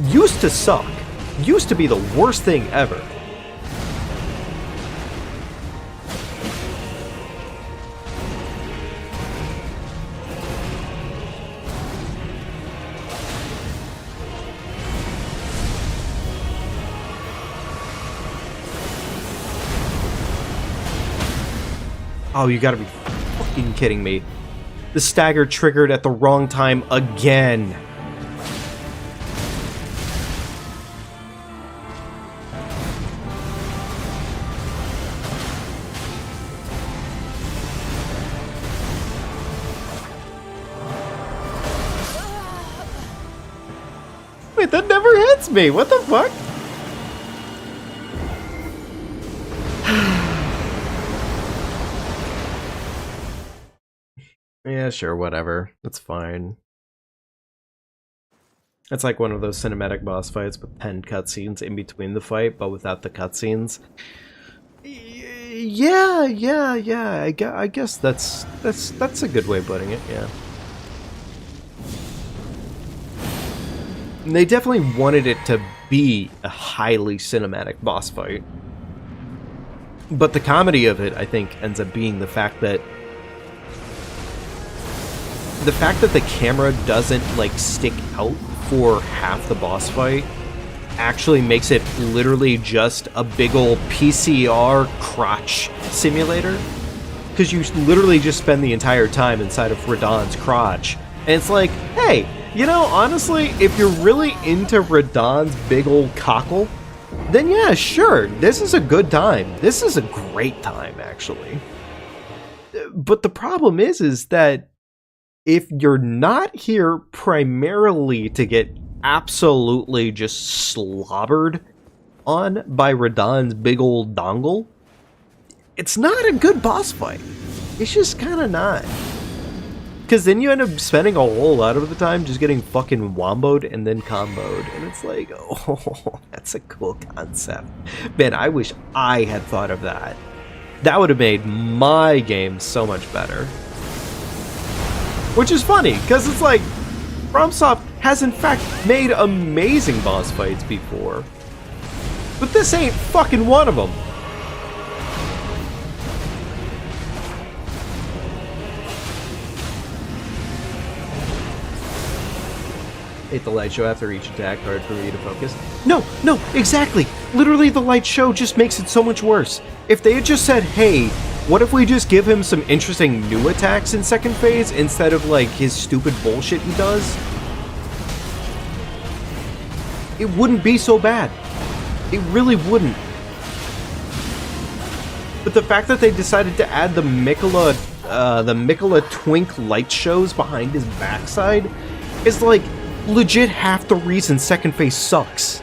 used to suck. Used to be the worst thing ever. Oh, you gotta be fucking kidding me. The stagger triggered at the wrong time again. Wait, that never hits me. What the fuck? Yeah, sure, whatever. That's fine. It's like one of those cinematic boss fights with 10 cutscenes in between the fight, but without the cutscenes. Yeah. I guess that's a good way of putting it. Yeah. And they definitely wanted it to be a highly cinematic boss fight. But the comedy of it, I think, ends up being the fact that the camera doesn't, like, stick out for half the boss fight actually makes it literally just a big ol' PCR crotch simulator. Because you literally just spend the entire time inside of Radahn's crotch. And it's like, hey, you know, honestly, if you're really into Radahn's big ol' cockle, then yeah, sure, this is a good time. This is a great time, actually. But the problem is that if you're not here primarily to get absolutely just slobbered on by Radahn's big old dongle, it's not a good boss fight. It's just kind of not. Because then you end up spending a whole lot of the time just getting fucking womboed and then comboed. And it's like, oh, that's a cool concept. Man, I wish I had thought of that. That would have made my game so much better. Which is funny, because it's like, FromSoft has in fact made amazing boss fights before. But this ain't fucking one of them. Hit the light show after each attack, hard for me to focus. No, exactly. Literally, the light show just makes it so much worse. If they had just said, hey, what if we just give him some interesting new attacks in second phase instead of, like, his stupid bullshit he does? It wouldn't be so bad. It really wouldn't. But the fact that they decided to add the Mikola Twink light shows behind his backside is, like, legit half the reason second phase sucks.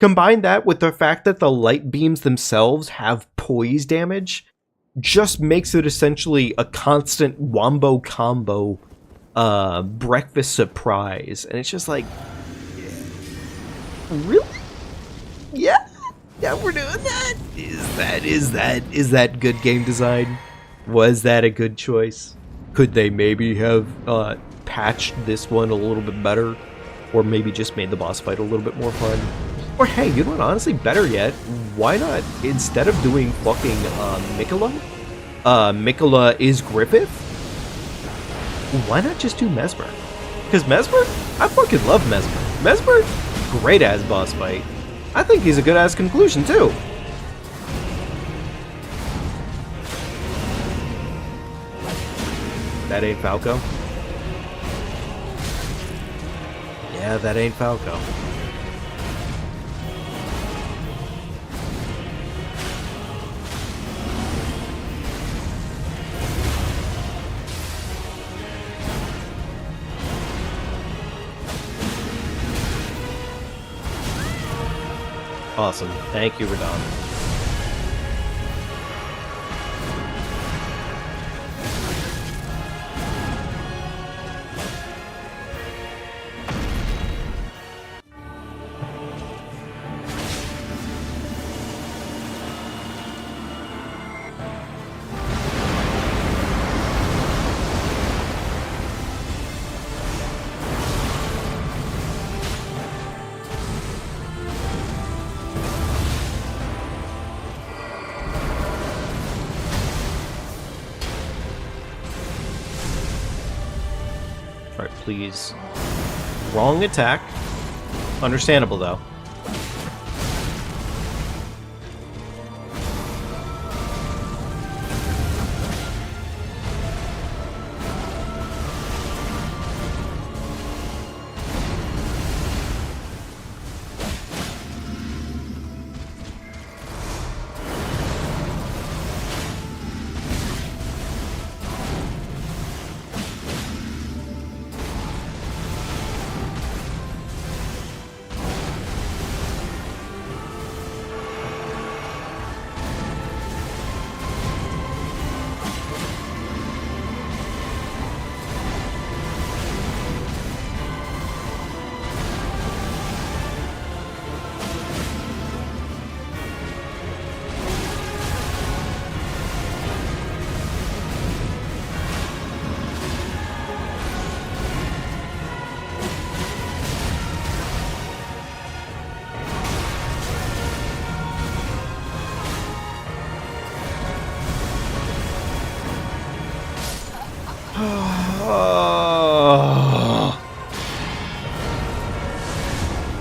Combine that with the fact that the light beams themselves have poise damage, just makes it essentially a constant wombo combo breakfast surprise. And it's just like, really? Yeah, we're doing that. Is that good game design? Was that a good choice? Could they maybe have patched this one a little bit better, or maybe just made the boss fight a little bit more fun? Or hey, you know what, honestly, better yet, why not, instead of doing fucking Mikola is Griffith, why not just do Mesmer? Because Mesmer, I fucking love Mesmer. Mesmer, great ass boss fight. I think he's a good ass conclusion too. That ain't Falco. Yeah, that ain't Falco. Awesome. Thank you, Radahn. Alright, please. Wrong attack. Understandable, though.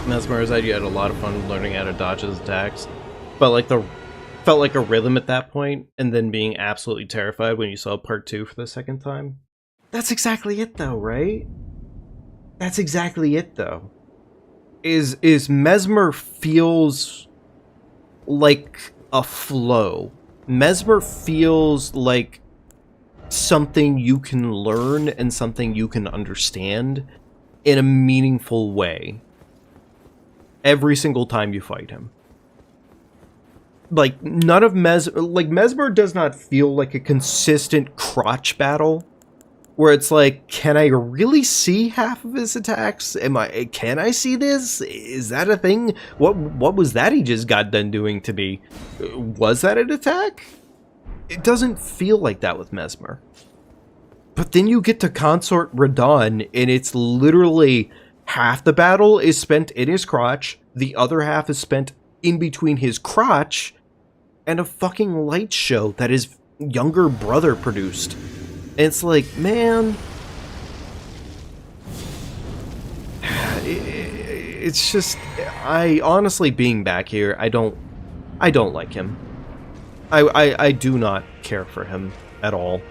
Mesmer is that you had a lot of fun learning how to dodge his attacks. But like felt like a rhythm at that point, and then being absolutely terrified when you saw part 2 for the second time. That's exactly it though, right? That's exactly it though. Is Mesmer feels like a flow. Mesmer feels like something you can learn and something you can understand in a meaningful way every single time you fight him. Like, none of Mesmer does not feel like a consistent crotch battle where it's like, can I really see half of his attacks? Can I see this? Is that a thing? What was that he just got done doing to me? Was that an attack? It doesn't feel like that with Mesmer. But then you get to Consort Radahn, and it's literally half the battle is spent in his crotch, the other half is spent in between his crotch and a fucking light show that his younger brother produced. And it's like, man, it's just, I honestly, being back here, I don't like him. I do not care for him at all.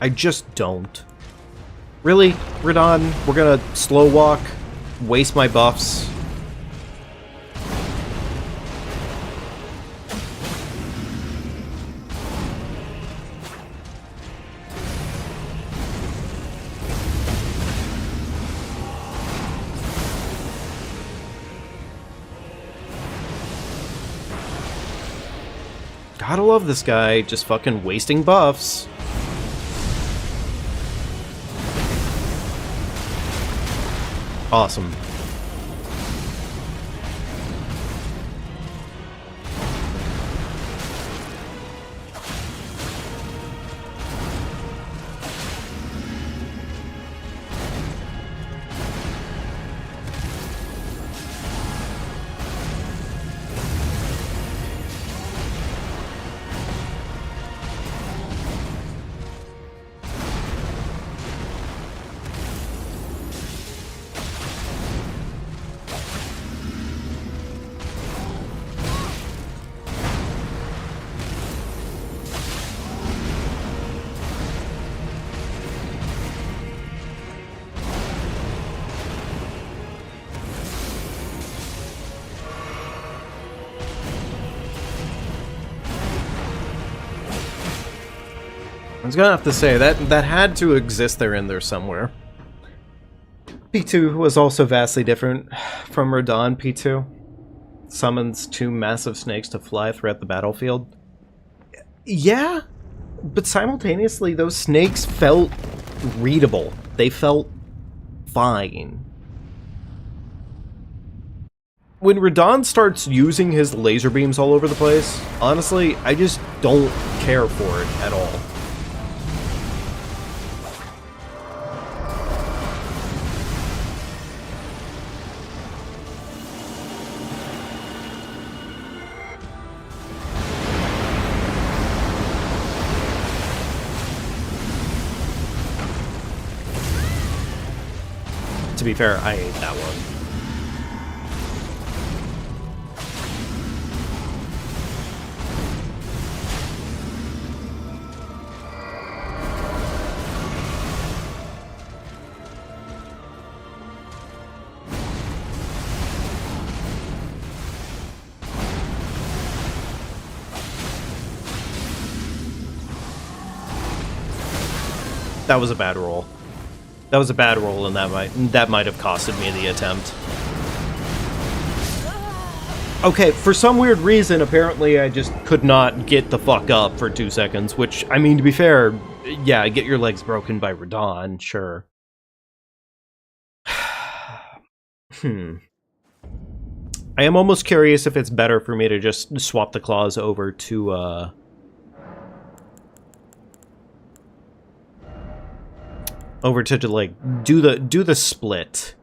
I just don't. Really, Radahn, we're gonna slow walk, waste my buffs. Gotta love this guy, just fucking wasting buffs. Awesome. I was gonna have to say, that had to exist there in there somewhere. P2 was also vastly different from Radahn. P2 summons 2 massive snakes to fly throughout the battlefield. Yeah, but simultaneously those snakes felt readable. They felt fine. When Radahn starts using his laser beams all over the place, honestly, I just don't care for it at all. To be fair, I ate that one. That was a bad roll. That was a bad roll, and that might have costed me the attempt. Okay, for some weird reason, apparently I just could not get the fuck up for 2 seconds, which, I mean, to be fair, yeah, get your legs broken by Radahn, sure. I am almost curious if it's better for me to just swap the claws over to, like, do the split.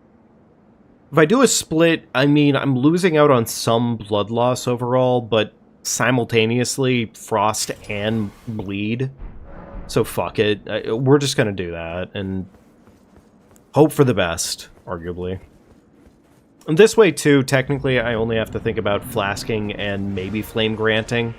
If I do a split, I mean, I'm losing out on some blood loss overall, but simultaneously frost and bleed. So fuck it. We're just gonna do that, and hope for the best, arguably. And this way, too, technically, I only have to think about flasking and maybe flame granting.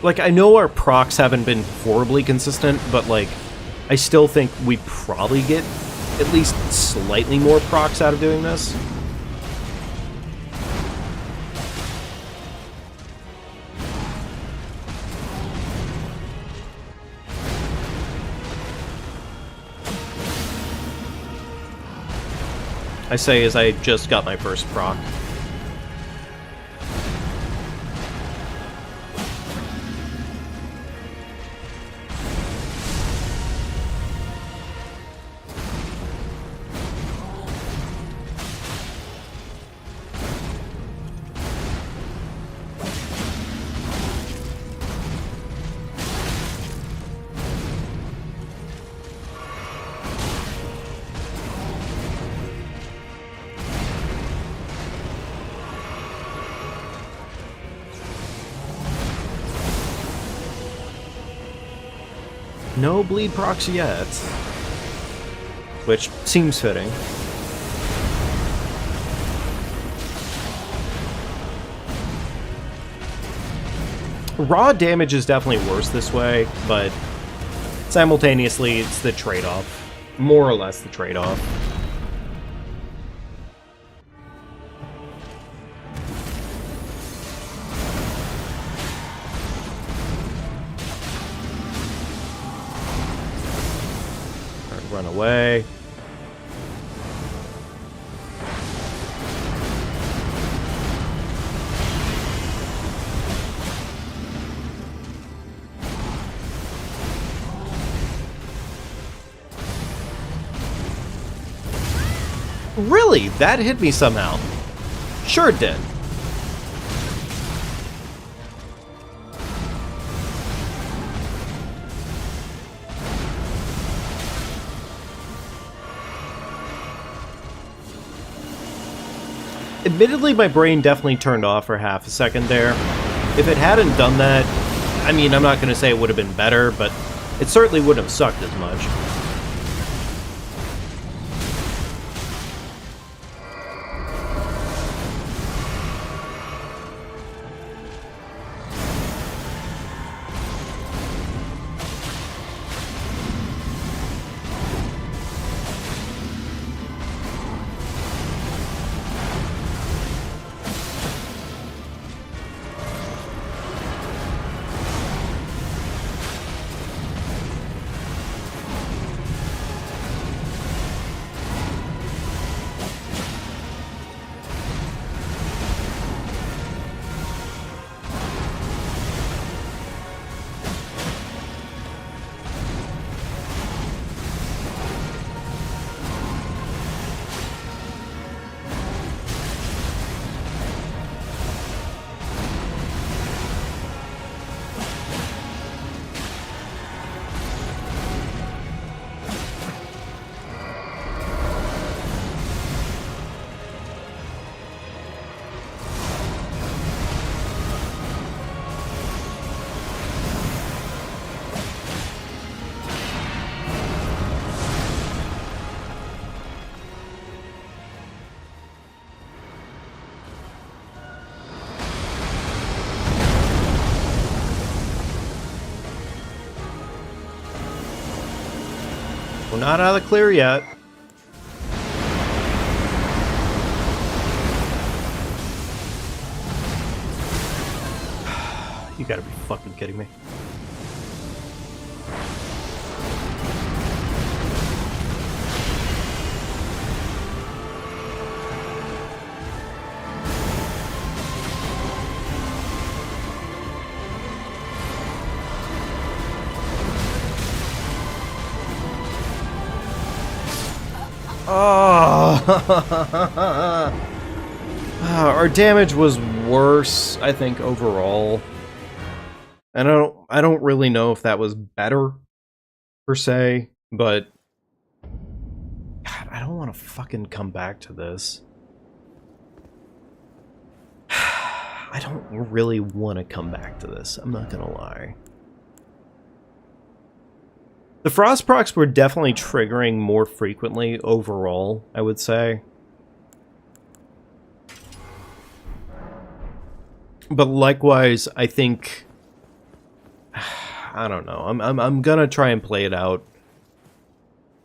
Like, I know our procs haven't been horribly consistent, but, like, I still think we probably get at least slightly more procs out of doing this. I say as I just got my first proc. No bleed procs yet, which seems fitting. Raw damage is definitely worse this way, but simultaneously it's the trade-off. More or less the trade-off. Run away. Really? That hit me somehow. Sure it did. Admittedly, my brain definitely turned off for half a second there. If it hadn't done that, I mean, I'm not going to say it would have been better, but it certainly wouldn't have sucked as much. We're not out of the clear yet. You gotta be fucking kidding me. Our damage was worse, I think, overall. I don't really know if that was better, per se, but... God, I don't want to fucking come back to this. I don't really want to come back to this, I'm not gonna lie. The frost procs were definitely triggering more frequently overall, I would say. But likewise, I think... I don't know, I'm gonna try and play it out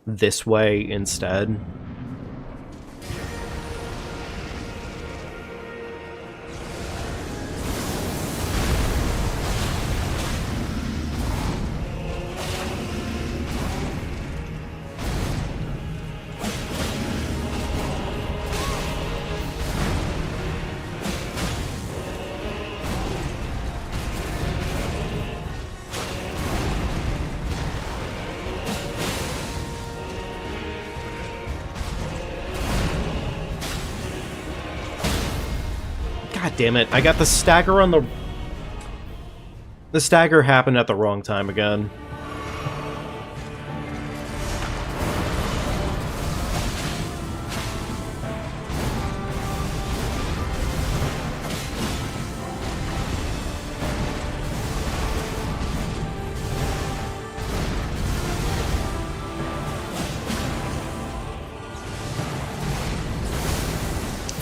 this way instead. God damn it, I got the stagger on the... The stagger happened at the wrong time again.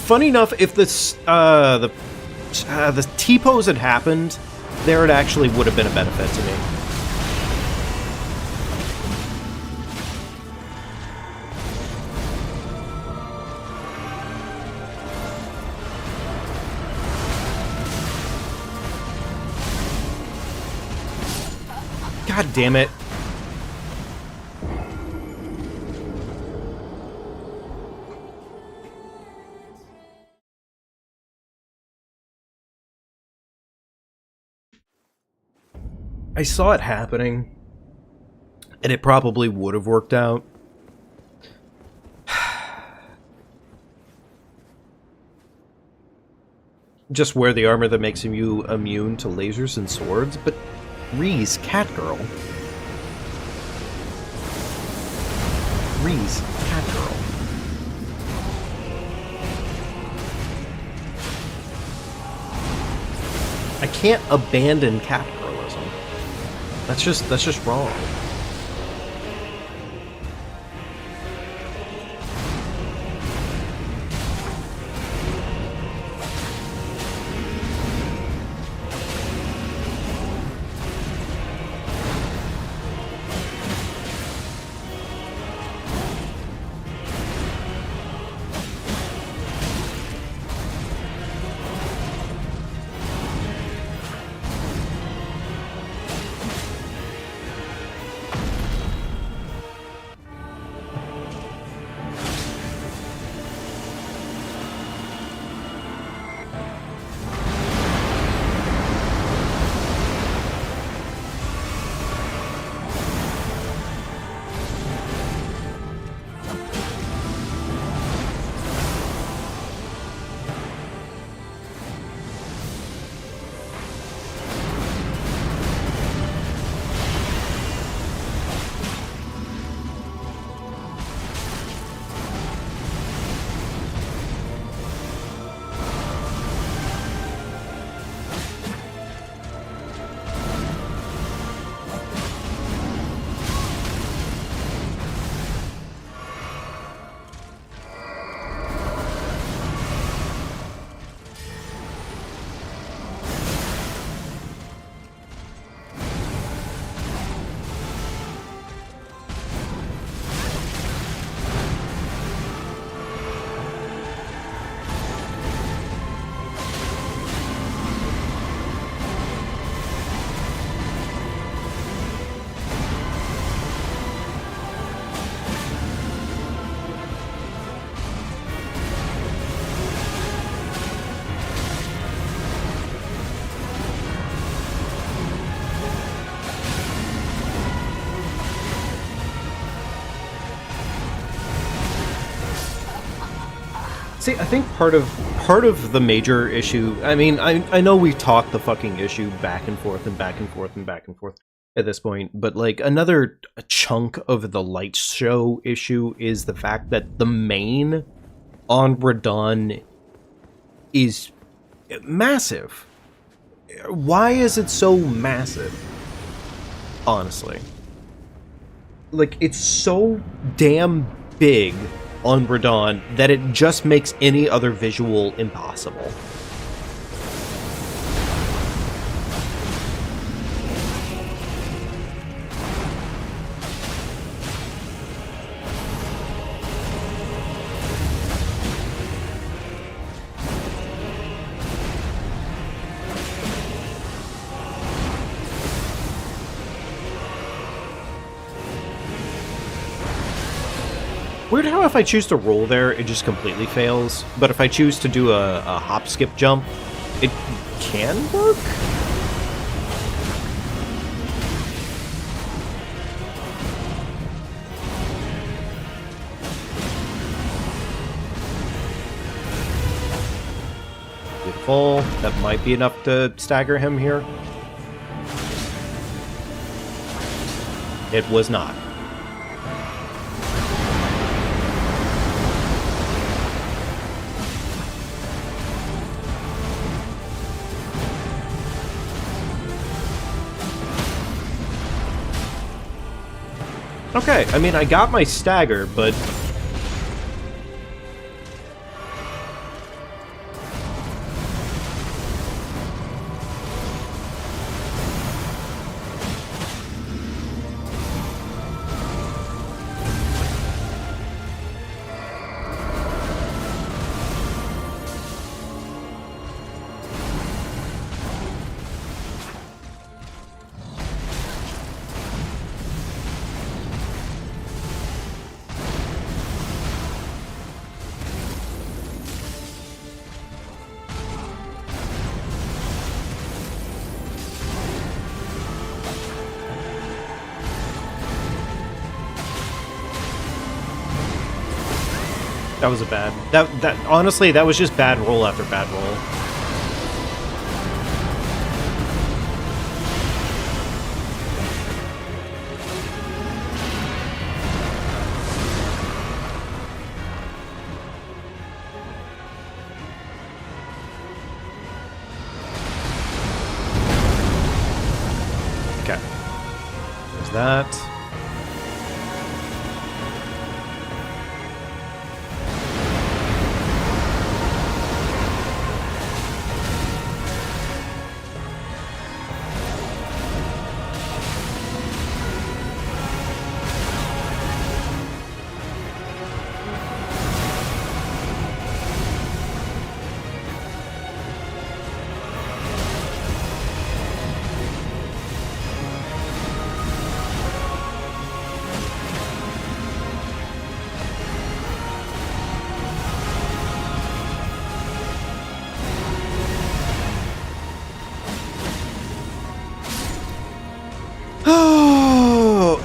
Funny enough, if this the T-pose had happened, there it actually would have been a benefit to me. God damn it. I saw it happening, and it probably would have worked out. Just wear the armor that makes you immune to lasers and swords, but Reese, Catgirl. Reese, Catgirl. I can't abandon Catgirlism. That's just wrong. See, I think part of the major issue. I mean, I know we've talked the fucking issue back and forth and back and forth and back and forth at this point, but like another chunk of the light show issue is the fact that the main on Radon is massive. Why is it so massive? Honestly, like it's so damn big on Radon that it just makes any other visual impossible. Weird how if I choose to roll there, it just completely fails, but if I choose to do a hop skip jump, it can work? Beautiful. That might be enough to stagger him here. It was not. Okay, I mean, I got my stagger, but... That was a bad... That honestly, that was just bad roll after bad roll. Okay. There's that.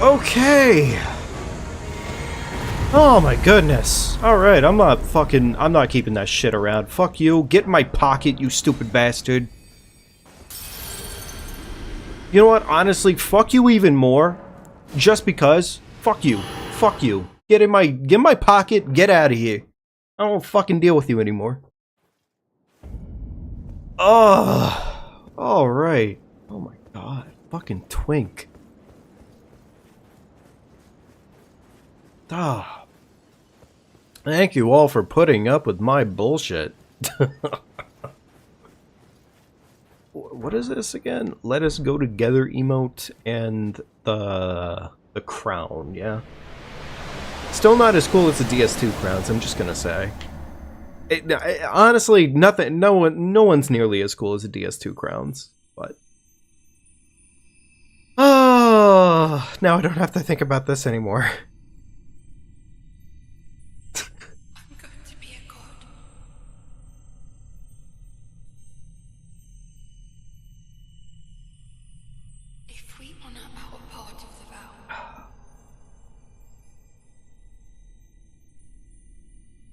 Okay. Oh my goodness. Alright, I'm not keeping that shit around. Fuck you. Get in my pocket, you stupid bastard. You know what? Honestly, fuck you even more. Just because. Fuck you. Fuck you. Get in my pocket, get out of here. I don't fucking deal with you anymore. Oh. Alright. Oh my god. Fucking twink. Ah. Thank you all for putting up with my bullshit. What is this again? Let us go together emote and the crown, yeah? Still not as cool as the DS2 crowns, I'm just gonna say. Honestly, no one's nearly as cool as the DS2 crowns, but... Oh, now I don't have to think about this anymore. I'm going to be a god. If we honor our part of the vow,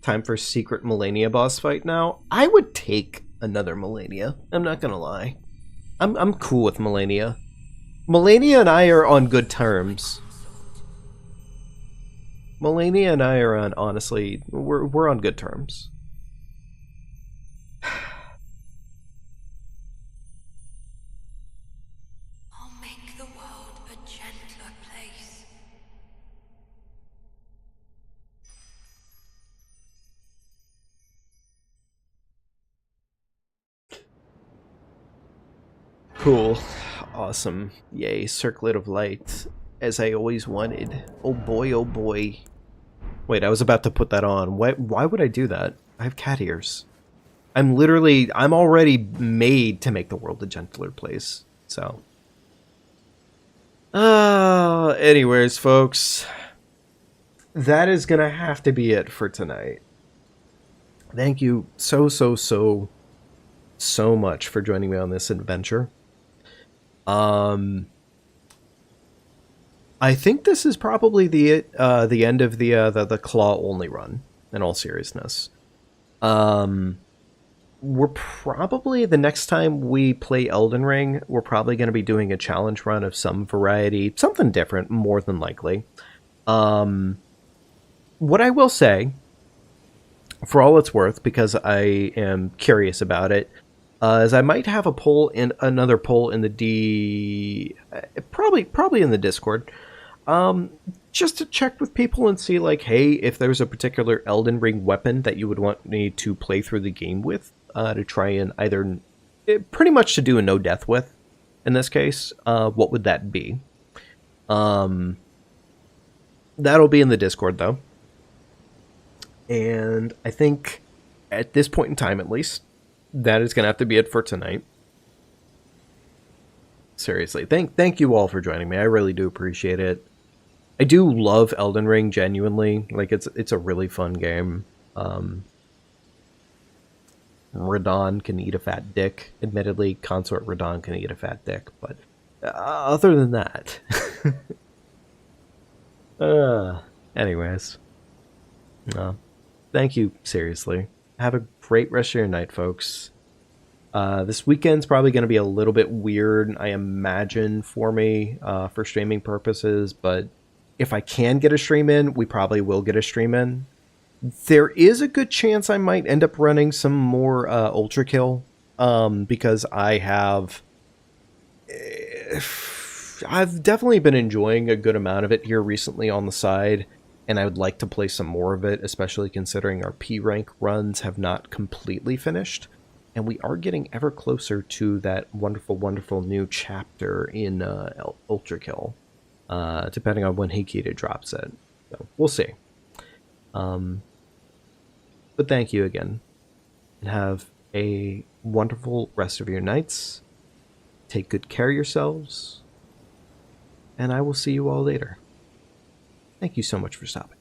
Time for secret Melania boss fight now. I would take another Melania. I'm not gonna lie. I'm cool with Melania. Melania and I are on good terms. Melania and I are on, honestly, we're on good terms. I'll make the world a gentler place. Cool. Awesome. Yay, Circlet of Light. As I always wanted. Oh boy, oh boy. Wait, I was about to put that on. Why would I do that? I have cat ears. I'm already made to make the world a gentler place. So. Anyways, folks. That is gonna have to be it for tonight. Thank you so much for joining me on this adventure. I think this is probably the end of the claw only run. In all seriousness, we're probably, the next time we play Elden Ring, we're probably going to be doing a challenge run of some variety, something different, more than likely. What I will say, for all it's worth, because I am curious about it, is I might have another poll in the probably in the Discord, just to check with people and see, like, hey, if there's a particular Elden Ring weapon that you would want me to play through the game with, to try and either, pretty much to do a no death with, in this case, what would that be? That'll be in the Discord, though. And I think, at this point in time at least, that is going to have to be it for tonight. Seriously, thank you all for joining me. I really do appreciate it. I do love Elden Ring, genuinely. Like, it's a really fun game. Radon can eat a fat dick. Admittedly, Consort Radon can eat a fat dick, but other than that. Anyways. Thank you, seriously. Have a great rest of your night, folks. This weekend's probably going to be a little bit weird, I imagine, for me, for streaming purposes, but if I can get a stream in, we probably will get a stream in. There is a good chance I might end up running some more Ultra Kill, because I've definitely been enjoying a good amount of it here recently on the side, and I would like to play some more of it, especially considering our P rank runs have not completely finished, and we are getting ever closer to that wonderful new chapter in Ultra Kill, depending on when Hikita drops it. So we'll see. But thank you again, and have a wonderful rest of your nights. Take good care of yourselves, and I will see you all later. Thank you so much for stopping.